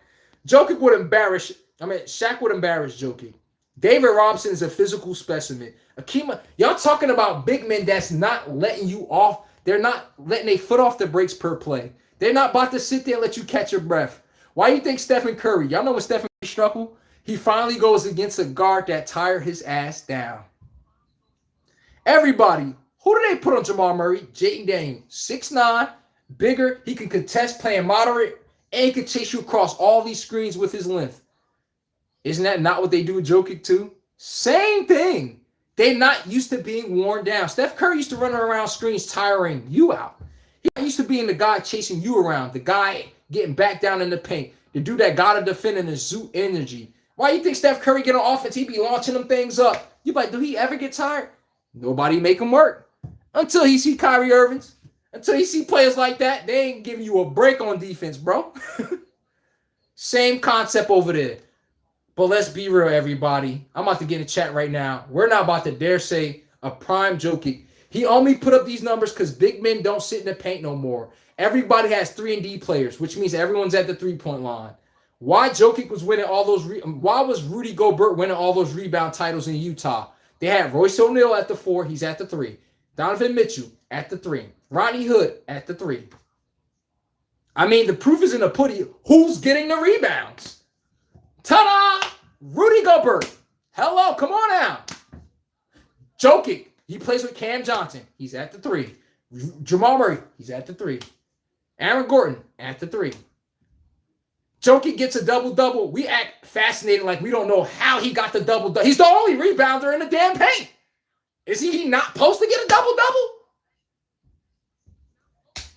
Jokic would embarrass, Shaq would embarrass Jokic. David Robinson is a physical specimen. Akima, y'all talking about big men that's not letting you off. They're not letting their foot off the brakes per play. They're not about to sit there and let you catch your breath. Why do you think Stephen Curry, y'all know when Stephen Curry struggled? He finally goes against a guard that tired his ass down. Everybody, who do they put on Jamal Murray? Jaden Daniels, 6'9", bigger. He can contest playing moderate, and he can chase you across all these screens with his length. Isn't that not what they do with Jokic too? Same thing. They're not used to being worn down. Steph Curry used to run around screens tiring you out. He used to being the guy chasing you around, the guy getting back down in the paint, the dude that got to defend in the zoo energy. Why you think Steph Curry get on offense? He be launching them things up. You like, do he ever get tired? Nobody make him work. Until he see Kyrie Irving's. Until he see players like that, they ain't giving you a break on defense, bro. Same concept over there. But let's be real, everybody. I'm about to get in chat right now. We're not about to dare say a prime Jokic. He only put up these numbers because big men don't sit in the paint no more. Everybody has 3-and-D players, which means everyone's at the three-point line. Why Jokic was winning all those why was Rudy Gobert winning all those rebound titles in Utah? They had Royce O'Neal at the 4. He's at the 3. Donovan Mitchell at the 3. Rodney Hood at the 3. I mean, the proof is in the pudding. Who's getting the rebounds? Ta-da! Rudy Gobert. Hello, come on now. Jokic, he plays with Cam Johnson. He's at the 3. Jamal Murray, he's at the 3. Aaron Gordon at the 3. Jokic gets a double-double. We act fascinated like we don't know how he got the double-double. He's the only rebounder in the damn paint. Is he not supposed to get a double-double?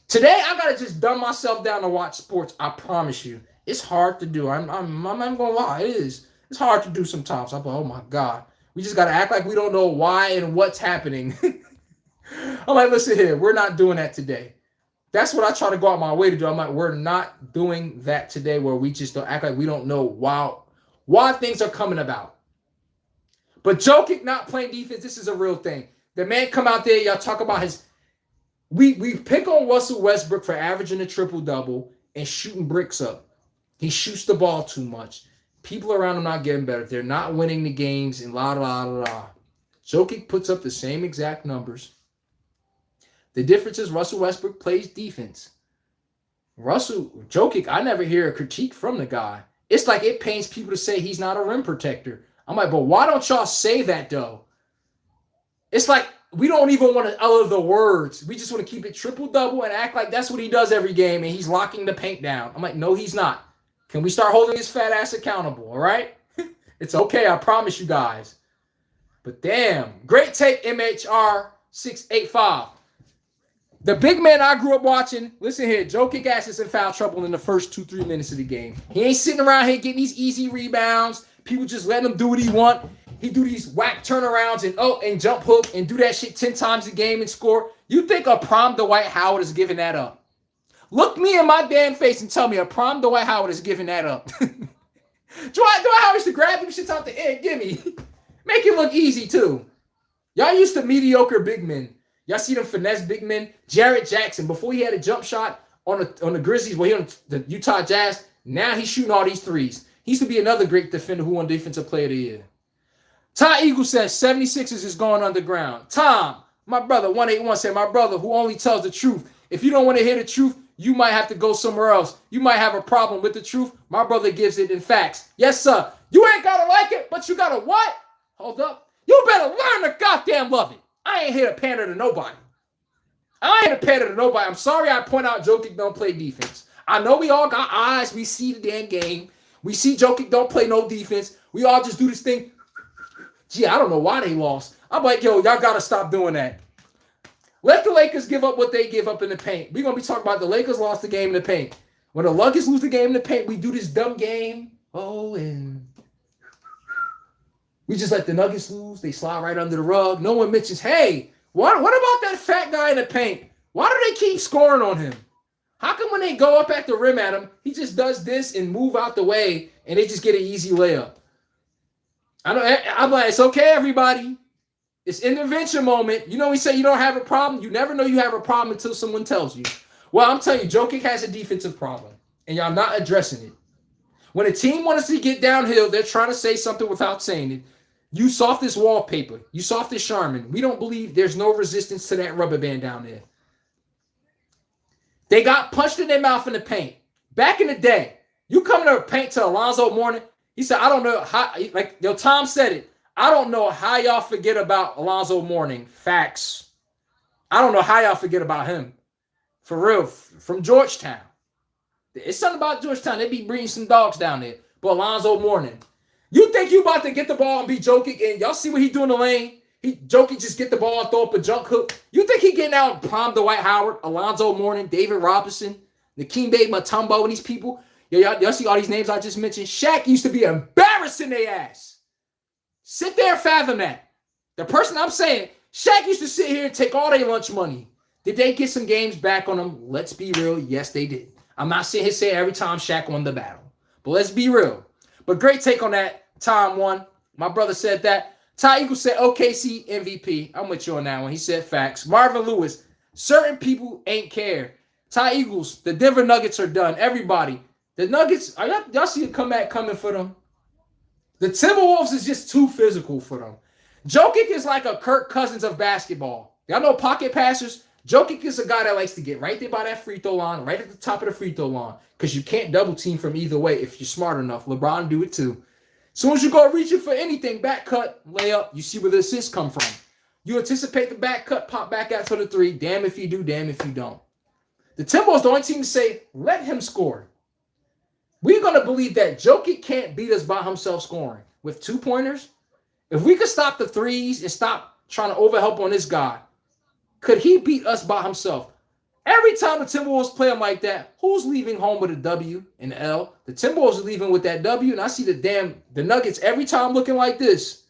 Today, I got to just dumb myself down to watch sports. I promise you. It's hard to do. I'm not going to lie. It is. It's hard to do sometimes. I'm like, oh, my God. We just got to act like we don't know why and what's happening. I'm like, listen here. We're not doing that today. That's what I try to go out my way to do. I'm like, we're not doing that today where we just don't act like we don't know why things are coming about. But Jokic not playing defense, this is a real thing. The man come out there, y'all talk about his... We pick on Russell Westbrook for averaging a triple-double and shooting bricks up. He shoots the ball too much. People around him not getting better. They're not winning the games and la. Jokic puts up the same exact numbers. The difference is Russell Westbrook plays defense. Jokic, I never hear a critique from the guy. It's like it pains people to say he's not a rim protector. I'm like, but why don't y'all say that, though? It's like we don't even want to utter the words. We just want to keep it triple-double and act like that's what he does every game, and he's locking the paint down. I'm like, no, he's not. Can we start holding his fat ass accountable, all right? It's okay, I promise you guys. But damn, great take, MHR685. The big man I grew up watching, listen here, Jokic ass is in foul trouble in the first 2-3 minutes of the game. He ain't sitting around here getting these easy rebounds. People just letting him do what he want. He do these whack turnarounds and jump hook and do that shit 10 times a game and score. You think a prime Dwight Howard is giving that up? Look me in my damn face and tell me a prime Dwight Howard is giving that up. Dwight Howard used to grab them shits out the air. Gimme. Make it look easy too. Y'all used to mediocre big men. Y'all see them finesse big men. Jarrett Jackson, before he had a jump shot on the Grizzlies, he on the Utah Jazz, now he's shooting all these threes. He used to be another great defender who won Defensive Player of the Year. Ty Eagle says 76ers is going underground. Tom, my brother, 181 said, my brother who only tells the truth. If you don't want to hear the truth, you might have to go somewhere else. You might have a problem with the truth. My brother gives it in facts. Yes, sir. You ain't got to like it, but you got to what? Hold up. You better learn to goddamn love it. I ain't here to pander to nobody. I'm sorry I point out Jokic don't play defense. I know we all got eyes. We see the damn game. We see Jokic don't play no defense. We all just do this thing. Gee, I don't know why they lost. I'm like, yo, y'all got to stop doing that. Let the Lakers give up what they give up in the paint. We're going to be talking about the Lakers lost the game in the paint. When the Nuggets lose the game in the paint, we do this dumb game. Oh, and we just let the Nuggets lose. They slide right under the rug. No one mentions, hey, what about that fat guy in the paint? Why do they keep scoring on him? How come when they go up at the rim at him, he just does this and move out the way, and they just get an easy layup? I'm like, it's okay, everybody. It's intervention moment. You know, we say you don't have a problem. You never know you have a problem until someone tells you. Well, I'm telling you, Jokic has a defensive problem, and y'all not addressing it. When a team wants to get downhill, they're trying to say something without saying it. You soft as wallpaper. You soft as Charmin. We don't believe there's no resistance to that rubber band down there. They got punched in their mouth in the paint. Back in the day, you come to the paint to Alonzo Mourning. He said, I don't know how, like, yo, Tom said it. I don't know how y'all forget about Alonzo Mourning. Facts. I don't know how y'all forget about him. For real, from Georgetown. It's something about Georgetown. They be breeding some dogs down there. But Alonzo Mourning. You think you about to get the ball and be Jokic, and y'all see what he do in the lane? Jokic just get the ball and throw up a junk hook. You think he getting out and prime Dwight Howard, Alonzo Mourning, David Robinson, Dikembe Mutombo, and these people? Y'all see all these names I just mentioned? Shaq used to be embarrassing their ass. Sit there and fathom that. The person I'm saying, Shaq used to sit here and take all their lunch money. Did they get some games back on them? Let's be real. Yes, they did. I'm not sitting here saying every time Shaq won the battle. But let's be real. But great take on that. Tom won. My brother said that. Ty Eagles said OKC MVP. I'm with you on that one. He said facts. Marvin Lewis, certain people ain't care. Ty Eagles, the Denver Nuggets are done. Everybody. The Nuggets, y'all see a comeback coming for them? The Timberwolves is just too physical for them. Jokic is like a Kirk Cousins of basketball. Y'all know pocket passers? Jokic is a guy that likes to get right there by that free throw line, right at the top of the free throw line, because you can't double team from either way if you're smart enough. LeBron do it too. As soon as you go reaching for anything, back cut, layup, you see where the assists come from. You anticipate the back cut, pop back out for the three. Damn if you do, damn if you don't. The Timberwolves, the only team to say, let him score. We're going to believe that Jokic can't beat us by himself scoring with 2-pointers. If we could stop the threes and stop trying to overhelp on this guy, could he beat us by himself? Every time the Timberwolves play him like that, who's leaving home with a W and L? The Timberwolves are leaving with that W, and I see the Nuggets every time looking like this.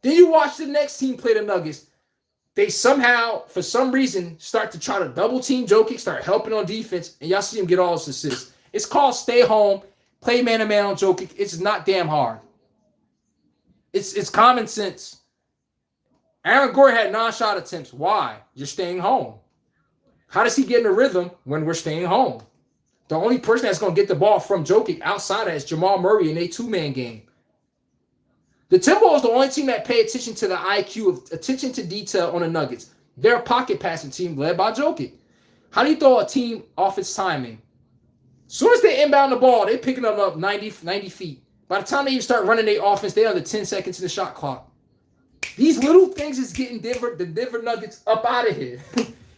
Then you watch the next team play the Nuggets. They somehow, for some reason, start to try to double team Jokic, start helping on defense, and y'all see him get all his assists. It's called stay home, play man-to-man on Jokic. It's not damn hard. It's common sense. Aaron Gordon had 9 shot attempts. Why? You're staying home. How does he get in a rhythm when we're staying home? The only person that's going to get the ball from Jokic outside of that is Jamal Murray in a 2-man game. The Timberwolves the only team that pay attention to the IQ of attention to detail on the Nuggets. They're a pocket passing team led by Jokic. How do you throw a team off its timing? As soon as they inbound the ball, they're picking them up 90 feet. By the time they even start running their offense, they're under 10 seconds in the shot clock. These little things is getting the Denver Nuggets up out of here.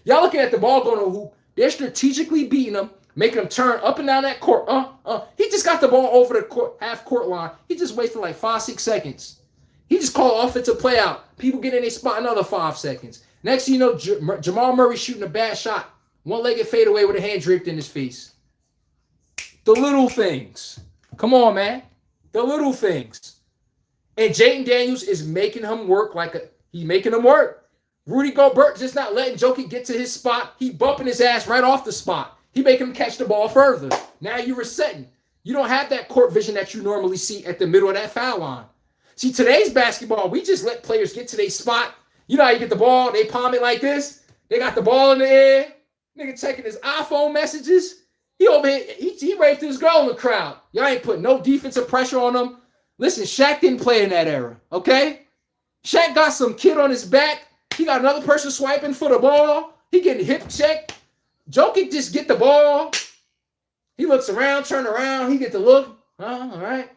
Y'all looking at the ball going to hoop. They're strategically beating them, making them turn up and down that court. He just got the ball over the court, half-court line. He just wasted like 5-6 seconds. He just called offensive play out. People get in their spot another 5 seconds. Next thing you know, Jamal Murray shooting a bad shot. One-legged fadeaway with a hand draped in his face. The little things. Come on, man. The little things. And Jaden Daniels is making him work he's making him work. Rudy Gobert just not letting Jokic get to his spot. He bumping his ass right off the spot. He making him catch the ball further. Now you're resetting. You don't have that court vision that you normally see at the middle of that foul line. See, today's basketball, we just let players get to their spot. You know how you get the ball, they palm it like this. They got the ball in the air. Nigga checking his iPhone messages. He over here, he raped his girl in the crowd. Y'all ain't put no defensive pressure on him. Listen, Shaq didn't play in that era, okay? Shaq got some kid on his back. He got another person swiping for the ball. He getting hip checked. Jokic just get the ball. He looks around, turn around. He get the look. All right.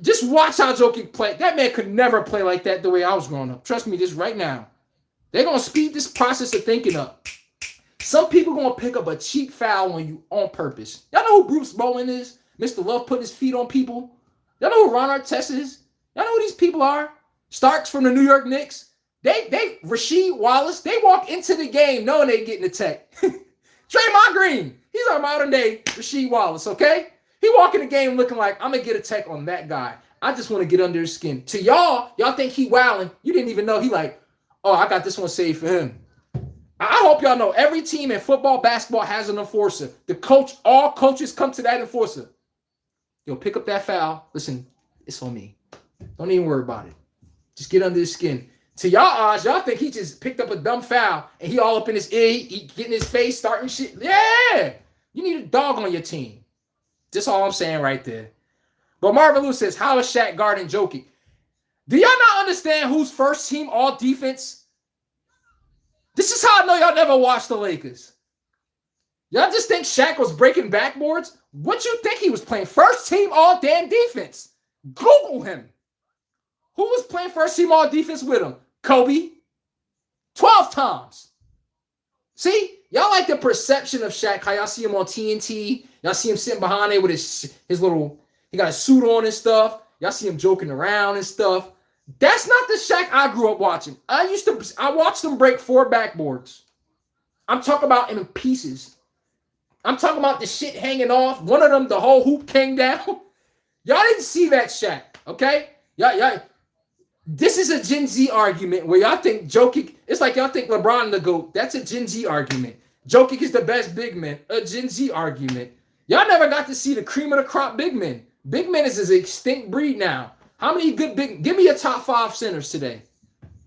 Just watch how Jokic play. That man could never play like that the way I was growing up. Trust me, this right now. They're going to speed this process of thinking up. Some people going to pick up a cheap foul on you on purpose. Y'all know who Bruce Bowen is? Mr. Love putting his feet on people. Y'all know who Ron Artest is? Y'all know who these people are? Starks from the New York Knicks. Rasheed Wallace, they walk into the game knowing they getting a tech. Draymond Green, he's our modern day Rasheed Wallace, okay? He walk in the game looking like, I'm going to get a tech on that guy. I just want to get under his skin. To y'all think he wilding. You didn't even know he like, oh, I got this one saved for him. I hope y'all know every team in football, basketball has an enforcer. The coach, all coaches come to that enforcer. Yo, pick up that foul. Listen, it's on me. Don't even worry about it. Just get under his skin. To y'all odds, y'all think he just picked up a dumb foul and he all up in his ear, he getting his face, starting shit. Yeah, you need a dog on your team. That's all I'm saying right there. But Marvin Lewis says, how is Shaq guarding Jokic? Do y'all not understand who's first team all defense? This is how I know y'all never watched the Lakers. Y'all just think Shaq was breaking backboards? What you think he was playing? First team all damn defense. Google him. Who was playing first team all defense with him? Kobe. 12 times. See? Y'all like the perception of Shaq, how y'all see him on TNT. Y'all see him sitting behind there with his little, he got a suit on and stuff. Y'all see him joking around and stuff. That's not the Shaq I grew up watching. I watched him break 4 backboards. I'm talking about in pieces. I'm talking about the shit hanging off. One of them, the whole hoop came down. Y'all didn't see that Shaq, okay? Y'all. This is a Gen Z argument where y'all think Jokic, it's like y'all think LeBron the GOAT. That's a Gen Z argument. Jokic is the best big man. A Gen Z argument. Y'all never got to see the cream of the crop big men. Big men is an extinct breed now. How many good big, give me your top 5 centers today.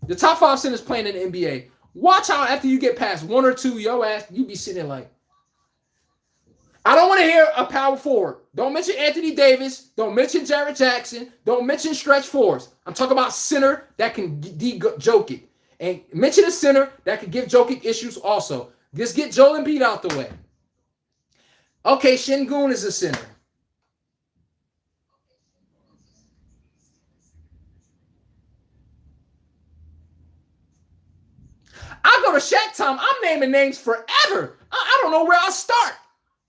The top 5 centers playing in the NBA. Watch how after you get past 1 or 2, your ass, you be sitting there like, I don't want to hear a power forward. Don't mention Anthony Davis. Don't mention Jarrett Jackson. Don't mention stretch fours. I'm talking about center that can Jokic. And mention a center that can give Jokic issues also. Just get Joel Embiid out the way. Okay, Şengün is a center. I go to Shaq time. I'm naming names forever. I don't know where I'll start.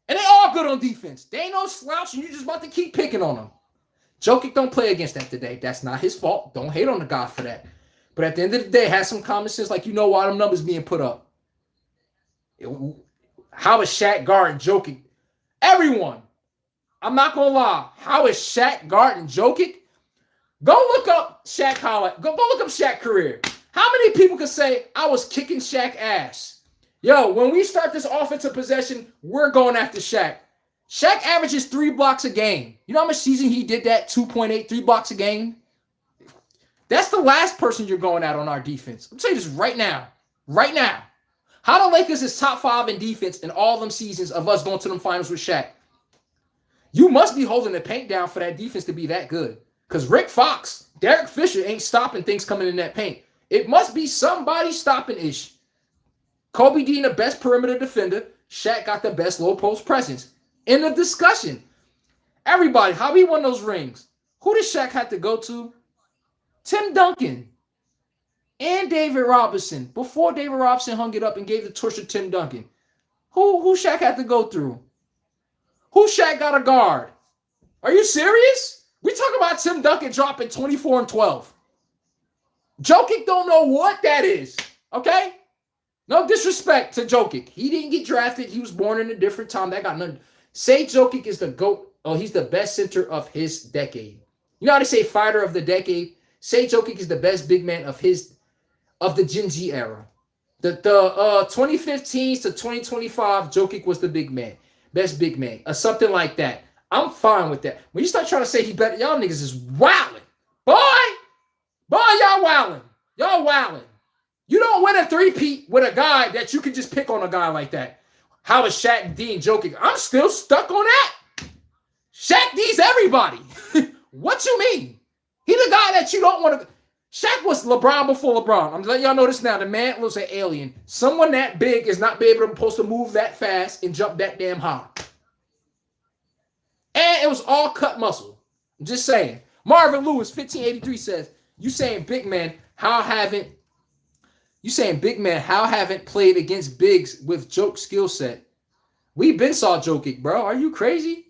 And they all good on defense. They ain't no slouch, and you just about to keep picking on them. Jokic don't play against that today. That's not his fault. Don't hate on the guy for that. But at the end of the day, have some common sense, like you know why them numbers being put up. How is Shaq guarding Jokic? Everyone. I'm not going to lie. How is Shaq guarding Jokic? Go look up Shaq highlight. Go look up Shaq career. How many people can say, I was kicking Shaq ass? Yo, when we start this offensive possession, we're going after Shaq. Shaq averages 3 blocks a game. You know how much season he did that? 2.8, 3 blocks a game? That's the last person you're going at on our defense. I'm saying this right now. Right now. How the Lakers is top 5 in defense in all them seasons of us going to them finals with Shaq. You must be holding the paint down for that defense to be that good. Because Rick Fox, Derek Fisher ain't stopping things coming in that paint. It must be somebody stopping ish. Kobe Dean, the best perimeter defender. Shaq got the best low post presence. End of discussion. Everybody, how he won those rings? Who did Shaq have to go to? Tim Duncan and David Robinson. Before David Robinson hung it up and gave the torch to Tim Duncan. Who Shaq had to go through? Who Shaq got a guard? Are you serious? We talk about Tim Duncan dropping 24 and 12. Jokic don't know what that is. Okay? No disrespect to Jokic. He didn't get drafted. He was born in a different time. That got nothing. Say Jokic is the GOAT. Oh, he's the best center of his decade. You know how they say fighter of the decade? Say Jokic is the best big man of the Gen Z era. The 2015s to 2025, Jokic was the big man. Best big man. Or something like that. I'm fine with that. When you start trying to say he better, y'all niggas is wilding. Boy, y'all wilding. Y'all wilding. You don't win a three-peat with a guy that you can just pick on a guy like that. How is Shaq D and Jokic? I'm still stuck on that. Shaq D's everybody. What you mean? He the guy that you don't want to. Shaq was LeBron before LeBron. I'm letting y'all know this now. The man was an alien. Someone that big is not be able to supposed to move that fast and jump that damn high. And it was all cut muscle. I'm just saying. Marvin Lewis, 1583 says, you saying big man, how haven't played against bigs with joke skill set? We been saw Jokic, bro. Are you crazy?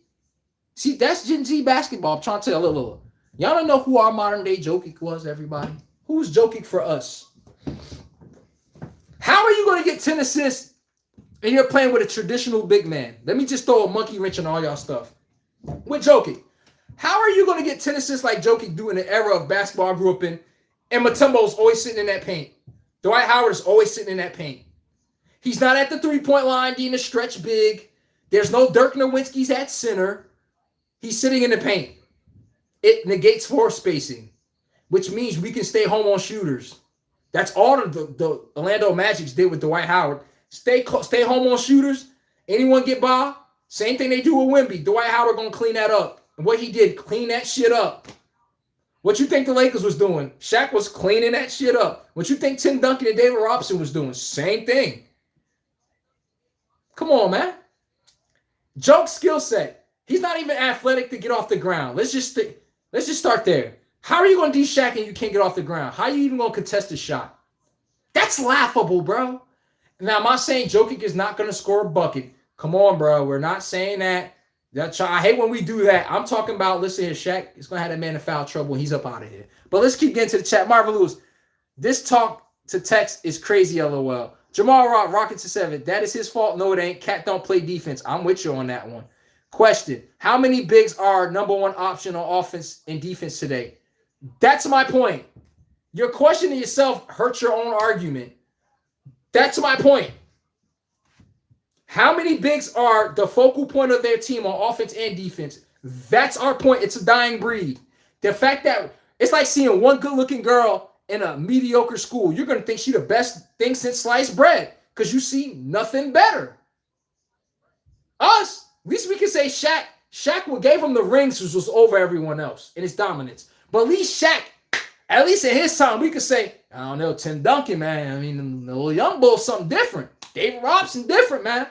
See, that's Gen Z basketball. I'm trying to tell you, look. Y'all don't know who our modern day Jokic was, everybody? Who's Jokic for us? How are you going to get 10 assists and you're playing with a traditional big man? Let me just throw a monkey wrench on all y'all stuff. With Jokic, how are you going to get 10 assists like Jokic do in the era of basketball I grew up in, and Mutombo's always sitting in that paint? Dwight Howard is always sitting in that paint. He's not at the three-point line being a stretch big. There's no Dirk Nowitzki's at center. He's sitting in the paint. It negates floor spacing, which means we can stay home on shooters. That's all the Orlando Magic did with Dwight Howard. Stay home on shooters. Anyone get by? Same thing they do with Wemby. Dwight Howard going to clean that up. And what he did, clean that shit up. What you think the Lakers was doing? Shaq was cleaning that shit up. What you think Tim Duncan and David Robinson was doing? Same thing. Come on, man. Joke's skill set. He's not even athletic to get off the ground. Let's just start there. How are you going to do Shaq and you can't get off the ground? How are you even going to contest a shot? That's laughable, bro. Now, am I saying Jokic is not going to score a bucket? Come on, bro. We're not saying that. I hate when we do that. I'm talking about, listen here, Shaq is going to have that man in foul trouble. He's up out of here. But let's keep getting to the chat. Marvin Lewis, this talk to text is crazy, LOL. Jamal Rocket to 7. That is his fault. No, it ain't. Cat don't play defense. I'm with you on that one. Question. How many bigs are number one option on offense and defense today? That's my point. Your questioning yourself hurts your own argument. That's my point. How many bigs are the focal point of their team on offense and defense? That's our point. It's a dying breed. The fact that it's like seeing one good-looking girl in a mediocre school. You're going to think she's the best thing since sliced bread because you see nothing better. Us, at least we can say Shaq. Shaq gave him the rings, which was over everyone else in his dominance. But at least Shaq, at least in his time, we could say, I don't know, Tim Duncan, man. I mean, the little young bull's something different. David Robinson, different, man.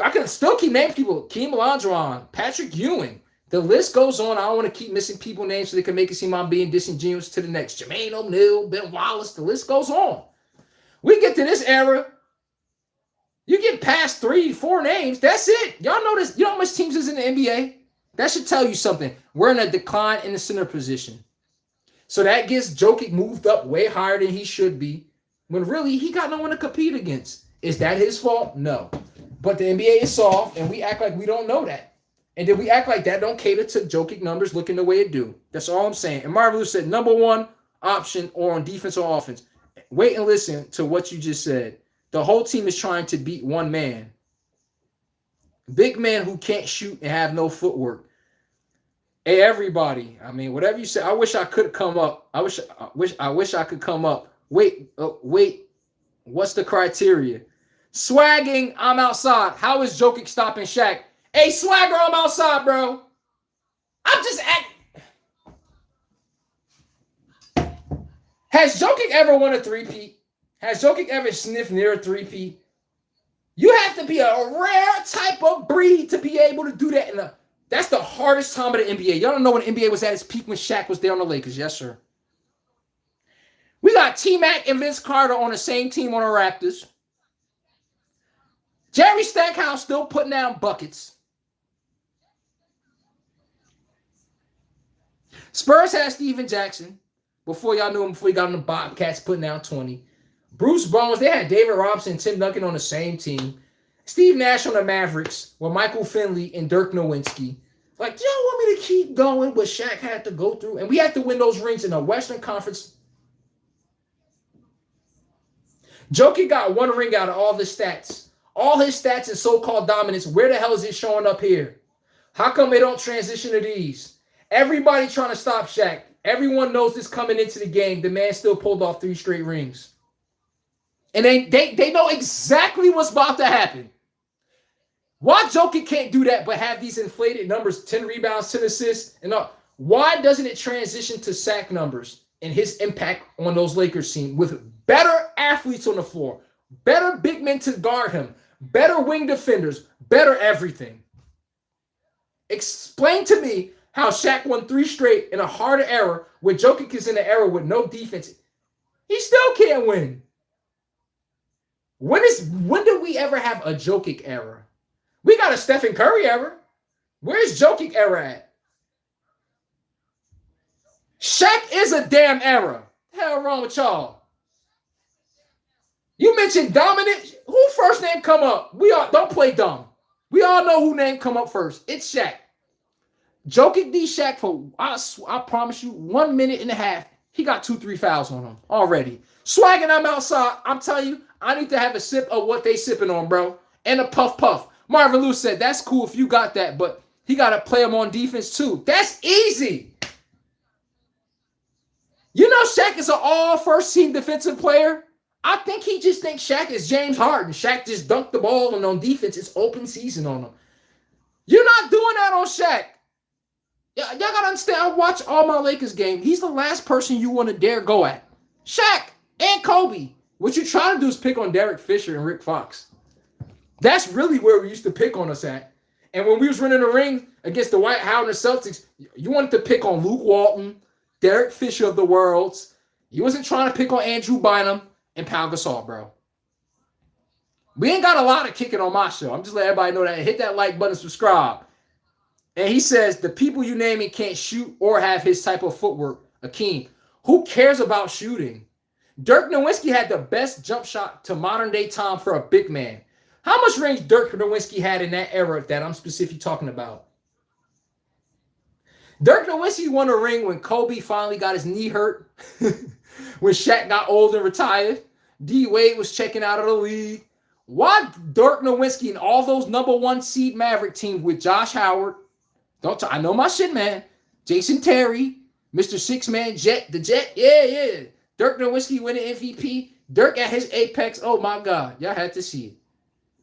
I can still keep naming people. Keem Landron, Patrick Ewing. The list goes on. I don't want to keep missing people names so they can make it seem I'm being disingenuous to the next. Jermaine O'Neal, Ben Wallace. The list goes on. We get to this era. You get past 3-4 names. That's it. Y'all know this. You know how much teams is in the NBA? That should tell you something. We're in a decline in the center position. So that gets Jokic moved up way higher than he should be. When really he got no one to compete against. Is that his fault? No. But the NBA is soft, and we act like we don't know that. And then we act like that don't cater to Jokic numbers looking the way it do. That's all I'm saying. And Marvel said number one option or on defense or offense. Wait and listen to what you just said. The whole team is trying to beat one man. Big man who can't shoot and have no footwork. Hey, everybody. I mean, whatever you say. I wish I could come up. I wish I could come up. Wait. What's the criteria? Swagging, I'm outside. How is Jokic stopping Shaq? Hey, Swagger, I'm outside, bro. I'm just Has Jokic ever won a three-peat? Has Jokic ever sniffed near a three-peat? You have to be a rare type of breed to be able to do that. That's the hardest time of the NBA. Y'all don't know when the NBA was at its peak when Shaq was there on the Lakers. Yes, sir. We got T-Mac and Vince Carter on the same team on the Raptors. Jerry Stackhouse still putting down buckets. Spurs had Steven Jackson. Before y'all knew him, before he got on the Bobcats putting down 20. Bruce Bones, they had David Robinson and Tim Duncan on the same team. Steve Nash on the Mavericks with Michael Finley and Dirk Nowitzki. Like, do y'all want me to keep going what Shaq had to go through? And we had to win those rings in the Western Conference. Jokic got one ring out of all the stats. All his stats and so-called dominance, where the hell is it showing up here? How come they don't transition to these? Everybody trying to stop Shaq. Everyone knows this coming into the game. The man still pulled off 3 straight rings. And they know exactly what's about to happen. Why Jokic can't do that but have these inflated numbers, 10 rebounds, 10 assists, and all? Why doesn't it transition to sack numbers and his impact on those Lakers team with better athletes on the floor, better big men to guard him, better wing defenders, better everything? Explain to me how Shaq won 3 straight in a harder era where Jokic is in an era with no defense. He still can't win. When did we ever have a Jokic era? We got a Stephen Curry era. Where's Jokic era at? Shaq is a damn era. What the hell wrong with y'all? You mentioned dominant. Who first name come up? We all don't play dumb. We all know who name come up first. It's Shaq. Jokic D Shaq for I promise you 1 minute and a half. He got 2-3 fouls on him already. Swagging, I'm outside. I'm telling you, I need to have a sip of what they sipping on, bro. And a puff puff. Marvin Lewis said, that's cool if you got that, but he got to play him on defense too. That's easy. You know Shaq is an all first team defensive player. I think he just thinks Shaq is James Harden. Shaq just dunked the ball, and on defense, it's open season on him. You're not doing that on Shaq. Y'all got to understand, I watch all my Lakers game. He's the last person you want to dare go at. Shaq and Kobe. What you trying to do is pick on Derek Fisher and Rick Fox. That's really where we used to pick on us at. And when we was running the ring against the Dwight Howard and the Celtics, you wanted to pick on Luke Walton, Derek Fisher of the worlds. You wasn't trying to pick on Andrew Bynum and Pau Gasol, bro. We ain't got a lot of kicking on my show. I'm just letting everybody know that. Hit that like button, subscribe. And he says, the people you naming can't shoot or have his type of footwork. Akeem, who cares about shooting? Dirk Nowitzki had the best jump shot to modern day time for a big man. How much range Dirk Nowitzki had in that era that I'm specifically talking about? Dirk Nowitzki won a ring when Kobe finally got his knee hurt, when Shaq got old and retired. D. Wade was checking out of the league. Why Dirk Nowitzki and all those number one seed Maverick teams with Josh Howard? I know my shit, man. Jason Terry, Mr. Six-Man Jet, the Jet. Yeah. Dirk Nowitzki winning MVP. Dirk at his apex. Oh, my God. Y'all had to see it.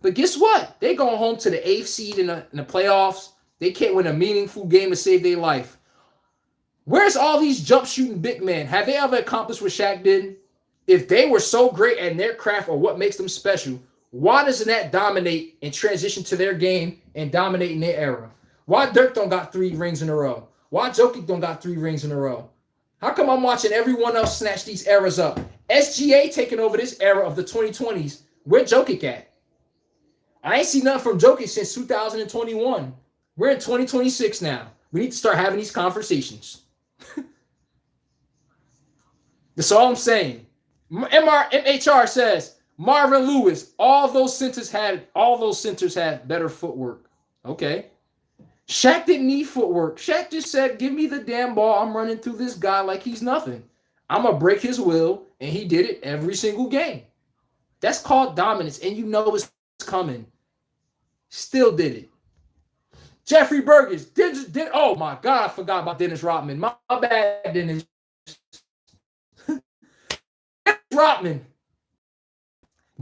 But guess what? They going home to the 8th seed in the playoffs. They can't win a meaningful game to save their life. Where's all these jump shooting big men? Have they ever accomplished what Shaq did? If they were so great at their craft or what makes them special, why doesn't that dominate and transition to their game and dominate in their era? Why Dirk don't got 3 rings in a row? Why Jokic don't got 3 rings in a row? How come I'm watching everyone else snatch these eras up? SGA taking over this era of the 2020s. Where Jokic at? I ain't seen nothing from Jokic since 2021. We're in 2026 now. We need to start having these conversations. That's all I'm saying. MHR says, Marvin Lewis, all those centers had better footwork. Okay. Shaq didn't need footwork. Shaq just said, give me the damn ball. I'm running through this guy like he's nothing. I'm going to break his will. And he did it every single game. That's called dominance. And you know it's coming. Still did it. Jeffrey Burgess did. Oh, my God. I forgot about Dennis Rodman. My bad, Dennis. Rodman.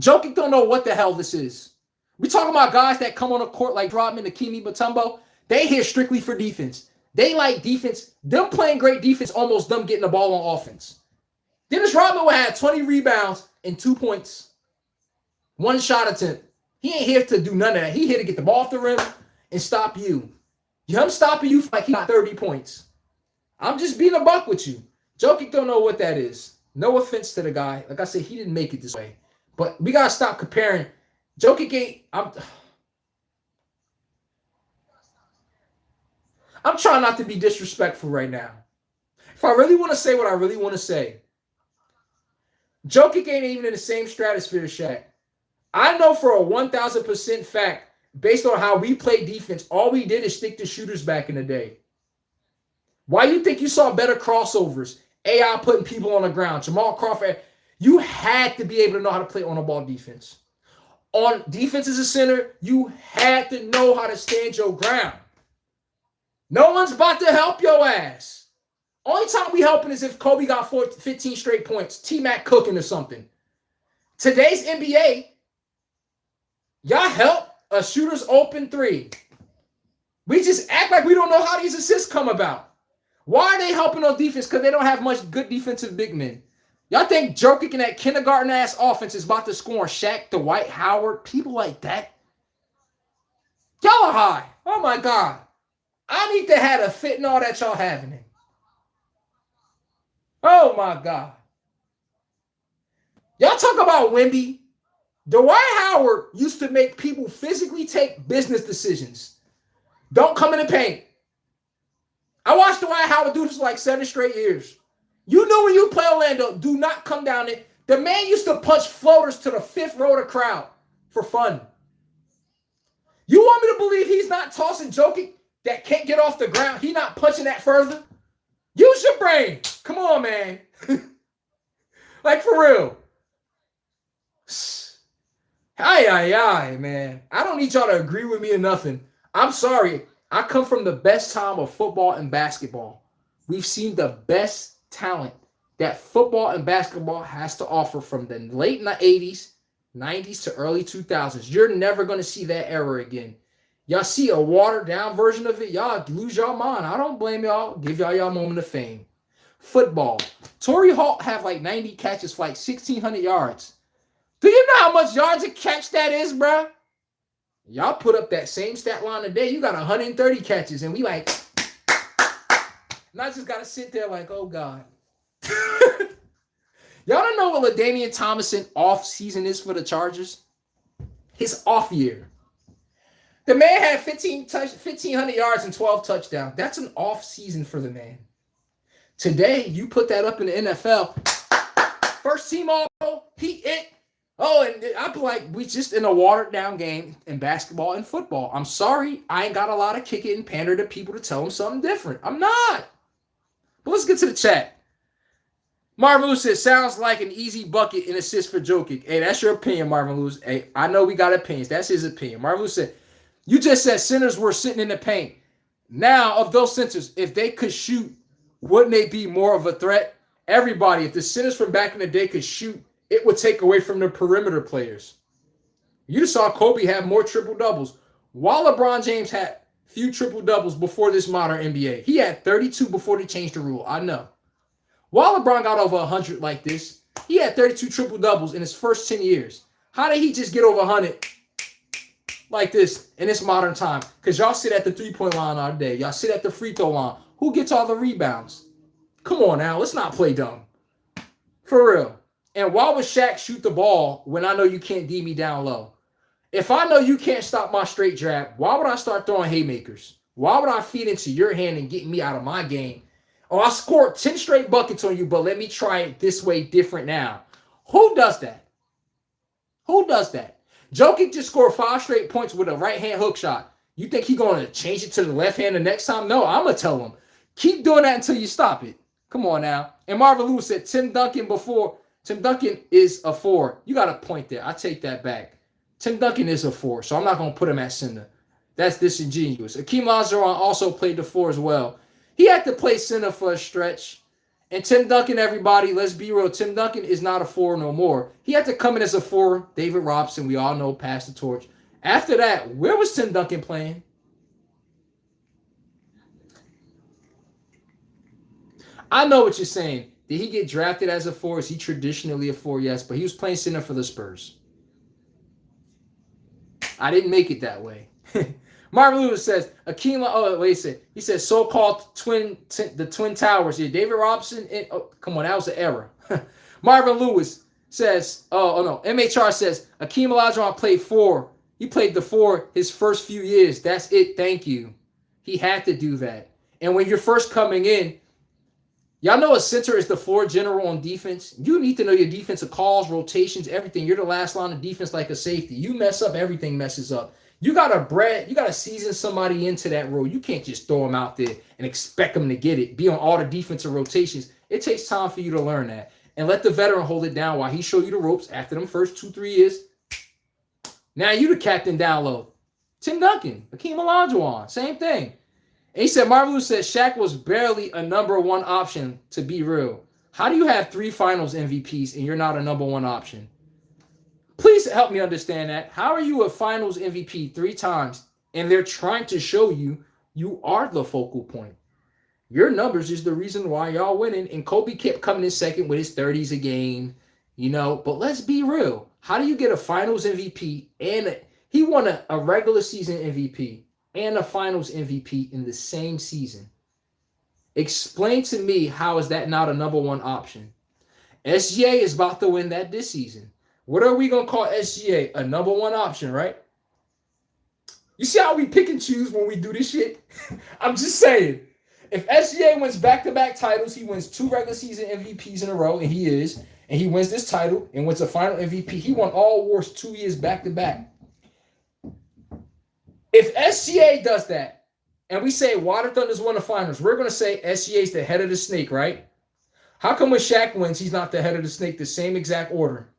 Jokic don't know what the hell this is. We talking about guys that come on the court like Rodman, Akimi Mutombo. They here strictly for defense. They like defense. Them playing great defense, almost them getting the ball on offense. Dennis Rodman would have 20 rebounds and 2 points. 1 shot attempt. He ain't here to do none of that. He here to get the ball off the rim and stop you. I'm stopping you like he got 30 points. I'm just being a buck with you. Jokic don't know what that is. No offense to the guy. Like I said, he didn't make it this way. But we got to stop comparing. Jokic ain't... I'm trying not to be disrespectful right now. If I really want to say what I really want to say, Jokic ain't even in the same stratosphere as Shaq. I know for a 1,000% fact, based on how we play defense, all we did is stick to shooters back in the day. Why you think you saw better crossovers? AI putting people on the ground. Jamal Crawford. You had to be able to know how to play on the ball defense. On defense as a center, you had to know how to stand your ground. No one's about to help your ass. Only time we helping is if Kobe got 15 straight points. T-Mac cooking or something. Today's NBA, y'all help a shooter's open 3. We just act like we don't know how these assists come about. Why are they helping on defense? Because they don't have much good defensive big men. Y'all think Jokic in that kindergarten-ass offense is about to score on Shaq, Dwight Howard, people like that? Y'all are high. Oh, my God. I need to have a fit and all that y'all having it. Oh, my God. Y'all talk about Wemby. Dwight Howard used to make people physically take business decisions. Don't come in the paint. I watched Dwight Howard do this for like 7 straight years. You know when you play Orlando, do not come down there. The man used to punch floaters to the 5th row of the crowd for fun. You want me to believe he's not tossing Jokic that can't get off the ground? He not punching that further? Use your brain. Come on, man. Like, for real. Aye, man. I don't need y'all to agree with me or nothing. I'm sorry. I come from the best time of football and basketball. We've seen the best talent that football and basketball has to offer from the late 80s, 90s to early 2000s. You're never going to see that era again. Y'all see a watered-down version of it, y'all lose y'all mind. I don't blame y'all. Give y'all moment of fame. Football. Torrey Holt have like 90 catches for like 1,600 yards. Do you know how much yards a catch that is, bro? Y'all put up that same stat line today. You got 130 catches, and we like, and I just got to sit there like, oh, God. Y'all don't know what LaDainian Tomlinson off season is for the Chargers? His off year. The man had 1,500 yards and 12 touchdowns. That's an off season for the man. Today, you put that up in the NFL. First team all, he hit. Oh, and I'm like, we just in a watered down game in basketball and football. I'm sorry. I ain't got a lot of kick it and pander to people to tell them something different. I'm not. But let's get to the chat. Marvin Lewis says, sounds like an easy bucket and assist for Jokic. Hey, that's your opinion, Marvin Lewis. Hey, I know we got opinions. That's his opinion. Marvin Lewis said, you just said centers were sitting in the paint. Now, of those centers, if they could shoot, wouldn't they be more of a threat? Everybody, if the centers from back in the day could shoot, it would take away from the perimeter players. You saw Kobe have more triple-doubles. While LeBron James had few triple-doubles before this modern NBA. He had 32 before they changed the rule. I know. While LeBron got over 100 like this, he had 32 triple-doubles in his first 10 years. How did he just get over 100 like this in this modern time? Because y'all sit at the three-point line all day. Y'all sit at the free throw line. Who gets all the rebounds? Come on now. Let's not play dumb. For real. And why would Shaq shoot the ball when I know you can't D me down low? If I know you can't stop my straight jab, why would I start throwing haymakers? Why would I feed into your hand and get me out of my game? Oh, I scored 10 straight buckets on you, but let me try it this way different now. Who does that? Who does that? Jokic just scored 5 straight points with a right-hand hook shot. You think he's going to change it to the left hand the next time? No, I'm going to tell him. Keep doing that until you stop it. Come on now. And Marvin Lewis said Tim Duncan is a 4. You got a point there. I take that back. Tim Duncan is a 4, so I'm not going to put him at center. That's disingenuous. Akeem Olajuwon also played the 4 as well. He had to play center for a stretch. And Tim Duncan, everybody, let's be real. Tim Duncan is not a 4 no more. He had to come in as a 4. David Robson, we all know, passed the torch. After that, where was Tim Duncan playing? I know what you're saying. Did he get drafted as a 4? Is he traditionally a 4? Yes, but he was playing center for the Spurs. I didn't make it that way. Marvin Lewis says, he says so-called the Twin Towers. Yeah, David Robson. Come on, that was an error. Marvin Lewis says, MHR says, Akeem Olajuwon played 4. He played the 4 his first few years. That's it. Thank you. He had to do that. And when you're first coming in, y'all know a center is the floor general on defense. You need to know your defensive calls, rotations, everything. You're the last line of defense like a safety. You mess up, everything messes up. You gotta season somebody into that role. You can't just throw them out there and expect them to get it. Be on all the defensive rotations. It takes time for you to learn that. And let the veteran hold it down while he show you the ropes after them first 2-3 years. Now you the captain down low. Tim Duncan, Akeem Olajuwon, same thing. And he said, Marvin Lewis said Shaq was barely a number 1 option, to be real. How do you have 3 finals MVPs and you're not a number 1 option? Please help me understand that. How are you a finals MVP 3 times and they're trying to show you you are the focal point? Your numbers is the reason why y'all winning. And Kobe kept coming in second with his 30s a game, But let's be real. How do you get a finals MVP and he won a regular season MVP and a finals MVP in the same season? Explain to me, how is that not a number 1 option? SGA is about to win that this season. What are we going to call SGA? A number 1 option, right? You see how we pick and choose when we do this shit? I'm just saying. If SGA wins back-to-back titles, he wins 2 regular season MVPs in a row, and he wins this title and wins a final MVP. He won all awards 2 years back-to-back. If SGA does that, and we say Water Thunder's won the finals, we're going to say SGA's the head of the snake, right? How come when Shaq wins, he's not the head of the snake, the same exact order?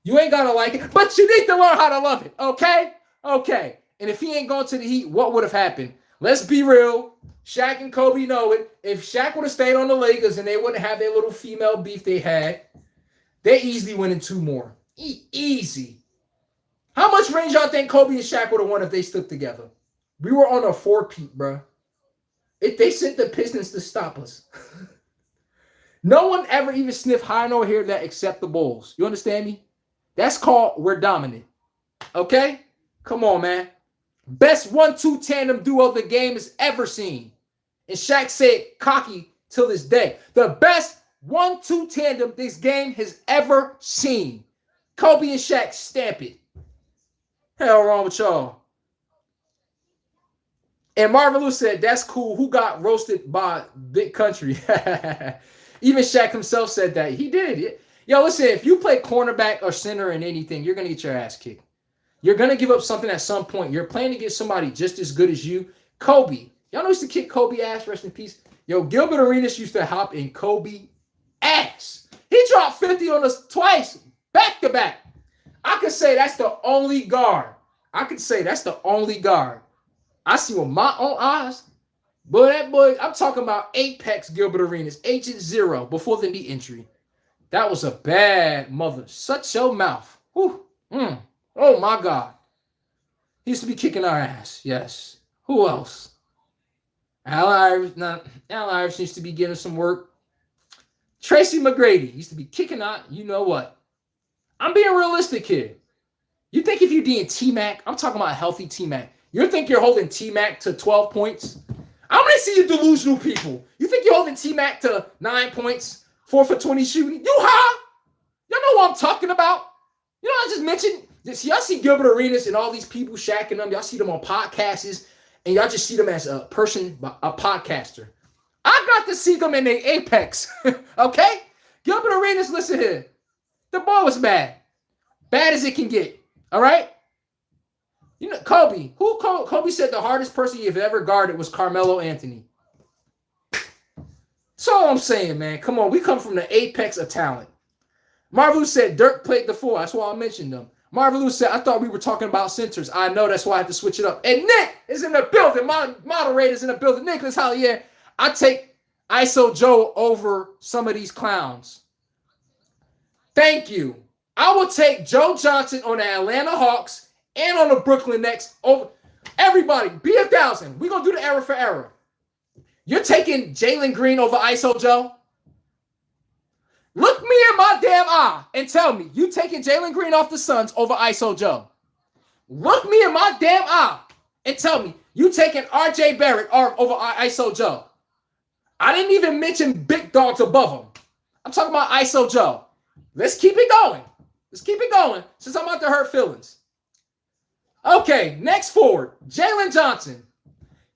You ain't got to like it, but you need to learn how to love it, okay? Okay. And if he ain't gone to the Heat, what would have happened? Let's be real. Shaq and Kobe know it. If Shaq would have stayed on the Lakers and they wouldn't have their little female beef they had, they easily winning 2 more. Easy. How much range y'all think Kobe and Shaq would have won if they stood together? We were on a 4-peat, bro. They sent the Pistons to stop us. No one ever even sniffed high nor hair that except the Bulls. You understand me? That's called we're dominant. Okay? Come on, man. Best 1-2 tandem duo the game has ever seen. And Shaq said cocky till this day. The best 1-2 tandem this game has ever seen. Kobe and Shaq stamp it. Hell wrong with y'all. And Marvin Lewis said, that's cool. Who got roasted by Big Country? Even Shaq himself said that. He did. Yo, listen, if you play cornerback or center in anything, you're going to get your ass kicked. You're going to give up something at some point. You're playing to get somebody just as good as you. Kobe. Y'all know used to kick Kobe ass, rest in peace. Yo, Gilbert Arenas used to hop in Kobe ass. He dropped 50 on us twice, back to back. I could say that's the only guard. I see with my own eyes. Boy, that boy, I'm talking about Apex Gilbert Arenas, Agent Zero, before the knee injury. That was a bad mother. Shut your mouth. Whew. Oh, my God. He used to be kicking our ass. Yes. Who else? Allen Iverson used to be getting some work. Tracy McGrady used to be kicking out. You know what? I'm being realistic here. You think if you're doing T-Mac, I'm talking about a healthy T-Mac. You think you're holding T-Mac to 12 points? I'm going to see you delusional people. You think you're holding T-Mac to 9 points, 4 for 20 shooting? You high? Y'all know what I'm talking about? You know, I just mentioned this. Y'all see Gilbert Arenas and all these people shacking them. Y'all see them on podcasts, and y'all just see them as a person, a podcaster. I got to see them in their apex. Okay? Gilbert Arenas, listen here. The boy was bad. Bad as it can get. All right? You know, Kobe. Kobe said the hardest person you've ever guarded was Carmelo Anthony. That's all I'm saying, man. Come on. We come from the apex of talent. Marvu said Dirk played the 4. That's why I mentioned them. Marvu said, I thought we were talking about centers. I know. That's why I had to switch it up. And Nick is in the building. My moderator's in the building. Nicholas Hollier. I take ISO Joe over some of these clowns. Thank you. I will take Joe Johnson on the Atlanta Hawks and on the Brooklyn Nets over everybody. Be 1,000. We're going to do the error for error. You're taking Jalen Green over ISO Joe? Look me in my damn eye and tell me you taking Jalen Green off the Suns over ISO Joe. Look me in my damn eye and tell me you taking RJ Barrett over ISO Joe. I didn't even mention big dogs above him. I'm talking about ISO Joe. Let's keep it going. Since I'm about to hurt feelings. Okay, next forward, Jalen Johnson.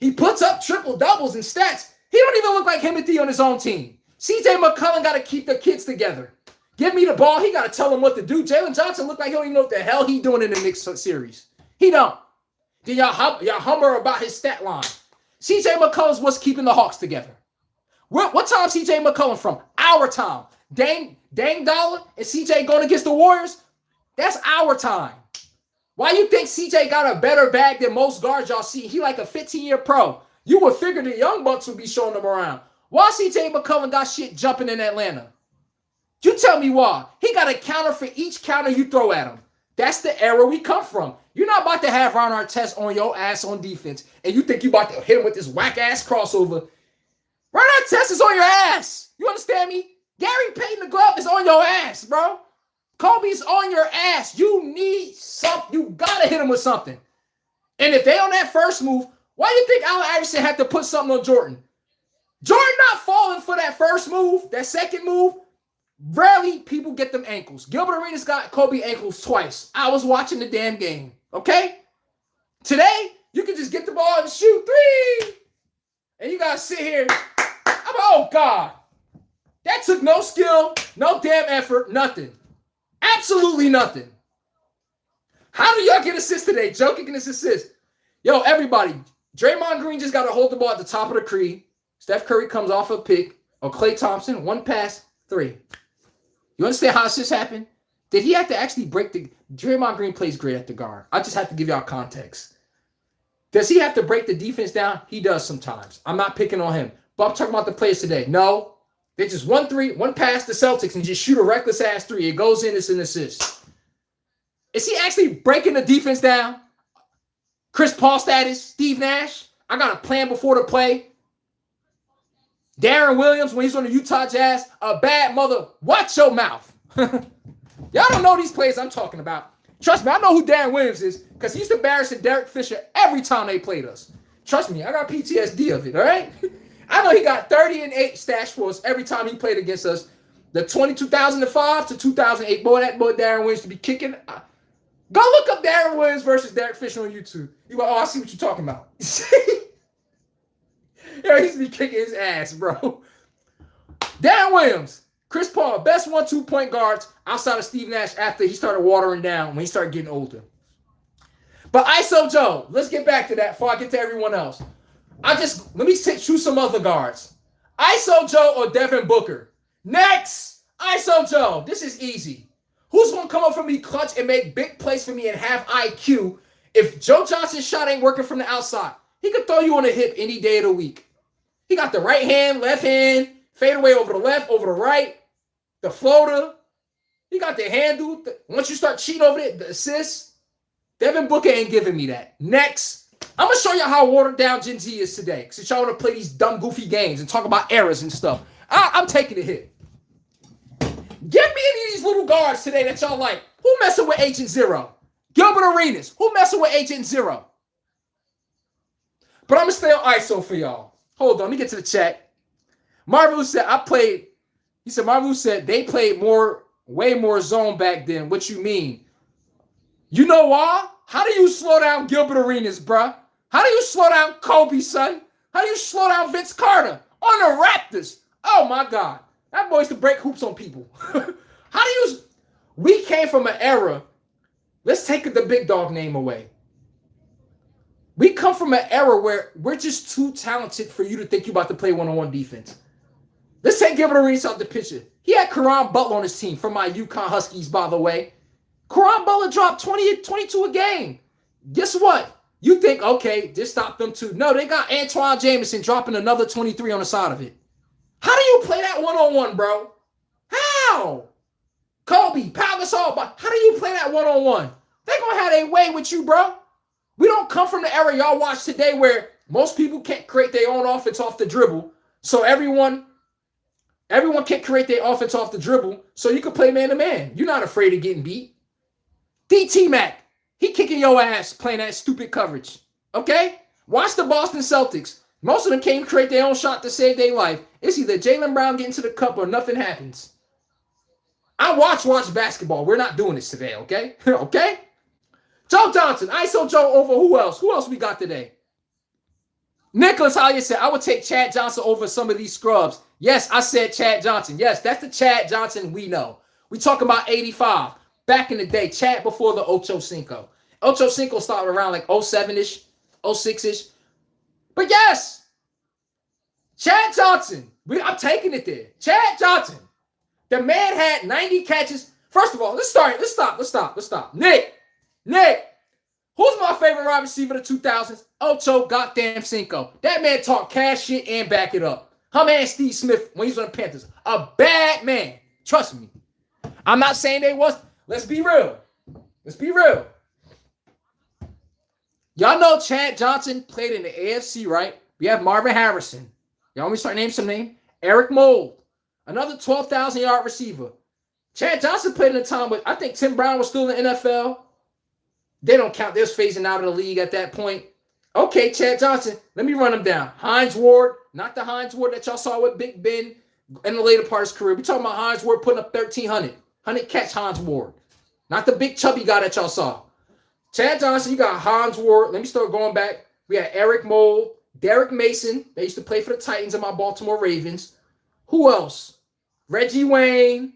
He puts up triple doubles in stats. He don't even look like Himothy on his own team. CJ McCollum got to keep the kids together. Give me the ball. He got to tell them what to do. Jalen Johnson look like he don't even know what the hell he doing in the Knicks series. He don't. Then y'all hummer about his stat line. CJ McCollum's what's keeping the Hawks together. What time CJ McCollum from? Our time. Dame Dollar and CJ going against the Warriors? That's our time. Why you think CJ got a better bag than most guards y'all see? He like a 15-year pro. You would figure the young bucks would be showing them around. Why CJ McCollum got shit jumping in Atlanta? You tell me why. He got a counter for each counter you throw at him. That's the era we come from. You're not about to have Ron Artest on your ass on defense, and you think you about to hit him with this whack-ass crossover. Ron Artest is on your ass. You understand me? Gary Payton the glove is on your ass, bro. Kobe's on your ass. You need something. You got to hit him with something. And if they on that first move, why do you think Allen Iverson had to put something on Jordan? Jordan not falling for that first move, that second move. Rarely people get them ankles. Gilbert Arenas got Kobe ankles twice. I was watching the damn game, okay? Today, You can just get the ball and shoot three. And you got to sit here. Oh, God. That took no skill, no damn effort, nothing. Absolutely nothing. How do y'all get assists today? Jokic can assist. Yo, everybody. Draymond Green just got to hold the ball at the top of the key. Steph Curry comes off a pick. Or Klay Thompson, one pass, three. You understand how assists happen? Did he have to actually break the... Draymond Green plays great at the guard. I just have to give y'all context. Does he have to break the defense down? He does sometimes. I'm not picking on him. But I'm talking about the players today. No. They just one pass the Celtics and just shoot a reckless ass three. It goes in, it's an assist. Is he actually breaking the defense down? Chris Paul status, Steve Nash. I got a plan before the play. Darren Williams, when he's on the Utah Jazz, a bad mother. Watch your mouth. Y'all don't know these players I'm talking about. Trust me, I know who Darren Williams is because he used to embarrass Derek Fisher every time they played us. Trust me, I got PTSD of it, all right? I know he got 30 and 8 stash for us every time he played against us. The 2005 to 2008, that boy Darren Williams to be kicking. Go look up Darren Williams versus Derek Fisher on YouTube. You go, oh, I see what you're talking about. Yo, he used to be kicking his ass, bro. Darren Williams, Chris Paul, best 1-2 point guards outside of Steve Nash after he started watering down when he started getting older. But ISO Joe, let's get back to that before I get to everyone else. Let me choose some other guards. ISO Joe or Devin Booker. Next, ISO Joe. This is easy. Who's going to come up for me clutch and make big plays for me and have IQ if Joe Johnson's shot ain't working from the outside? He could throw you on the hip any day of the week. He got the right hand, left hand, fade away over the left, over the right, the floater. He got the handle. Once you start cheating over it, the assist. Devin Booker ain't giving me that. Next, I'm going to show y'all how watered down Gen Z is today. Since y'all want to play these dumb, goofy games and talk about errors and stuff. I'm taking a hit. Give me any of these little guards today that y'all like. Who messing with Agent Zero? Gilbert Arenas. Who messing with Agent Zero? But I'm going to stay on ISO for y'all. Hold on, let me get to the chat. Marvel said, Marvel said they played way more zone back then. What you mean? You know why? How do you slow down Gilbert Arenas, bruh? How do you slow down Kobe, son? How do you slow down Vince Carter on the Raptors? Oh, my God. That boy used to break hoops on people. We came from an era. Let's take the big dog name away. We come from an era where we're just too talented for you to think you're about to play one-on-one defense. Let's take Gilbert Arenas out the picture. He had Caron Butler on his team from my UConn Huskies, by the way. Caron Butler dropped 22 a game. Guess what? You think, okay, just stop them two. No, they got Antoine Jameson dropping another 23 on the side of it. How do you play that one-on-one, bro? How? Kobe, Pau Gasol, how do you play that one-on-one? They're going to have their way with you, bro. We don't come from the era y'all watch today where most people can't create their own offense off the dribble. So everyone can't create their offense off the dribble. So you can play man-to-man. You're not afraid of getting beat. DT Mac, he kicking your ass playing that stupid coverage. Okay? Watch the Boston Celtics. Most of them can't create their own shot to save their life. It's either Jaylen Brown getting to the cup or nothing happens. I watch basketball. We're not doing this today, okay? Okay? Joe Johnson, ISO Joe over who else? Who else we got today? Nicholas Hollier said, I would take Chad Johnson over some of these scrubs. Yes, I said Chad Johnson. Yes, that's the Chad Johnson we know. We talking about 85. Back in the day, Chad before the Ocho Cinco. Ocho Cinco started around like 07-ish, 06-ish. But yes, Chad Johnson. I'm taking it there. Chad Johnson. The man had 90 catches. First of all, let's stop. Nick, who's my favorite wide receiver of the 2000s? Ocho goddamn Cinco. That man talk cash shit and back it up. Her man Steve Smith when he's on the Panthers. A bad man. Trust me. I'm not saying they was. Let's be real. Y'all know Chad Johnson played in the AFC, right? We have Marvin Harrison. Y'all want me to start naming some names? Eric Mold. Another 12,000-yard receiver. Chad Johnson played in a time with, I think Tim Brown was still in the NFL. They don't count. They was phasing out of the league at that point. Okay, Chad Johnson. Let me run him down. Hines Ward. Not the Hines Ward that y'all saw with Big Ben in the later part of his career. We're talking about Hines Ward putting up 1,300. 100 catch Hines Ward. Not the big chubby guy that y'all saw. Chad Johnson, you got Hines Ward. Let me start going back. We had Eric Mold, Derek Mason. They used to play for the Titans and my Baltimore Ravens. Who else? Reggie Wayne.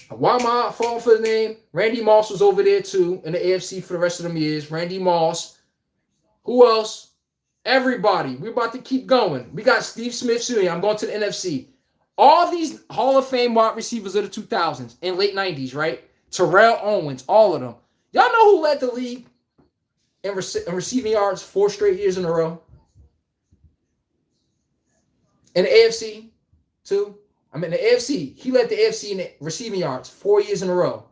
Why am I falling for the name? Randy Moss was over there too in the AFC for the rest of them years. Randy Moss. Who else? Everybody. We're about to keep going. We got Steve Smith Jr. I'm going to the NFC. All these Hall of Fame wide receivers of the 2000s and late 90s, right? Terrell Owens, all of them. Y'all know who led the league in receiving yards 4 straight years in a row? In the AFC, too. I mean, the AFC. He led the AFC in the receiving yards 4 years in a row.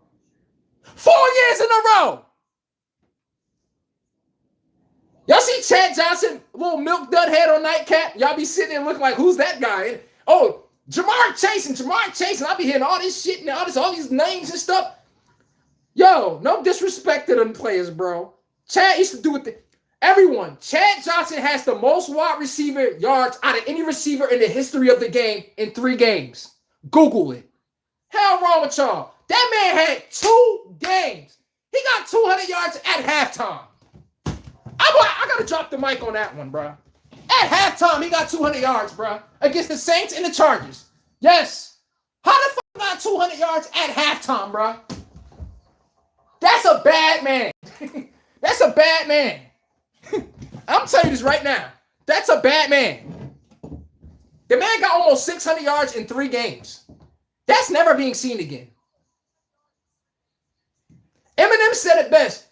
4 years in a row! Y'all see Chad Johnson, little milk dud head on nightcap? Y'all be sitting there looking like, who's that guy? Oh, Jamar Chase. And I be hearing all this shit and all these names and stuff. Yo, no disrespect to them players, bro. Chad used to do it. Everyone, Chad Johnson has the most wide receiver yards out of any receiver in the history of the game in 3 games. Google it. Hell wrong with y'all. That man had 2 games. He got 200 yards at halftime. I got to drop the mic on that one, bro. At halftime, he got 200 yards, bro, against the Saints and the Chargers. Yes. How the fuck got 200 yards at halftime, bro? That's a bad man. That's a bad man. I'm telling you this right now. That's a bad man. The man got almost 600 yards in 3 games. That's never being seen again. Eminem said it best.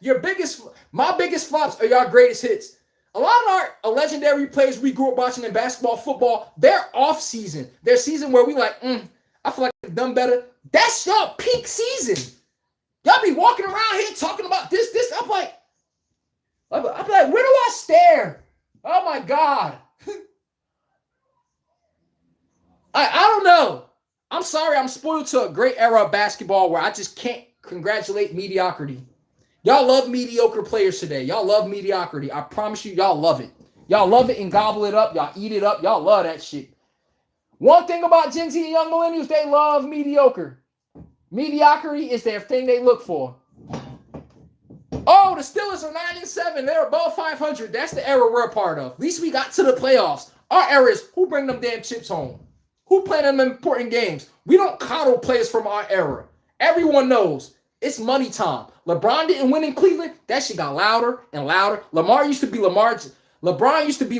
My biggest flops are your greatest hits. A lot of our legendary players we grew up watching in basketball, football, they're off season. Their season where we like, I feel like I've done better. That's your peak season. Y'all be walking around here talking about this. I'm like, where do I stare? Oh my God. I don't know. I'm sorry, I'm spoiled to a great era of basketball where I just can't congratulate mediocrity. Y'all love mediocre players today. Y'all love mediocrity. I promise you, y'all love it. Y'all love it and gobble it up. Y'all eat it up. Y'all love that shit. One thing about Gen Z and young millennials, they love mediocre. Mediocrity is their thing they look for. Oh, the Steelers are 9-7. They're above 500. That's the era we're a part of. At least we got to the playoffs. Our era is who bring them damn chips home? Who play them important games? We don't coddle players from our era. Everyone knows it's money time. LeBron didn't win in Cleveland. That shit got louder and louder. LeBron used to be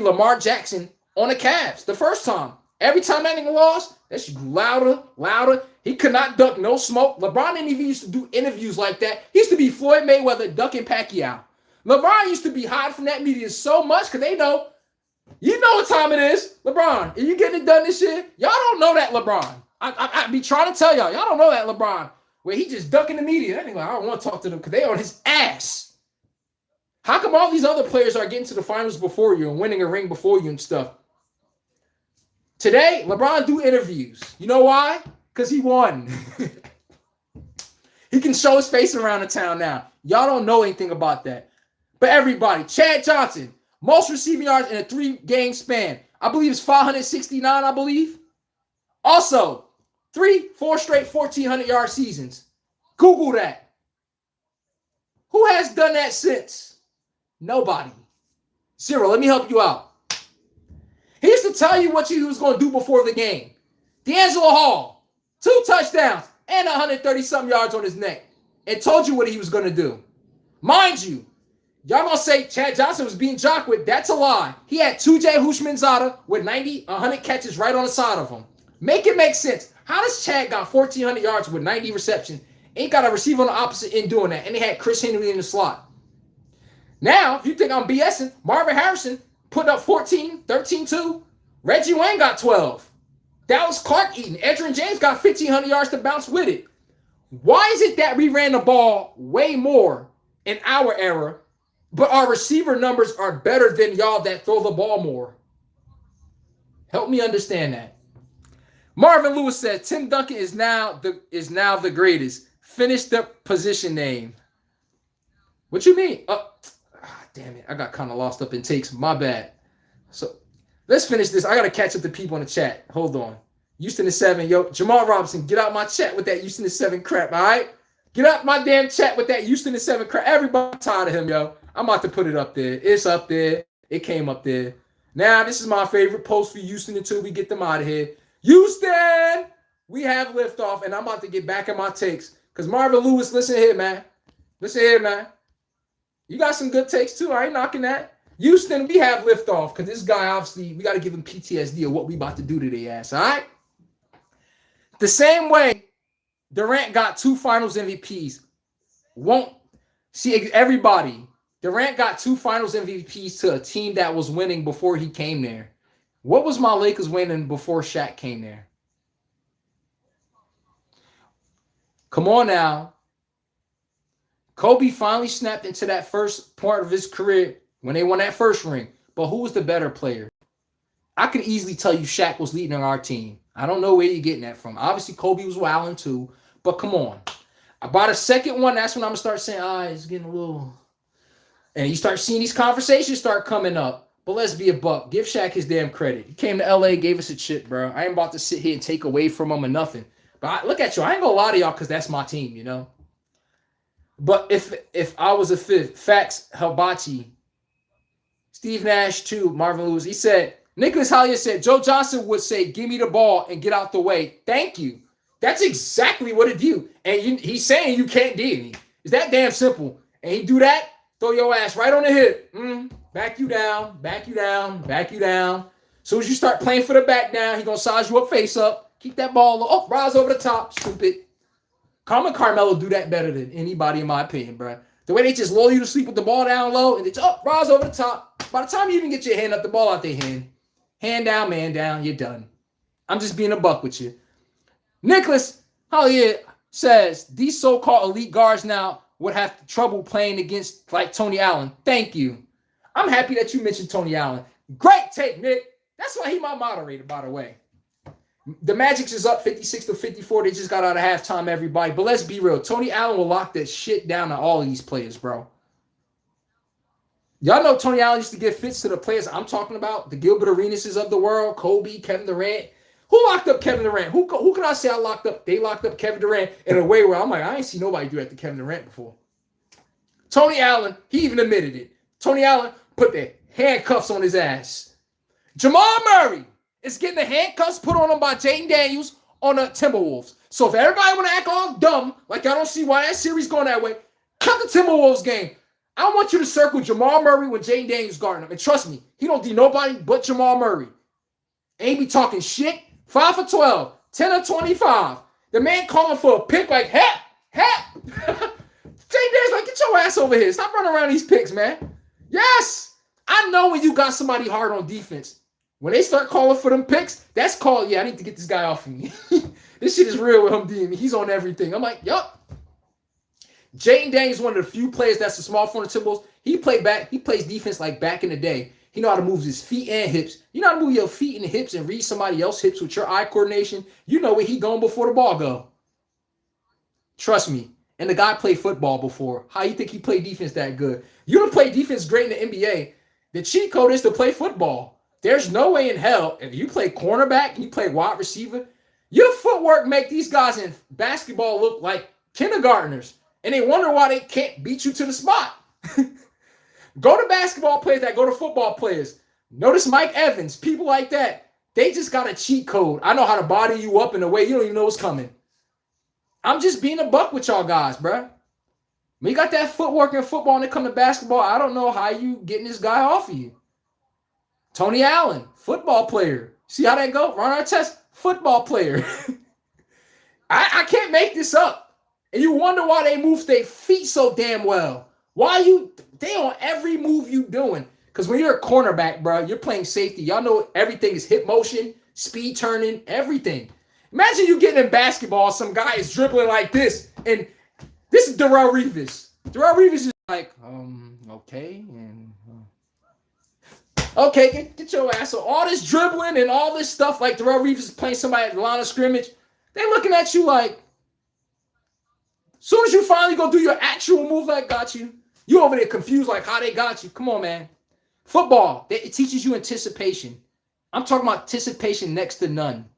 Lamar Jackson on the Cavs the first time. Every time that nigga lost, that shit grew louder. He could not duck no smoke. LeBron didn't even used to do interviews like that. He used to be Floyd Mayweather ducking Pacquiao. LeBron used to be hiding from that media so much because they know, you know what time it is. LeBron, are you getting it done this year? Y'all don't know that LeBron. I be trying to tell y'all don't know that LeBron. Where he just ducking the media. That nigga, I don't want to talk to them because they on his ass. How come all these other players are getting to the finals before you and winning a ring before you and stuff? Today, LeBron do interviews. You know why? Because he won. He can show his face around the town now. Y'all don't know anything about that. But everybody, Chad Johnson, most receiving yards in a 3-game span. I believe it's 569, I believe. Also, 4 straight 1,400-yard seasons. Google that. Who has done that since? Nobody. 0. Let me help you out. He used to tell you what he was going to do before the game. D'Angelo Hall, 2 touchdowns and 130-something yards on his neck. And told you what he was going to do. Mind you, y'all going to say Chad Johnson was being jocked with. That's a lie. He had 2J Houshmandzadeh with 100 catches right on the side of him. Make it make sense. How does Chad got 1,400 yards with 90 receptions? Ain't got a receiver on the opposite end doing that. And they had Chris Henry in the slot. Now, if you think I'm BSing, Marvin Harrison put up 14, 13-2. Reggie Wayne got 12. Dallas Clark eating. Edgerrin James got 1,500 yards to bounce with it. Why is it that we ran the ball way more in our era, but our receiver numbers are better than y'all that throw the ball more? Help me understand that. Marvin Lewis said Tim Duncan is now the greatest. Finish the position name. What you mean? Damn it. I got kind of lost up in takes. My bad. So let's finish this. I got to catch up to people in the chat. Hold on. Houston is 7. Yo, Jamal Robinson, get out my chat with that Houston is 7 crap, all right? Get up my damn chat with that Houston and 7 crap. Everybody tired of him, yo. I'm about to put it up there. It's up there. It came up there. Now, this is my favorite post for Houston until we get them out of here. Houston, we have liftoff, and I'm about to get back in my takes. Because Marvin Lewis, listen here, man. Listen here, man. You got some good takes, too. I ain't knocking that. Houston, we have liftoff. Because this guy, obviously, we got to give him PTSD of what we about to do to their ass, all right? The same way Durant got 2 finals MVPs. Won't see everybody. Durant got 2 finals MVPs to a team that was winning before he came there. What was my Lakers winning before Shaq came there? Come on now. Kobe finally snapped into that first part of his career when they won that first ring. But who was the better player? I could easily tell you Shaq was leading our team. I don't know where you're getting that from. Obviously, Kobe was wilding too. But come on. About a second one, that's when I'm going to start saying, it's getting a little... And you start seeing these conversations start coming up. But let's be a buck. Give Shaq his damn credit. He came to LA, gave us a chip, bro. I ain't about to sit here and take away from him or nothing. But look at you. I ain't going to lie to y'all because that's my team, you know. But if I was a fifth, Fax Hibachi, Steve Nash too, Marvin Lewis, he said, Nicholas Hollier said, Joe Johnson would say, give me the ball and get out the way. Thank you. That's exactly what it do. And he's saying you can't do me. It's that damn simple. And he do that, throw your ass right on the hip. Back you down, back you down, back you down. As soon as you start playing for the back down, he going to size you up face up. Keep that ball low. Oh, rise over the top. Stupid. Carmen Carmelo do that better than anybody in my opinion, bro. The way they just lull you to sleep with the ball down low and it's up, rise over the top. By the time you even get your hand up, the ball out their hand. Hand down, man down, you're done. I'm just being a buck with you. Nicholas Hollier says, these so-called elite guards now would have trouble playing against like Tony Allen. Thank you. I'm happy that you mentioned Tony Allen. Great take, Nick. That's why he my moderator, by the way. The Magic's is up 56-54. They just got out of halftime, everybody. But let's be real. Tony Allen will lock that shit down to all of these players, bro. Y'all know Tony Allen used to give fits to the players I'm talking about. The Gilbert Arenases of the world. Kobe, Kevin Durant. Who locked up Kevin Durant? Who can I say I locked up? They locked up Kevin Durant in a way where I'm like, I ain't seen nobody do that to Kevin Durant before. Tony Allen, he even admitted it. Tony Allen put the handcuffs on his ass. Jamal Murray is getting the handcuffs put on him by Jaden Daniels on the Timberwolves. So if everybody want to act all dumb, like I don't see why that series going that way, cut the Timberwolves game. I want you to circle Jamal Murray when Jaden Daniels guarding him. And trust me, he don't do nobody but Jamal Murray. Ain't be talking shit. 5 for 12, 10 of 25. The man calling for a pick like, Jay Daniels like, get your ass over here. Stop running around these picks, man. Yes. I know when you got somebody hard on defense. When they start calling for them picks, that's called, I need to get this guy off of me. This shit is real with him, D. He's on everything. I'm like, yup. Jaden Daniels is one of the few players that's a small for the Timberwolves. He plays defense like back in the day. He know how to move his feet and hips. You know how to move your feet and hips and read somebody else's hips with your eye coordination. You know where he going before the ball go. Trust me. And the guy played football before. How you think he played defense that good? You don't play defense great in the NBA. The cheat code is to play football. There's no way in hell if you play cornerback and you play wide receiver, your footwork make these guys in basketball look like kindergartners. And they wonder why they can't beat you to the spot. Go to basketball players that go to football players. Notice Mike Evans, people like that. They just got a cheat code. I know how to body you up in a way you don't even know what's coming. I'm just being a buck with y'all guys, bro. When you got that footwork in football and it come to basketball, I don't know how you getting this guy off of you. Tony Allen, football player. See how that go? Ron Artest, football player. I can't make this up. And you wonder why they move their feet so damn well. They on every move you doing. Because when you're a cornerback, bro, you're playing safety. Y'all know everything is hip motion, speed turning, everything. Imagine you getting in basketball, some guy is dribbling like this. And this is Darrell Reeves. Darrell Reeves is like, okay. And okay, get your ass. So all this dribbling and all this stuff, like Darrell Reeves is playing somebody at the line of scrimmage. They're looking at you like, soon as you finally go do your actual move that got you, you over there confused like how they got you. Come on, man. Football, it teaches you anticipation. I'm talking about anticipation next to none.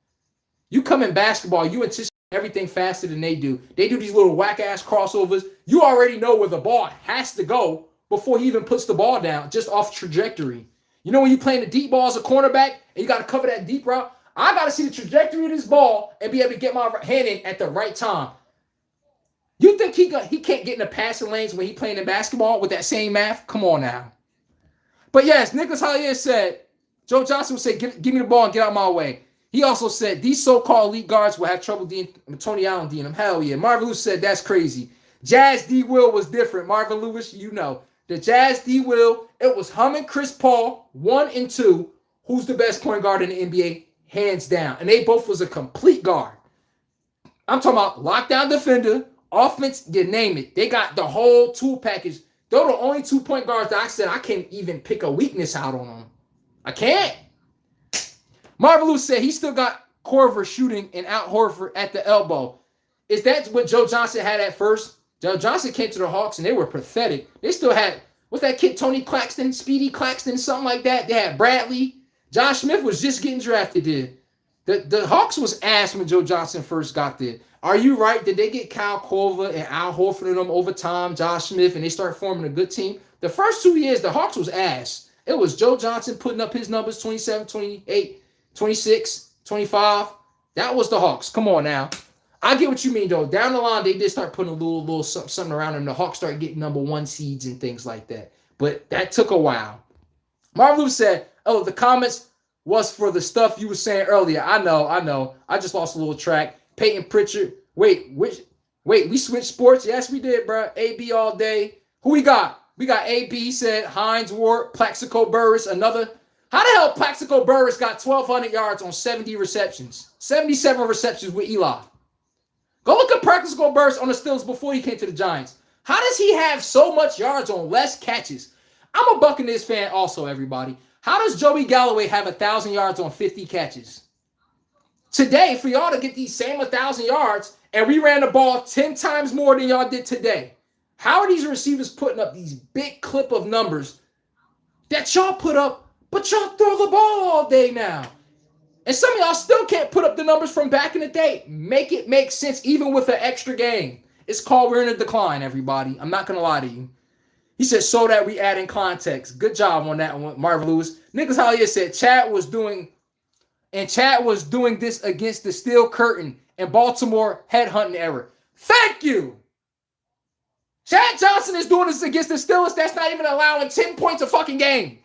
You come in basketball, you anticipate everything faster than they do. They do these little whack-ass crossovers. You already know where the ball has to go before he even puts the ball down, just off trajectory. You know when you're playing the deep ball as a cornerback and you got to cover that deep route? I got to see the trajectory of this ball and be able to get my hand in at the right time. You think he can't get in the passing lanes when he's playing in basketball with that same math? Come on now. But yes, Nicholas Hollier said, Joe Johnson would say, give me the ball and get out of my way. He also said, these so-called elite guards will have trouble Tony Allen D'ing them. Hell yeah. Marvin Lewis said, that's crazy. Jazz D. Will was different. Marvin Lewis, you know. The Jazz D. Will, it was him and Chris Paul, 1 and 2. Who's the best point guard in the NBA? Hands down. And they both was a complete guard. I'm talking about lockdown defender, offense, you name it. They got the whole tool package. They're the only 2-point guards that I said I can't even pick a weakness out on them. I can't. Marvin Lewis said he still got Korver shooting and Al Horford at the elbow. Is that what Joe Johnson had at first? Joe Johnson came to the Hawks and they were pathetic. They still had, what's that kid, Tony Claxton, Speedy Claxton, something like that. They had Bradley. Josh Smith was just getting drafted there. The Hawks was ass when Joe Johnson first got there. Are you right? Did they get Kyle Korver and Al Horford in them over time, Josh Smith, and they start forming a good team? The first 2 years, the Hawks was ass. It was Joe Johnson putting up his numbers, 27, 28, 26, 25. That was the Hawks. Come on now. I get what you mean, though. Down the line, they did start putting a little something around them. The Hawks started getting number 1 seeds and things like that. But that took a while. Marvin Lewis said, oh, the comments was for the stuff you were saying earlier. I know. I just lost a little track. Peyton Pritchard. Wait, we switched sports? Yes, we did, bro. AB all day. Who we got? We got AB, said Hines Ward, Plaxico Burress, another. How the hell Plaxico Burress got 1,200 yards on 70 receptions? 77 receptions with Eli. Go look at Plaxico Burress on the Steelers before he came to the Giants. How does he have so much yards on less catches? I'm a Buccaneers fan also, everybody. How does Joey Galloway have 1,000 yards on 50 catches? Today, for y'all to get these same 1,000 yards, and we ran the ball 10 times more than y'all did today. How are these receivers putting up these big clip of numbers that y'all put up, but y'all throw the ball all day now? And some of y'all still can't put up the numbers from back in the day. Make it make sense even with an extra game. It's called we're in a decline, everybody. I'm not going to lie to you. He said, so that we add in context. Good job on that one, Marvin Lewis. Nicholas Hollier said, Chad was doing this against the steel curtain and Baltimore headhunting error. Thank you. Chad Johnson is doing this against the Steelers. That's not even allowing 10 points a fucking game.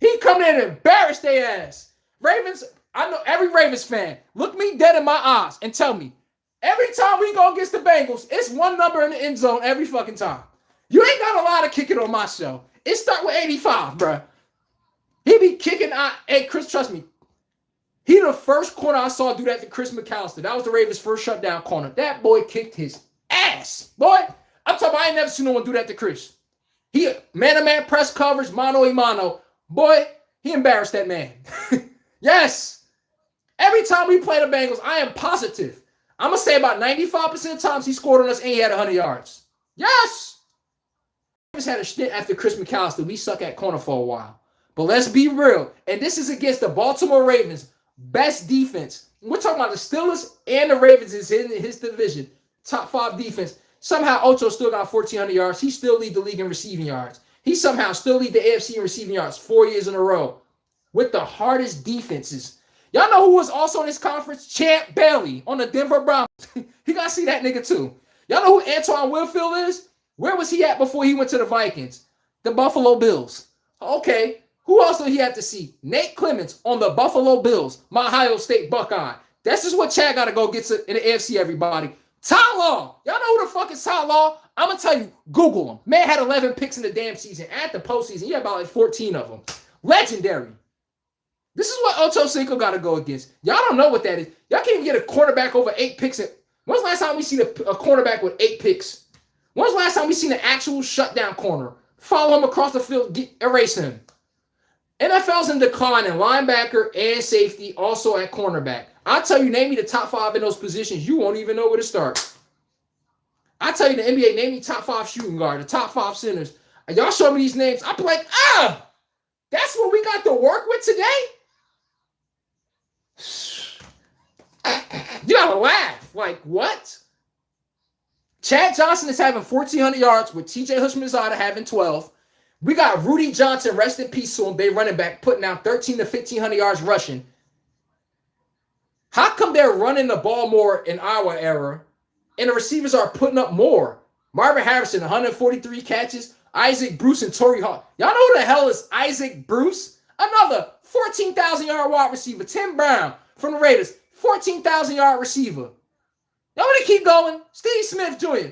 He come in and embarrass their ass. Ravens, I know every Ravens fan, look me dead in my eyes and tell me, every time we go against the Bengals, it's one number in the end zone every fucking time. You ain't got a lot of kicking on my show. It start with 85, bro. He be kicking out. Hey, Chris, trust me. He the first corner I saw do that to Chris McAllister. That was the Ravens' first shutdown corner. That boy kicked his ass. Boy, I'm talking about I ain't never seen no one do that to Chris. He man-to-man press coverage, mano-a-mano. Boy, he embarrassed that man. Yes. Every time we play the Bengals, I am positive. I'm going to say about 95% of times he scored on us and he had 100 yards. Yes. Ravens had a stint after Chris McAllister. We suck at corner for a while. But let's be real. And this is against the Baltimore Ravens. Best defense. We're talking about the Steelers and the Ravens is in his division. Top 5 defense. Somehow Ocho still got 1,400 yards. He still lead the league in receiving yards. He somehow still lead the AFC in receiving yards 4 years in a row with the hardest defenses. Y'all know who was also in this conference? Champ Bailey on the Denver Broncos. You got to see that nigga too. Y'all know who Antoine Winfield is? Where was he at before he went to the Vikings? The Buffalo Bills. Okay. Who else did he have to see? Nate Clements on the Buffalo Bills, my Ohio State Buckeye. That's just what Chad got to go get to in the AFC, everybody. Ty Law. Y'all know who the fuck is Ty Law? I'm going to tell you, Google him. Man had 11 picks in the damn season. At the postseason, he had about like 14 of them. Legendary. This is what Ocho Cinco got to go against. Y'all don't know what that is. Y'all can't even get a quarterback over 8 picks. When's the last time we seen a cornerback with 8 picks? When's the last time we seen an actual shutdown corner? Follow him across the field, erase him. NFL's in decline in linebacker and safety, also at cornerback. I'll tell you, name me the top 5 in those positions. You won't even know where to start. I tell you, the NBA, name me top 5 shooting guard, the top 5 centers. And y'all show me these names. I'll be like, that's what we got to work with today? You gotta laugh. Like, what? Chad Johnson is having 1,400 yards with TJ Houshmandzadeh having 12. We got Rudy Johnson, rest in peace to him, Bay running back, putting out 13 to 1,500 yards rushing. How come they're running the ball more in our era and the receivers are putting up more? Marvin Harrison, 143 catches. Isaac Bruce and Torrey Hall. Y'all know who the hell is Isaac Bruce? Another 14,000-yard wide receiver. Tim Brown from the Raiders, 14,000-yard receiver. Y'all want to keep going? Steve Smith Jr.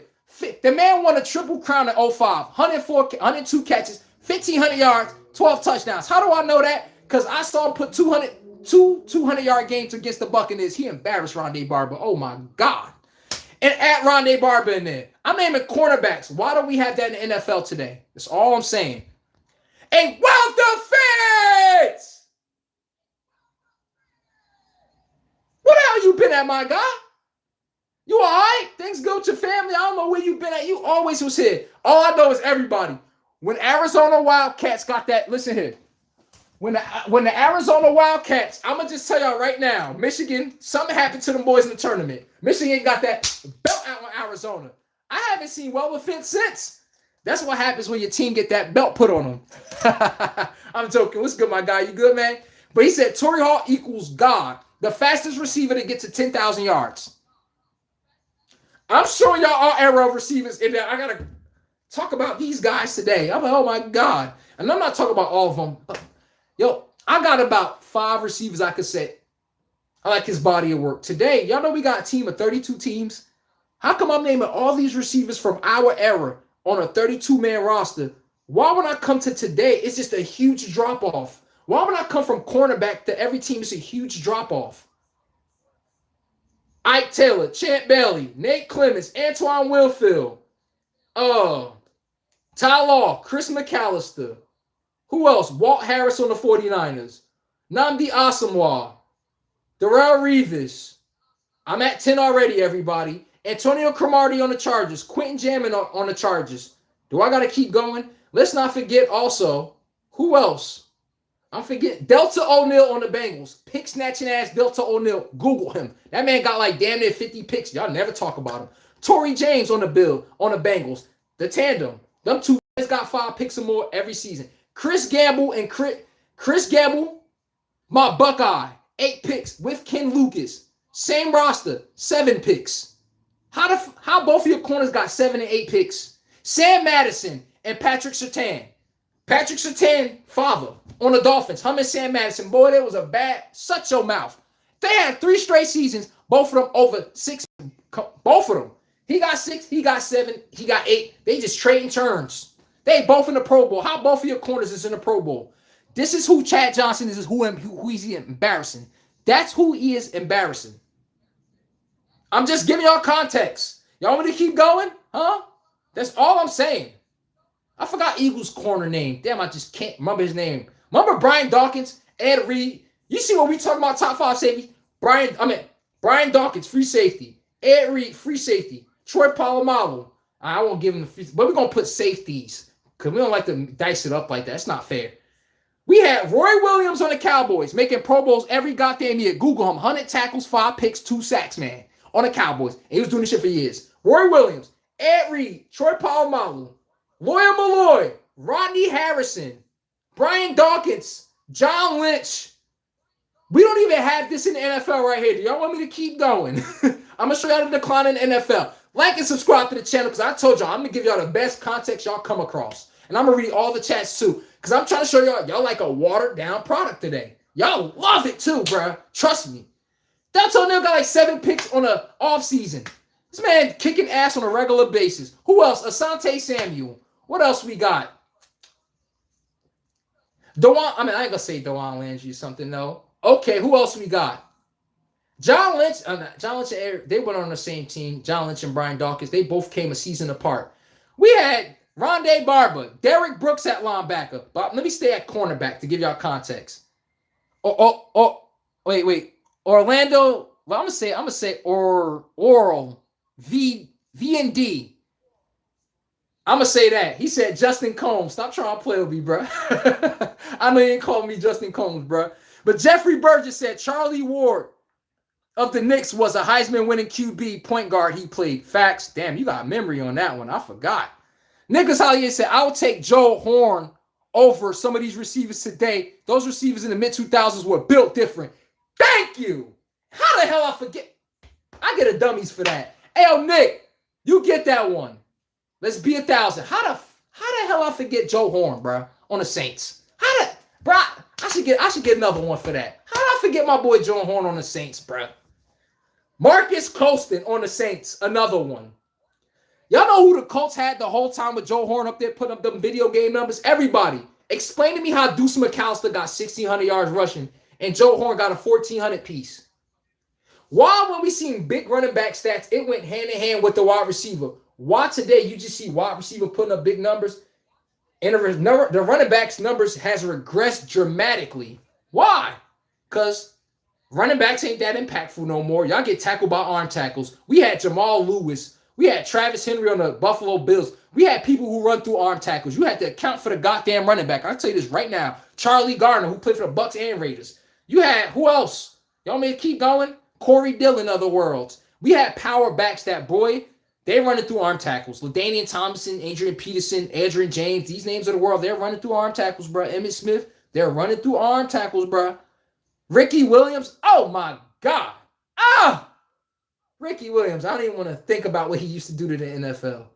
The man won a triple crown in 05. 102 catches, 1,500 yards, 12 touchdowns. How do I know that? Because I saw him put 200-yard games against the Buccaneers. He embarrassed Rondé Barber. Oh, my God. And add Rondé Barber in there. I'm naming cornerbacks. Why don't we have that in the NFL today? That's all I'm saying. A wealth defense! What the hell you been at, my guy? You all right? Things go to family. I don't know where you been at. You always was here. All I know is everybody. When Arizona Wildcats got that, listen here. When the Arizona Wildcats, I'm going to just tell y'all right now, Michigan, something happened to them boys in the tournament. Michigan got that belt out on Arizona. I haven't seen well within since. That's what happens when your team get that belt put on them. I'm joking. What's good, my guy? You good, man? But he said Torrey Hall equals God, the fastest receiver to get to 10,000 yards. I'm showing y'all our era of receivers. And I got to talk about these guys today. I'm like, oh, my God. And I'm not talking about all of them. Yo, I got about 5 receivers I could say I like his body of work. Today, y'all know we got a team of 32 teams. How come I'm naming all these receivers from our era on a 32-man roster? Why when I come to today, it's just a huge drop-off? Why when I come from cornerback to every team, it's a huge drop-off? Ike Taylor, Champ Bailey, Nate Clements, Antoine Wilfield, Ty Law, Chris McAllister. Who else? Walt Harris on the 49ers. Nnamdi Asomugha. Darrelle Revis. I'm at 10 already, everybody. Antonio Cromartie on the Chargers. Quentin Jammin on the Chargers. Do I got to keep going? Let's not forget also, who else? I'm forgetting Delta O'Neal on the Bengals. Pick snatching ass Delta O'Neal. Google him. That man got like damn near 50 picks. Y'all never talk about him. Torrey James on the Bengals. The tandem. Them two guys got 5 picks or more every season. Chris Gamble, my Buckeye, 8 picks with Ken Lucas. Same roster, 7 picks. How both of your corners got 7 and 8 picks? Sam Madison and Patrick Surtain. Patrick Surtain, father, on the Dolphins. Him and Sam Madison. Boy, that was a bad, shut your mouth. They had 3 straight seasons, both of them over 6. Both of them. He got 6, he got 7, he got 8. They just trading turns. They both in the Pro Bowl. How both of your corners is in the Pro Bowl? This is who Chad Johnson is. Who he's embarrassing. That's who he is embarrassing. I'm just giving y'all context. Y'all want me to keep going? Huh? That's all I'm saying. I forgot Eagles' corner name. Damn, I just can't remember his name. Remember Brian Dawkins, Ed Reed? You see when we talking about top 5 safety? Brian Dawkins, free safety. Ed Reed, free safety. Troy Polamalu. I won't give him the free, but we're going to put safeties. Because we don't like to dice it up like that. That's not fair. We had Roy Williams on the Cowboys making Pro Bowls every goddamn year. Google him. 100 tackles, 5 picks, 2 sacks, man. On the Cowboys. And he was doing this shit for years. Roy Williams, Ed Reed, Troy Polamalu, Lawyer Malloy, Rodney Harrison, Brian Dawkins, John Lynch. We don't even have this in the NFL right here. Do y'all want me to keep going? I'm going to show y'all the decline in the NFL. Like and subscribe to the channel because I told y'all I'm going to give y'all the best context y'all come across. And I'm going to read all the chats too because I'm trying to show y'all like a watered down product today. Y'all love it too, bro. Trust me. Delta O'Neal got like 7 picks on the offseason. This man kicking ass on a regular basis. Who else? Asante Samuel. What else we got? I ain't going to say Dewan Landry or something, though. Okay, who else we got? John Lynch and Eric, they went on the same team. John Lynch and Brian Dawkins, they both came a season apart. We had Rondé Barber, Derek Brooks at linebacker. But let me stay at cornerback to give y'all context. Wait. Orlando. Well, I'm gonna say Oral V&D. I'm gonna say that. He said Justin Combs. Stop trying to play with me, bro. I know you ain't calling me Justin Combs, bro. But Jeffrey Burgess said Charlie Ward. of the Knicks was a Heisman winning QB point guard he played. Facts. Damn, you got memory on that one. I forgot. Nicholas Hollier said, I would take Joe Horn over some of these receivers today. Those receivers in the mid-2000s were built different. Thank you. How the hell I forget? I get a dummies for that. Hey, yo, Nick, you get that one. Let's be 1,000. How the hell I forget Joe Horn, bro, on the Saints? Bro, I should get another one for that. How did I forget my boy Joe Horn on the Saints, bro? Marcus Colston on the Saints, another one. Y'all know who the Colts had the whole time with Joe Horn up there putting up them video game numbers? Everybody. Explain to me how Deuce McAllister got 1,600 yards rushing and Joe Horn got a 1,400 piece. Why, when we seen big running back stats, it went hand in hand with the wide receiver? Why today you just see wide receiver putting up big numbers and the running back's numbers has regressed dramatically? Why? Because running backs ain't that impactful no more. Y'all get tackled by arm tackles. We had Jamal Lewis. We had Travis Henry on the Buffalo Bills. We had people who run through arm tackles. You had to account for the goddamn running back. I'll tell you this right now. Charlie Garner, who played for the Bucks and Raiders. You had, who else? Y'all may keep going? Corey Dillon of the world. We had power backs that, boy, they running through arm tackles. LaDainian Thompson, Adrian Peterson, Adrian James, these names of the world, they're running through arm tackles, bro. Emmitt Smith, they're running through arm tackles, bro. Ricky Williams, oh my God. Ricky Williams, I don't even want to think about what he used to do to the NFL.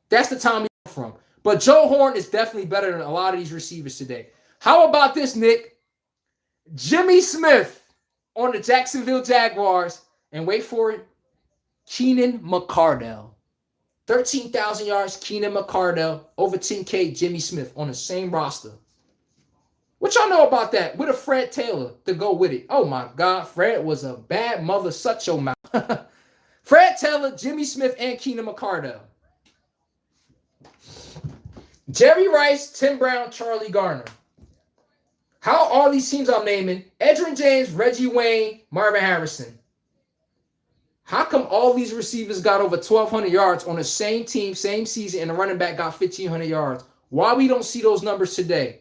That's the time he's from. But Joe Horn is definitely better than a lot of these receivers today. How about this, Nick? Jimmy Smith on the Jacksonville Jaguars. And wait for it, Keenan McCardell. 13,000 yards, Keenan McCardell. Over 10K, Jimmy Smith on the same roster. What y'all know about that? With a Fred Taylor to go with it. Oh, my God. Fred was a bad mother. Shut your mouth. Fred Taylor, Jimmy Smith, and Keenan McCardell. Jerry Rice, Tim Brown, Charlie Garner. How all these teams I'm naming, Edgerrin James, Reggie Wayne, Marvin Harrison. How come all these receivers got over 1,200 yards on the same team, same season, and the running back got 1,500 yards? Why we don't see those numbers today?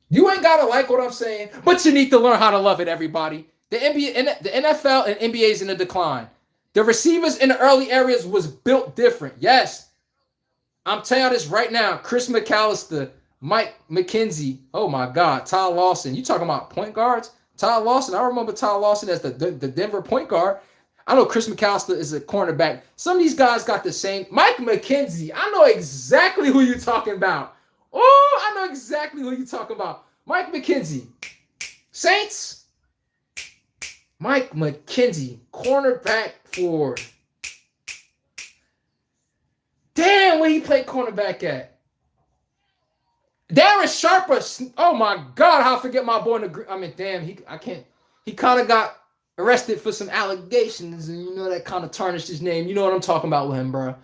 You ain't got to like what I'm saying, but you need to learn how to love it, everybody. The NBA, the NFL and NBA is in a decline. The receivers in the early areas was built different. Yes. I'm telling you this right now. Chris McAllister, Mike McKenzie. Oh, my God. Ty Lawson. You talking about point guards? Ty Lawson. I remember Ty Lawson as the Denver point guard. I know Chris McAllister is a cornerback. Some of these guys got the same. Mike McKenzie. I know exactly who you're talking about. Oh, I know exactly who you're talking about. Mike McKenzie. Saints. Mike McKenzie. Cornerback for. Damn, where he played cornerback at? Darren Sharper. Oh, my God. How I forget my boy in the. I mean, damn. He kind of got arrested for some allegations. And you know that kind of tarnished his name. You know what I'm talking about with him, bro.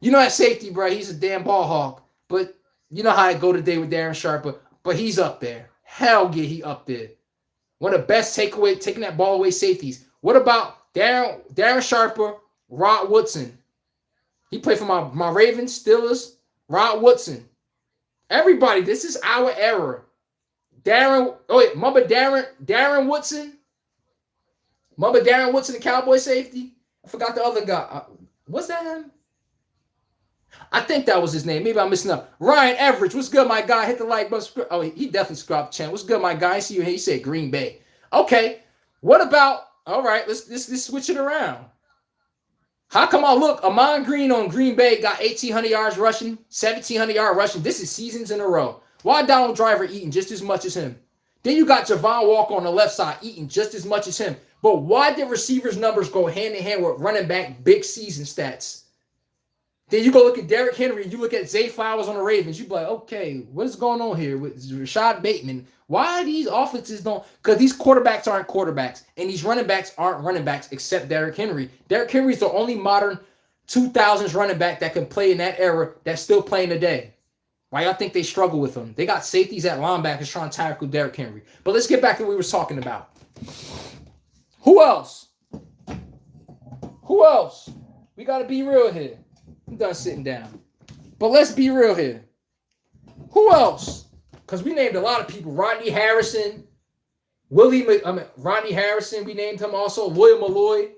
You know that safety, bro. He's a damn ball hawk. But you know how I go today with Darren Sharper, but he's up there. Hell yeah, he up there. One of the best taking that ball away safeties. What about Darren Sharper, Rod Woodson? He played for my Ravens, Steelers, Rod Woodson. Everybody, this is our era. Remember Darren Woodson? Remember Darren Woodson, the Cowboy safety? I forgot the other guy. What's that him? I think that was his name. Maybe I'm missing up. Ryan Everidge. What's good, my guy? Hit the like button. Oh, he definitely scrubbed the channel. What's good, my guy? I see you here. He said Green Bay. Okay. What about, all right, let's switch it around. How come Amon Green on Green Bay got 1,800 yards rushing, 1,700 yard rushing. This is seasons in a row. Why Donald Driver eating just as much as him? Then you got Javon Walker on the left side eating just as much as him. But why did receivers' numbers go hand in hand with running back big season stats? Then you go look at Derrick Henry, you look at Zay Flowers on the Ravens, you be like, okay, what's going on here with Rashad Bateman? Why these offenses don't? Because these quarterbacks aren't quarterbacks, and these running backs aren't running backs except Derrick Henry. Derrick Henry's the only modern 2000s running back that can play in that era that's still playing today. Why y'all think they struggle with him? They got safeties at linebackers trying to tackle Derrick Henry. But let's get back to what we were talking about. Who else? Who else? We got to be real here. I'm done sitting down. But let's be real here. Who else? Because we named a lot of people. Rodney Harrison, Ronnie Harrison, we named him also. Lawyer Malloy.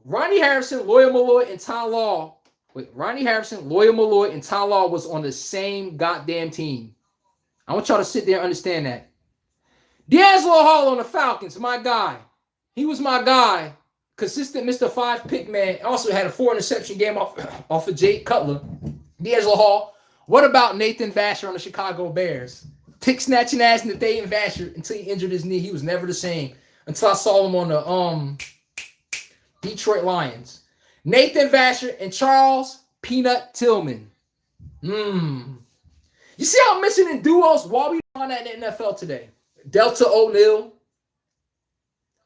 Ronnie Harrison, Lawyer Malloy, and Ty Law. Wait, Ronnie Harrison, Lawyer Malloy, and Ty Law was on the same goddamn team. I want y'all to sit there and understand that. D'Angelo Hall on the Falcons, my guy. He was my guy. Consistent Mr. 5-pick man. Also had a 4-interception game off of Jake Cutler. D'Angelo Hall. What about Nathan Vasher on the Chicago Bears? Pick snatching ass Nathan Vasher until he injured his knee. He was never the same until I saw him on the Detroit Lions. Nathan Vasher and Charles Peanut Tillman. You see how I'm mentioning duos while we on that in the NFL today? Delta O'Neal.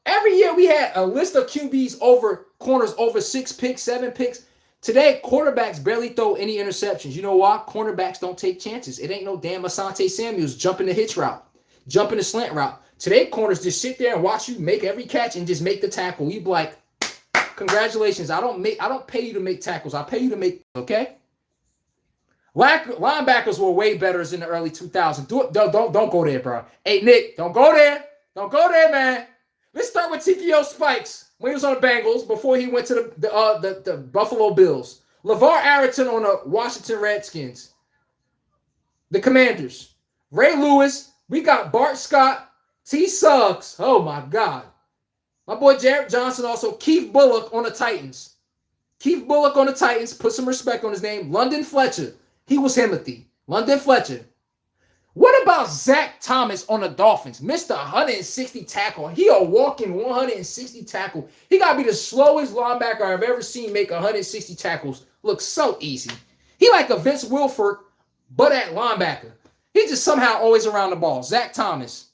Every year we had a list of QBs over corners over 6 picks, 7 picks. Today, quarterbacks barely throw any interceptions. You know why? Cornerbacks don't take chances. It ain't no damn Asante Samuels jumping the hitch route, jumping the slant route. Today, corners just sit there and watch you make every catch and just make the tackle. You be like, congratulations. I don't pay you to make tackles. I pay you to make, okay? Linebackers were way better in the early 2000s. Don't go there, bro. Hey, Nick, don't go there. Don't go there, man. Let's start with TKO Spikes when he was on the Bengals before he went to the Buffalo Bills. LeVar Arrington on the Washington Redskins. The Commanders. Ray Lewis. We got Bart Scott. T. Suggs. Oh, my God. My boy Jarrett Johnson also. Keith Bullock on the Titans. Keith Bullock on the Titans. Put some respect on his name. London Fletcher. He was Himothy. London Fletcher. What about Zach Thomas on the Dolphins? Mr. 160 tackle. He a walking 160 tackle. He got to be the slowest linebacker I've ever seen make 160 tackles look so easy. He like a Vince Wilfork, but at linebacker. He's just somehow always around the ball. Zach Thomas.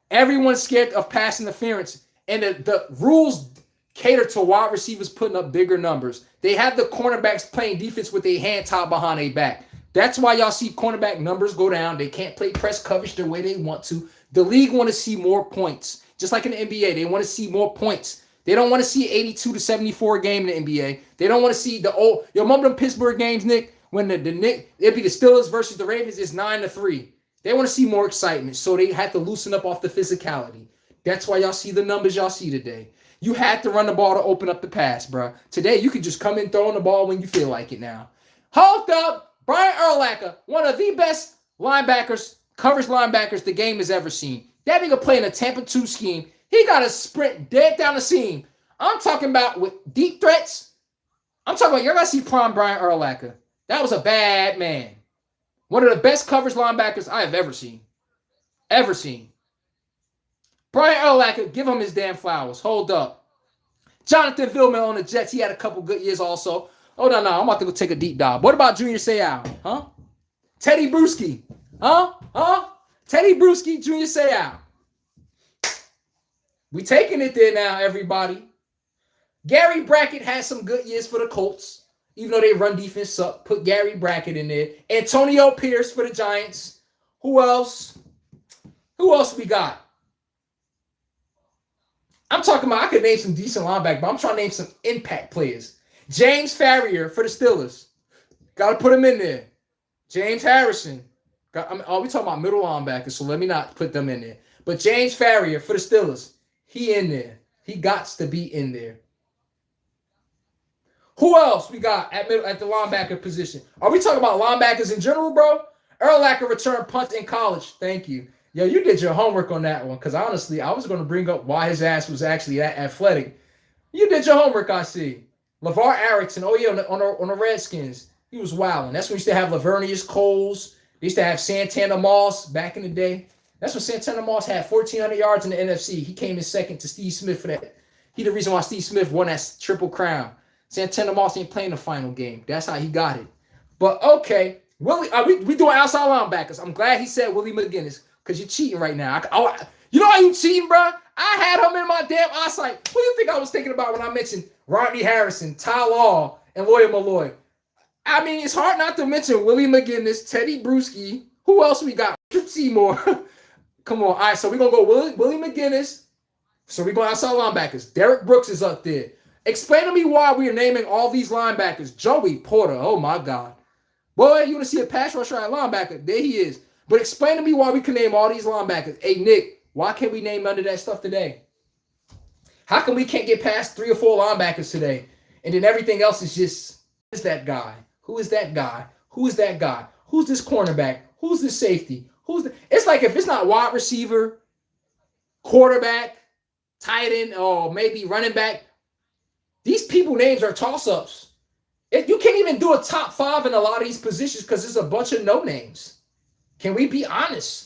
Everyone's scared of pass interference, and the rules cater to wide receivers putting up bigger numbers. They have the cornerbacks playing defense with their hand tied behind their back. That's why y'all see cornerback numbers go down. They can't play press coverage the way they want to. The league want to see more points. Just like in the NBA, they want to see more points. They don't want to see 82-74 game in the NBA. They don't want to see the old. You remember them Pittsburgh games, Nick? When the Nick, it'd be the Steelers versus the Ravens. It's 9-3. They want to see more excitement, so they had to loosen up off the physicality. That's why y'all see the numbers y'all see today. You had to run the ball to open up the pass, bro. Today, you can just come in throwing the ball when you feel like it now. Hold up. Brian Urlacher, one of the best linebackers, coverage linebackers the game has ever seen. That nigga playing a Tampa 2 scheme. He got to sprint dead down the seam. I'm talking about with deep threats. I'm talking about, you're going to see prime Brian Urlacher. That was a bad man. One of the best coverage linebackers I have ever seen. Ever seen. Brian Urlacher, give him his damn flowers. Hold up. Jonathan Vilman on the Jets. He had a couple good years also. Oh, no, I'm about to go take a deep dive. What about Junior Seau? Huh? Teddy Bruschi. Huh? Teddy Bruschi, Junior Seau. We taking it there now, everybody. Gary Brackett has some good years for the Colts. Even though they run defense up, put Gary Brackett in there. Antonio Pierce for the Giants. Who else? Who else we got? I'm talking about, I could name some decent linebackers, but I'm trying to name some impact players. James Farrier for the Steelers. Got to put him in there. James Harrison. We talking about middle linebackers, so let me not put them in there. But James Farrier for the Steelers. He in there. He got to be in there. Who else we got at the linebacker position? Are we talking about linebackers in general, bro? Urlacher returned punt in college. Thank you. Yo, you did your homework on that one, because honestly, I was going to bring up why his ass was actually that athletic. You did your homework, I see. LeVar Arrington, oh yeah, on the Redskins. He was wilding. That's when we used to have Lavernius Coles. They used to have Santana Moss back in the day. That's when Santana Moss had 1,400 yards in the NFC. He came in second to Steve Smith for that. He the reason why Steve Smith won that Triple Crown. Santana Moss ain't playing the final game. That's how he got it. But okay, Willie, we doing outside linebackers. I'm glad he said Willie McGinnis, because you're cheating right now. You know how you cheating, bro? I had him in my damn eyesight. Who do you think I was thinking about when I mentioned Rodney Harrison, Ty Law, and Lawyer Malloy? I mean, it's hard not to mention Willie McGinnis, Teddy Bruschi. Who else we got? Richard Seymour. Come on. All right, so we're going to go Willie McGinnis. So we're going outside linebackers. Derek Brooks is up there. Explain to me why we are naming all these linebackers. Joey Porter. Oh, my God. Boy, you want to see a pass rusher at linebacker? There he is. But explain to me why we can name all these linebackers. Hey, Nick, Why can't we name none of that stuff today? How come we can't get past 3 or 4 linebackers today? And then everything else is just, who is that guy? Who is that guy? Who is that guy? Who's this cornerback? Who's this safety? It's like if it's not wide receiver, quarterback, tight end, or maybe running back, these people names are toss-ups. You can't even do a top 5 in a lot of these positions because there's a bunch of no names. Can we be honest?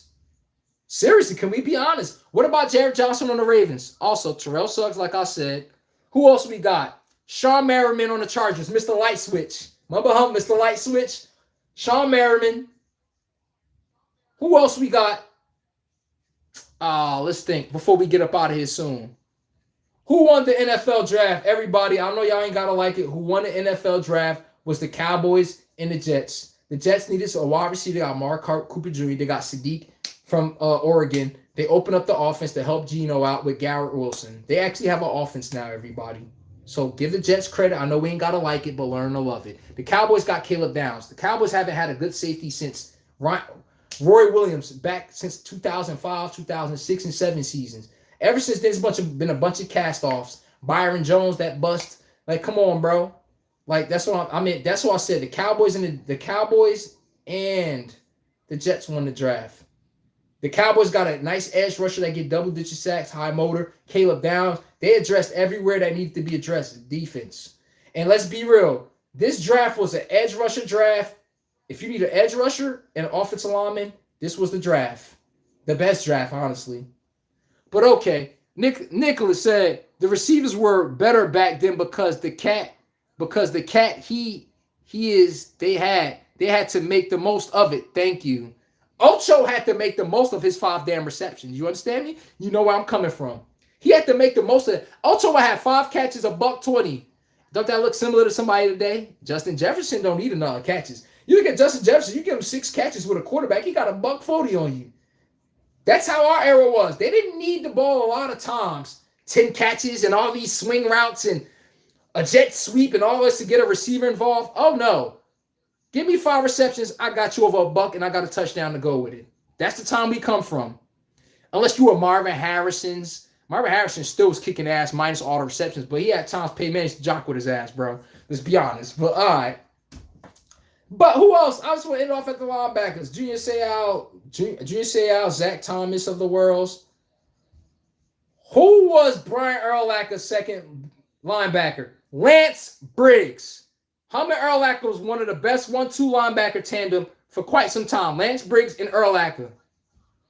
Seriously, can we be honest? What about Jared Johnson on the Ravens? Also, Terrell Suggs, like I said. Who else we got? Sean Merriman on the Chargers, Mr. Light Switch. Remember him, Mr. Light Switch? Sean Merriman. Who else we got? Let's think before we get up out of here soon. Who won the NFL draft? Everybody, I know y'all ain't got to like it. Who won the NFL draft was the Cowboys and the Jets. The Jets needed a wide receiver. They got Mark Cooper Jr. They got Sadiq from Oregon. They opened up the offense to help Geno out with Garrett Wilson. They actually have an offense now, everybody. So give the Jets credit. I know we ain't got to like it, but learn to love it. The Cowboys got Caleb Downs. The Cowboys haven't had a good safety since Roy Williams back since 2005, 2006, and 7 seasons. Ever since there's been a bunch of cast-offs. Byron Jones, that bust. Like, come on, bro. Like, that's what that's what I said. The Cowboys and the Cowboys and the Jets won the draft. The Cowboys got a nice edge rusher that get double-digit sacks, high motor, Caleb Downs. They addressed everywhere that needed to be addressed, defense. And let's be real. This draft was an edge rusher draft. If you need an edge rusher and an offensive lineman, this was the draft. The best draft, honestly. But okay, Nicholas said the receivers were better back then because the cat, they had to make the most of it. Thank you. Ocho had to make the most of his 5 damn receptions. You understand me? You know where I'm coming from. He had to make the most of it. Ocho had 5 catches, $120. Don't that look similar to somebody today? Justin Jefferson don't need another catches. You look at Justin Jefferson, you give him 6 catches with a quarterback, he got $140 on you. That's how our era was. They didn't need the ball a lot of times. 10 catches and all these swing routes and a jet sweep and all this to get a receiver involved. Oh, no. Give me 5 receptions. I got you over $1 and I got a touchdown to go with it. That's the time we come from. Unless you were Marvin Harrison's. Marvin Harrison still was kicking ass minus all the receptions, but he had times Peyton Manning to jock with his ass, bro. Let's be honest. But all right. But who else? I just want to end off at the linebackers. Junior Seau, Zach Thomas of the worlds. Who was Brian Urlacher's second linebacker? Lance Briggs. Hummer Urlacher was one of the best 1-2 linebacker tandem for quite some time. Lance Briggs and Urlacher.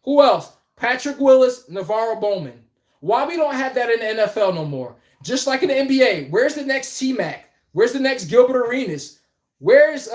Who else? Patrick Willis, Navarro Bowman. Why we don't have that in the NFL no more? Just like in the NBA, where's the next T-Mac? Where's the next Gilbert Arenas? Where's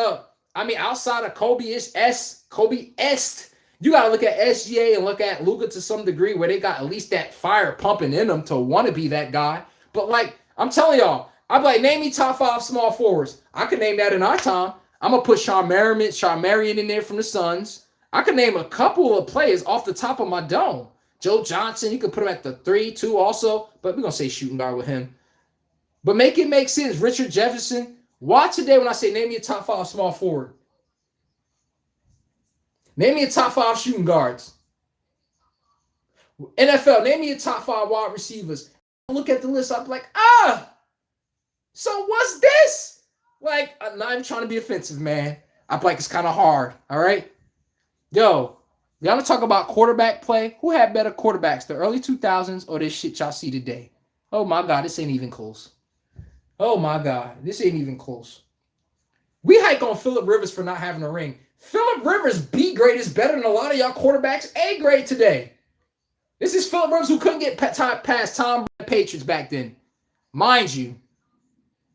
outside of Kobe Est, you got to look at SGA and look at Luka to some degree where they got at least that fire pumping in them to want to be that guy. But like, I'm telling y'all, I'm like, name me top 5 small forwards. I can name that in our time. I'm going to put Sean Marion in there from the Suns. I can name a couple of players off the top of my dome. Joe Johnson, you could put him at the 3-2 also, but we're going to say shooting guard with him. But make it make sense. Richard Jefferson. Why today when I say name me a top 5 small forward? Name me a top 5 shooting guards. NFL, name me a top 5 wide receivers. Look at the list. I'm like, so what's this? Like, I'm not even trying to be offensive, man. I'm like, it's kind of hard, all right? Yo, y'all want to talk about quarterback play? Who had better quarterbacks, the early 2000s or this shit y'all see today? Oh, my God, this ain't even close. Oh, my God, this ain't even close. We hike on Phillip Rivers for not having a ring. Phillip Rivers B grade is better than a lot of y'all quarterbacks A grade today. This is Phillip Rivers who couldn't get past Tom Brady Patriots back then. Mind you.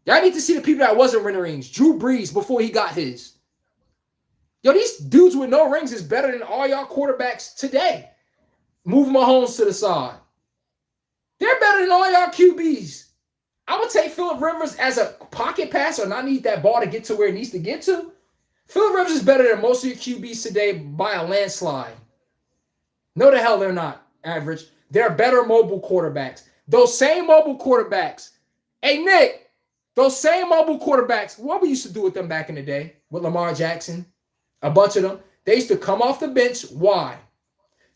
Y'all need to see the people that wasn't winning rings. Drew Brees before he got his. Yo, these dudes with no rings is better than all y'all quarterbacks today. Move Mahomes to the side. They're better than all y'all QBs. I would take Phillip Rivers as a pocket passer, and I need that ball to get to where it needs to get to. Phillip Rivers is better than most of your QBs today by a landslide. No, the hell they're not average. They're better mobile quarterbacks. Those same mobile quarterbacks. Hey, Nick, those same mobile quarterbacks, what we used to do with them back in the day with Lamar Jackson, a bunch of them, they used to come off the bench. Why?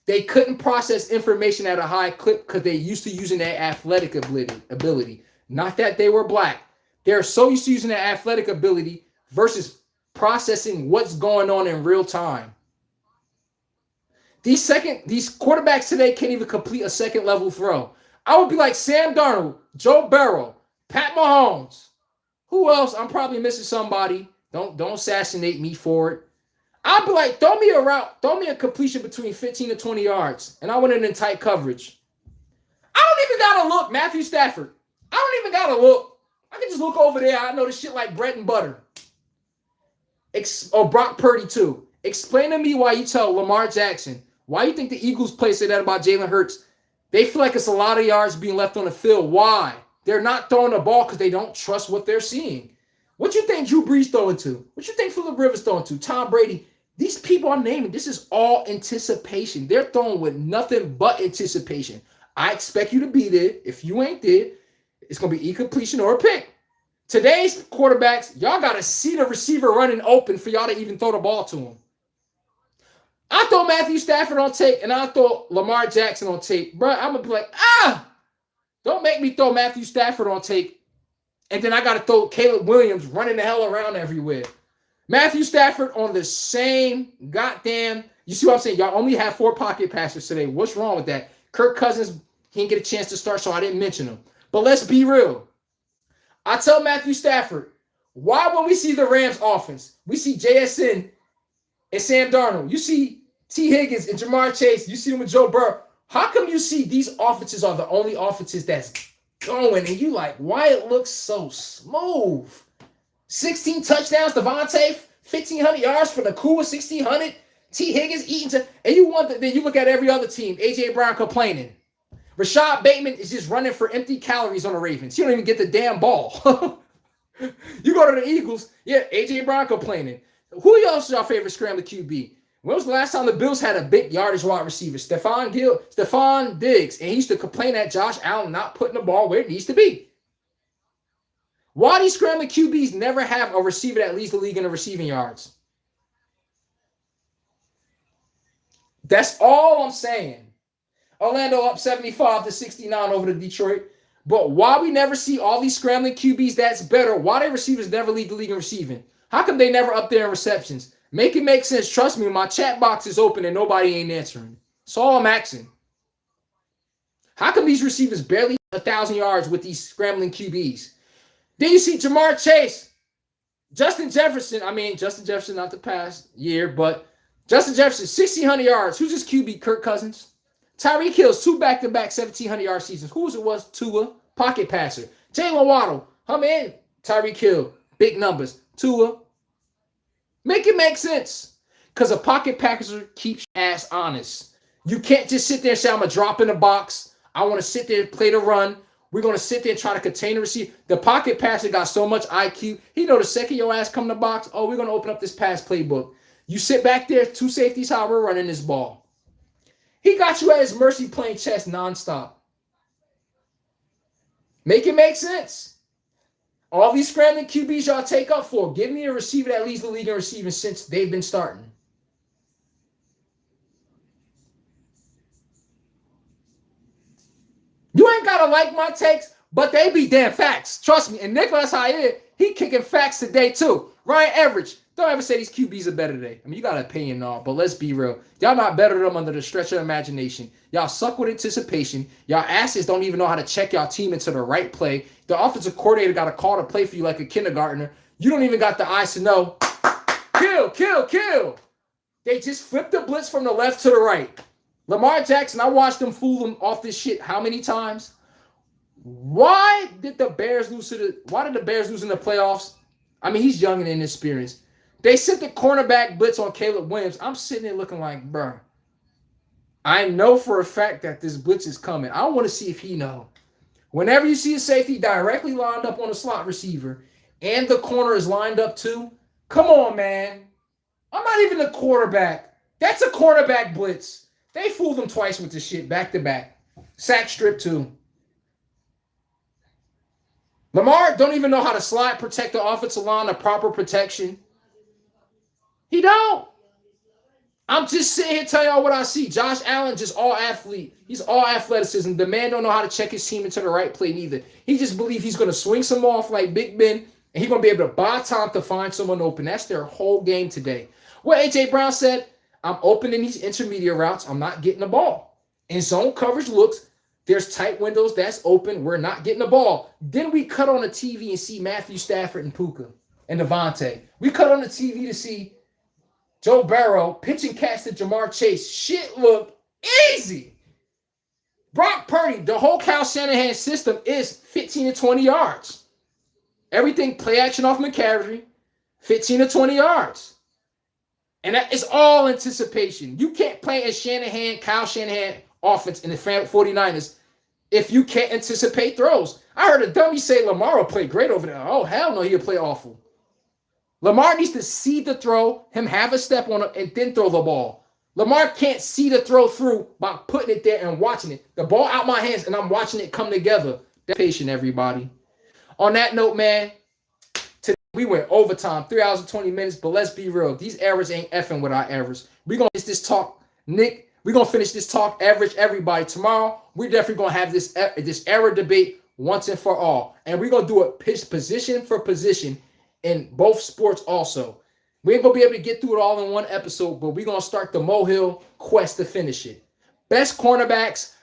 They couldn't process information at a high clip because they used to using their athletic ability. Not that they were black. They're so used to using their athletic ability versus processing what's going on in real time. These quarterbacks today can't even complete a second level throw. I would be like Sam Darnold, Joe Burrow, Pat Mahomes. Who else? I'm probably missing somebody. Don't assassinate me for it. I'd be like, throw me a route, throw me a completion between 15 to 20 yards, and I went in tight coverage. I don't even gotta look, Matthew Stafford. I don't even gotta look. I can just look over there. I know this shit like bread and butter. Or Brock Purdy too. Explain to me why you tell Lamar Jackson, why you think the Eagles play say that about Jalen Hurts. They feel like it's a lot of yards being left on the field. Why? They're not throwing the ball because they don't trust what they're seeing. What you think Drew Brees throwing to? What you think Phillip Rivers throwing to? Tom Brady? These people I'm naming, this is all anticipation. They're throwing with nothing but anticipation. I expect you to be there. If you ain't there, it's going to be incompletion or a pick. Today's quarterbacks, y'all got to see the receiver running open for y'all to even throw the ball to him. I throw Matthew Stafford on tape, and I throw Lamar Jackson on tape. Bro, I'm going to be like, don't make me throw Matthew Stafford on tape, and then I got to throw Caleb Williams running the hell around everywhere. Matthew Stafford on the same goddamn, you see what I'm saying? Y'all only have 4 pocket passers today. What's wrong with that? Kirk Cousins, he didn't get a chance to start, so I didn't mention him. But let's be real. I tell Matthew Stafford, why when we see the Rams offense, we see JSN and Sam Darnold, you see T. Higgins and Jamar Chase, you see them with Joe Burrow. How come you see these offenses are the only offenses that's going, and you like, why it looks so smooth? 16 touchdowns, Devontae, 1,500 yards for the cool 1,600. T. Higgins eating and you want then you look at every other team. A.J. Brown complaining. Rashad Bateman is just running for empty calories on the Ravens. He don't even get the damn ball. You go to the Eagles, yeah, A.J. Brown complaining. Who else is your favorite scrambling QB? When was the last time the Bills had a big yardage wide receiver? Stephon Diggs, and he used to complain at Josh Allen not putting the ball where it needs to be. Why these scrambling QBs never have a receiver that leads the league in the receiving yards? That's all I'm saying. Orlando up 75-69 over to Detroit. But why we never see all these scrambling QBs that's better? Why their receivers never lead the league in receiving? How come they never up there in receptions? Make it make sense. Trust me, my chat box is open and nobody ain't answering. That's all I'm asking. How come these receivers barely 1,000 yards with these scrambling QBs? Then you see Jamar Chase, Justin Jefferson not the past year, but Justin Jefferson, 1,600 yards. Who's his QB? Kirk Cousins. Tyreek Hill's 2 back-to-back 1,700-yard seasons. Who's it was? Tua, pocket passer. Jalen Waddle, Tyreek Hill, big numbers. Tua. Make it make sense. Because a pocket passer keeps your ass honest. You can't just sit there and say, I'm going to drop in the box. I want to sit there and play the run. We're going to sit there and try to contain the receiver. The pocket passer got so much IQ. He know the second your ass come in the box, we're going to open up this pass playbook. You sit back there, 2 safeties, how we're running this ball. He got you at his mercy playing chess nonstop. Make it make sense. All these scrambling QBs y'all take up for, give me a receiver that leads the league in receiving since they've been starting. You ain't got to like my takes, but they be damn facts. Trust me. And Nicholas Hyde, he kicking facts today too. Ryan Everidge, don't ever say these QBs are better today. I mean, you got an opinion and all, but let's be real. Y'all not better than them under the stretch of imagination. Y'all suck with anticipation. Y'all asses don't even know how to check y'all team into the right play. The offensive coordinator got a call to play for you like a kindergartner. You don't even got the eyes to know. Kill, kill, kill. They just flipped the blitz from the left to the right. Lamar Jackson, I watched them fool them off this shit how many times? Why did the Bears lose in the playoffs? I mean, he's young and inexperienced. They sent the cornerback blitz on Caleb Williams. I'm sitting there looking like, bro, I know for a fact that this blitz is coming. I want to see if he know. Whenever you see a safety directly lined up on a slot receiver and the corner is lined up too, come on, man. I'm not even the quarterback. That's a cornerback blitz. They fooled them twice with this shit, back to back. Sack strip too. Lamar don't even know how to slide protect the offensive line, the proper protection. He don't. I'm just sitting here telling y'all what I see. Josh Allen, just all athlete. He's all athleticism. The man don't know how to check his team into the right play neither. He just believes he's going to swing some off like Big Ben, and he's going to be able to buy time to find someone open. That's their whole game today. What A.J. Brown said, I'm opening these intermediate routes. I'm not getting the ball. In zone coverage looks, there's tight windows that's open. We're not getting the ball. Then we cut on the TV and see Matthew Stafford and Puka and Devontae. We cut on the TV to see Joe Burrow pitching catch to Jamar Chase. Shit looked easy. Brock Purdy, the whole Kyle Shanahan system is 15 to 20 yards. Everything play action off McCaffrey, 15 to 20 yards. And that is all anticipation. You can't play a Kyle Shanahan offense in the 49ers if you can't anticipate throws. I heard a dummy say Lamar will play great over there. Oh, hell no, he'll play awful. Lamar needs to see the throw, him have a step on it, and then throw the ball. Lamar can't see the throw through by putting it there and watching it. The ball out my hands, and I'm watching it come together. That's patient, everybody. On that note, man, today we went overtime, 3 hours and 20 minutes, but let's be real. These errors ain't effing with our errors. We're going to finish this talk, Nick. We're going to finish this talk, average everybody. Tomorrow, we're definitely going to have this error debate once and for all. And we're going to do it position for position in both sports also. We ain't going to be able to get through it all in one episode, but we're going to start the Mohill quest to finish it. Best cornerbacks,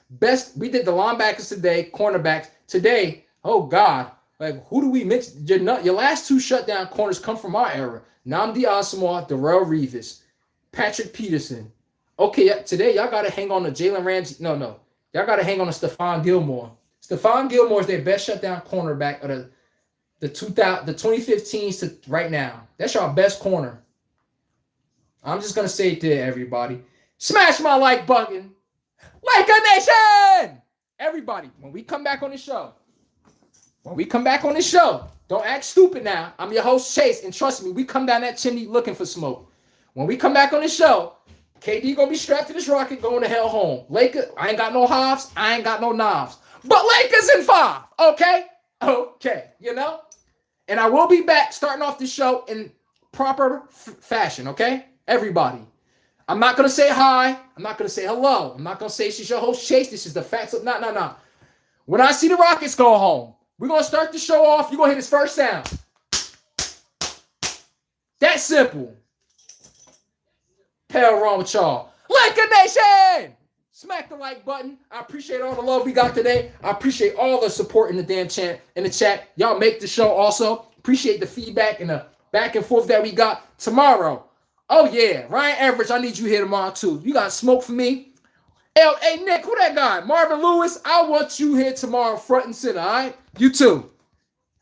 we did the linebackers today, cornerbacks. Today, oh God, like who do we mix? Your last two shutdown corners come from our era. Nnamdi Asomugha, Darrelle Revis, Patrick Peterson. Okay, today y'all got to hang on to Jalen Ramsey. No. Y'all got to hang on to Stephon Gilmore. Stephon Gilmore is their best shutdown cornerback of the 2015s to right now. That's your best corner. I'm just going to say it there, everybody. Smash my like button. Like a nation! Everybody, when we come back on the show, don't act stupid now. I'm your host, Chase, and trust me, we come down that chimney looking for smoke. When we come back on the show, KD going to be strapped to this rocket going to hell home. Lakers, I ain't got no halves, I ain't got no knobs. But Lakers in 5, okay? Okay, you know? And I will be back starting off the show in proper fashion, okay? Everybody. I'm not going to say hi. I'm not going to say hello. I'm not going to say she's your host, Chase. This is the facts of no. When I see the Rockets go home, we're going to start the show off. You're going to hit his first sound. That's simple. Hell wrong with y'all. Like a nation! Smack the like button. I appreciate all the love we got today. I appreciate all the support in the damn chat. Y'all make the show also. Appreciate the feedback and the back and forth that we got tomorrow. Oh yeah, Ryan Everett, I need you here tomorrow too. You got smoke for me? Hey Nick, who that guy? Marvin Lewis, I want you here tomorrow front and center, all right? You too.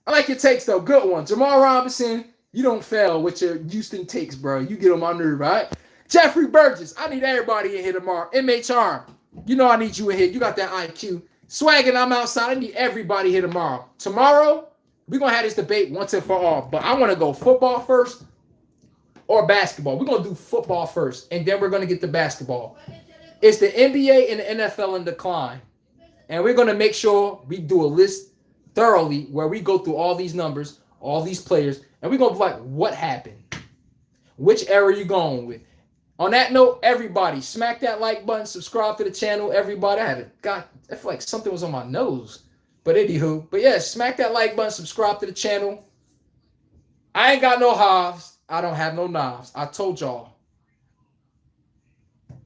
I like your takes though, good one. Jamal Robinson, you don't fail with your Houston takes, bro. You get on my nerve, all right? Jeffrey Burgess, I need everybody in here tomorrow. MHR, you know I need you in here. You got that IQ. Swaggin', I'm outside. I need everybody here tomorrow. Tomorrow, we're going to have this debate once and for all. But I want to go football first or basketball. We're going to do football first, and then we're going to get to basketball. It's the NBA and the NFL in decline. And we're going to make sure we do a list thoroughly where we go through all these numbers, all these players, and we're going to be like, what happened? Which era are you going with? On that note, everybody, smack that like button, subscribe to the channel, everybody. I feel like something was on my nose. But anywho, smack that like button, subscribe to the channel. I ain't got no halves. I don't have no knobs. I told y'all.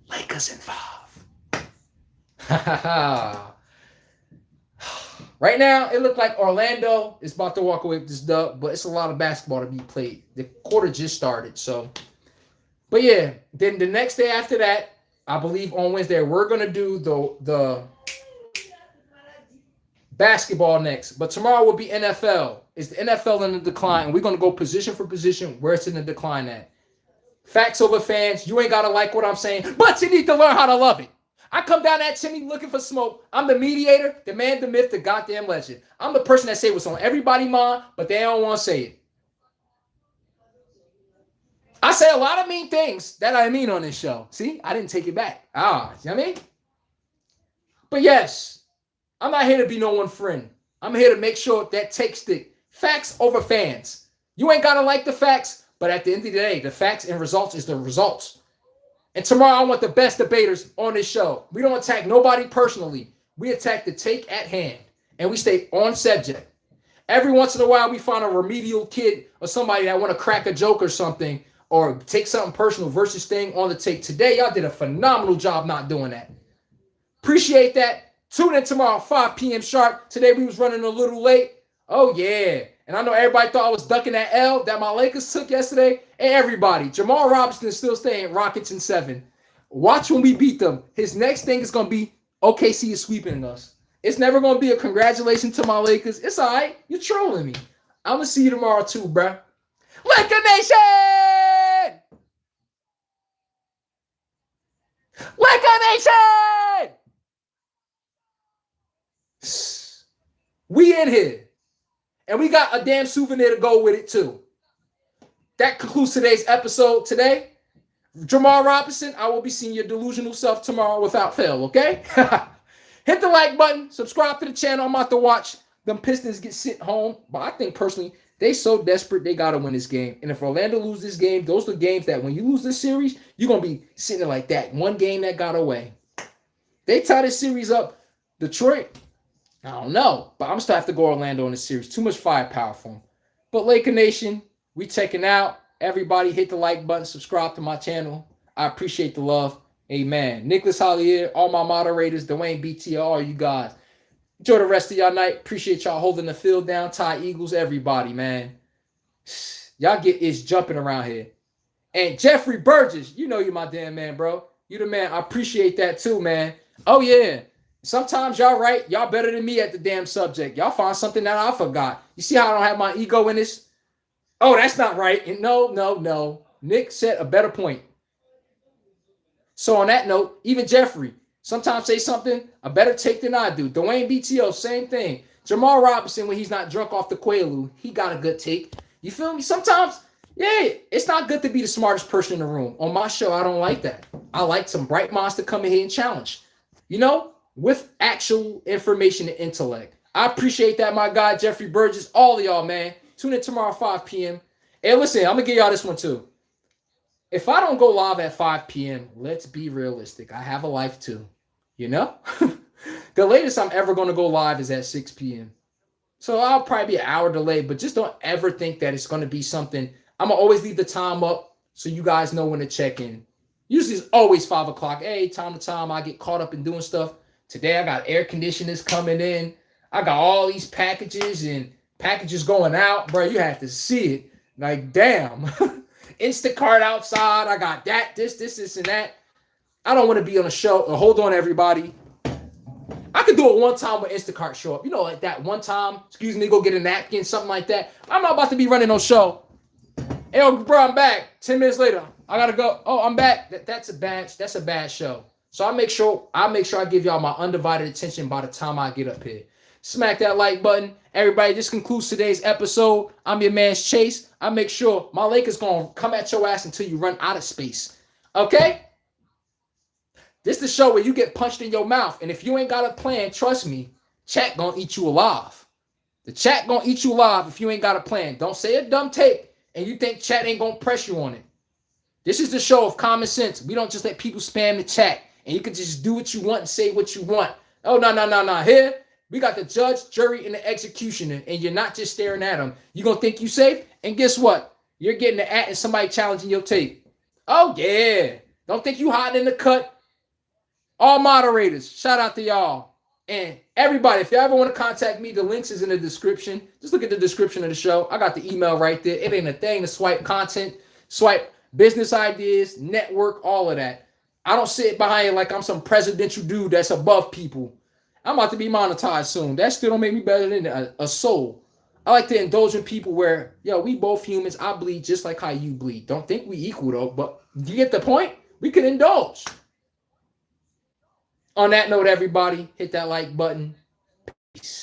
Lakers in 5. Right now, it looked like Orlando is about to walk away with this dub, but it's a lot of basketball to be played. The quarter just started, so... But yeah, then the next day after that, I believe on Wednesday, we're going to do the basketball next. But tomorrow will be NFL. It's the NFL in the decline, and we're going to go position for position where it's in the decline at. Facts over fans. You ain't got to like what I'm saying, but you need to learn how to love it. I come down that chimney looking for smoke. I'm the mediator, the man, the myth, the goddamn legend. I'm the person that say what's on everybody's mind, but they don't want to say it. I say a lot of mean things that I mean on this show. See, I didn't take it back. You know what I mean? But yes, I'm not here to be no one friend. I'm here to make sure that take stick. Facts over fans. You ain't got to like the facts, but at the end of the day, the facts and results is the results. And tomorrow I want the best debaters on this show. We don't attack nobody personally. We attack the take at hand. And we stay on subject. Every once in a while, we find a remedial kid or somebody that want to crack a joke or something or take something personal versus staying on the take. Today, y'all did a phenomenal job not doing that. Appreciate that. Tune in tomorrow, 5 p.m. sharp. Today, we was running a little late. Oh, yeah. And I know everybody thought I was ducking that L that my Lakers took yesterday. And everybody, Jamal Robinson is still staying Rockets in 7. Watch when we beat them. His next thing is going to be OKC is sweeping us. It's never going to be a congratulations to my Lakers. It's all right. You're trolling me. I'm going to see you tomorrow too, bro. Laker Nation! Laker Nation! We in here. And we got a damn souvenir to go with it too. That concludes today's episode today. Jamal Robinson, I will be seeing your delusional self tomorrow without fail, okay? Hit the like button. Subscribe to the channel. I'm about to watch them Pistons get sent home. But I think personally, they so desperate they got to win this game. And if Orlando lose this game, those are the games that when you lose this series, you're going to be sitting there like that. One game that got away. They tie this series up. Detroit, I don't know. But I'm going to still have to go Orlando in this series. Too much firepower for them. But Laker Nation, we checking out. Everybody hit the like button. Subscribe to my channel. I appreciate the love. Amen. Nicholas Hollier, all my moderators, Dwayne BT, all you guys. Enjoy the rest of y'all night. Appreciate y'all holding the field down. Ty Eagles, everybody, man. Y'all get is jumping around here. And Jeffrey Burgess, you know you my damn man, bro. You the man. I appreciate that too, man. Oh, yeah. Sometimes y'all right. Y'all better than me at the damn subject. Y'all find something that I forgot. You see how I don't have my ego in this? Oh, that's not right. And no. Nick said a better point. So on that note, even Jeffrey, sometimes say something, a better take than I do. Dwayne BTO, same thing. Jamal Robinson, when he's not drunk off the Quaalude, he got a good take. You feel me? Sometimes, yeah, it's not good to be the smartest person in the room. On my show, I don't like that. I like some bright minds to come in here and challenge, you know, with actual information and intellect. I appreciate that, my guy, Jeffrey Burgess, all of y'all, man. Tune in tomorrow, 5 p.m. Hey, listen, I'm going to give y'all this one too. If I don't go live at 5 p.m., let's be realistic. I have a life too, you know? The latest I'm ever going to go live is at 6 p.m. So I'll probably be an hour delayed, but just don't ever think that it's going to be something. I'm going to always leave the time up so you guys know when to check in. Usually it's always 5 o'clock. Hey, time to time I get caught up in doing stuff. Today I got air conditioners coming in. I got all these packages and packages going out. Bro, you have to see it. Like, damn. Instacart outside. I got that, this, and that. I don't want to be on a show. Hold on, everybody. I could do it one time when Instacart show up. You know, like that one time. Excuse me, go get a napkin, something like that. I'm not about to be running no show. Hey, bro, I'm back. 10 minutes later, I gotta go. Oh, I'm back. That's a bad show. So I make sure I give y'all my undivided attention by the time I get up here. Smack that like button. Everybody, this concludes today's episode. I'm your man, Chase. I make sure my Lakers going to come at your ass until you run out of space. Okay? This is the show where you get punched in your mouth. And if you ain't got a plan, trust me, chat going to eat you alive. The chat going to eat you alive if you ain't got a plan. Don't say a dumb take and you think chat ain't going to press you on it. This is the show of common sense. We don't just let people spam the chat and you can just do what you want and say what you want. Oh, no. Here, we got the judge, jury, and the executioner, and you're not just staring at them. You're going to think you safe, and guess what? You're getting the at and somebody challenging your tape. Oh, yeah. Don't think you hiding in the cut. All moderators, shout out to y'all. And everybody, if you ever want to contact me, the links is in the description. Just look at the description of the show. I got the email right there. It ain't a thing to swipe content, swipe business ideas, network, all of that. I don't sit behind it like I'm some presidential dude that's above people. I'm about to be monetized soon. That still don't make me better than a soul. I like to indulge in people where, yo, we both humans. I bleed just like how you bleed. Don't think we equal, though. But you get the point? We can indulge. On that note, everybody, hit that like button. Peace.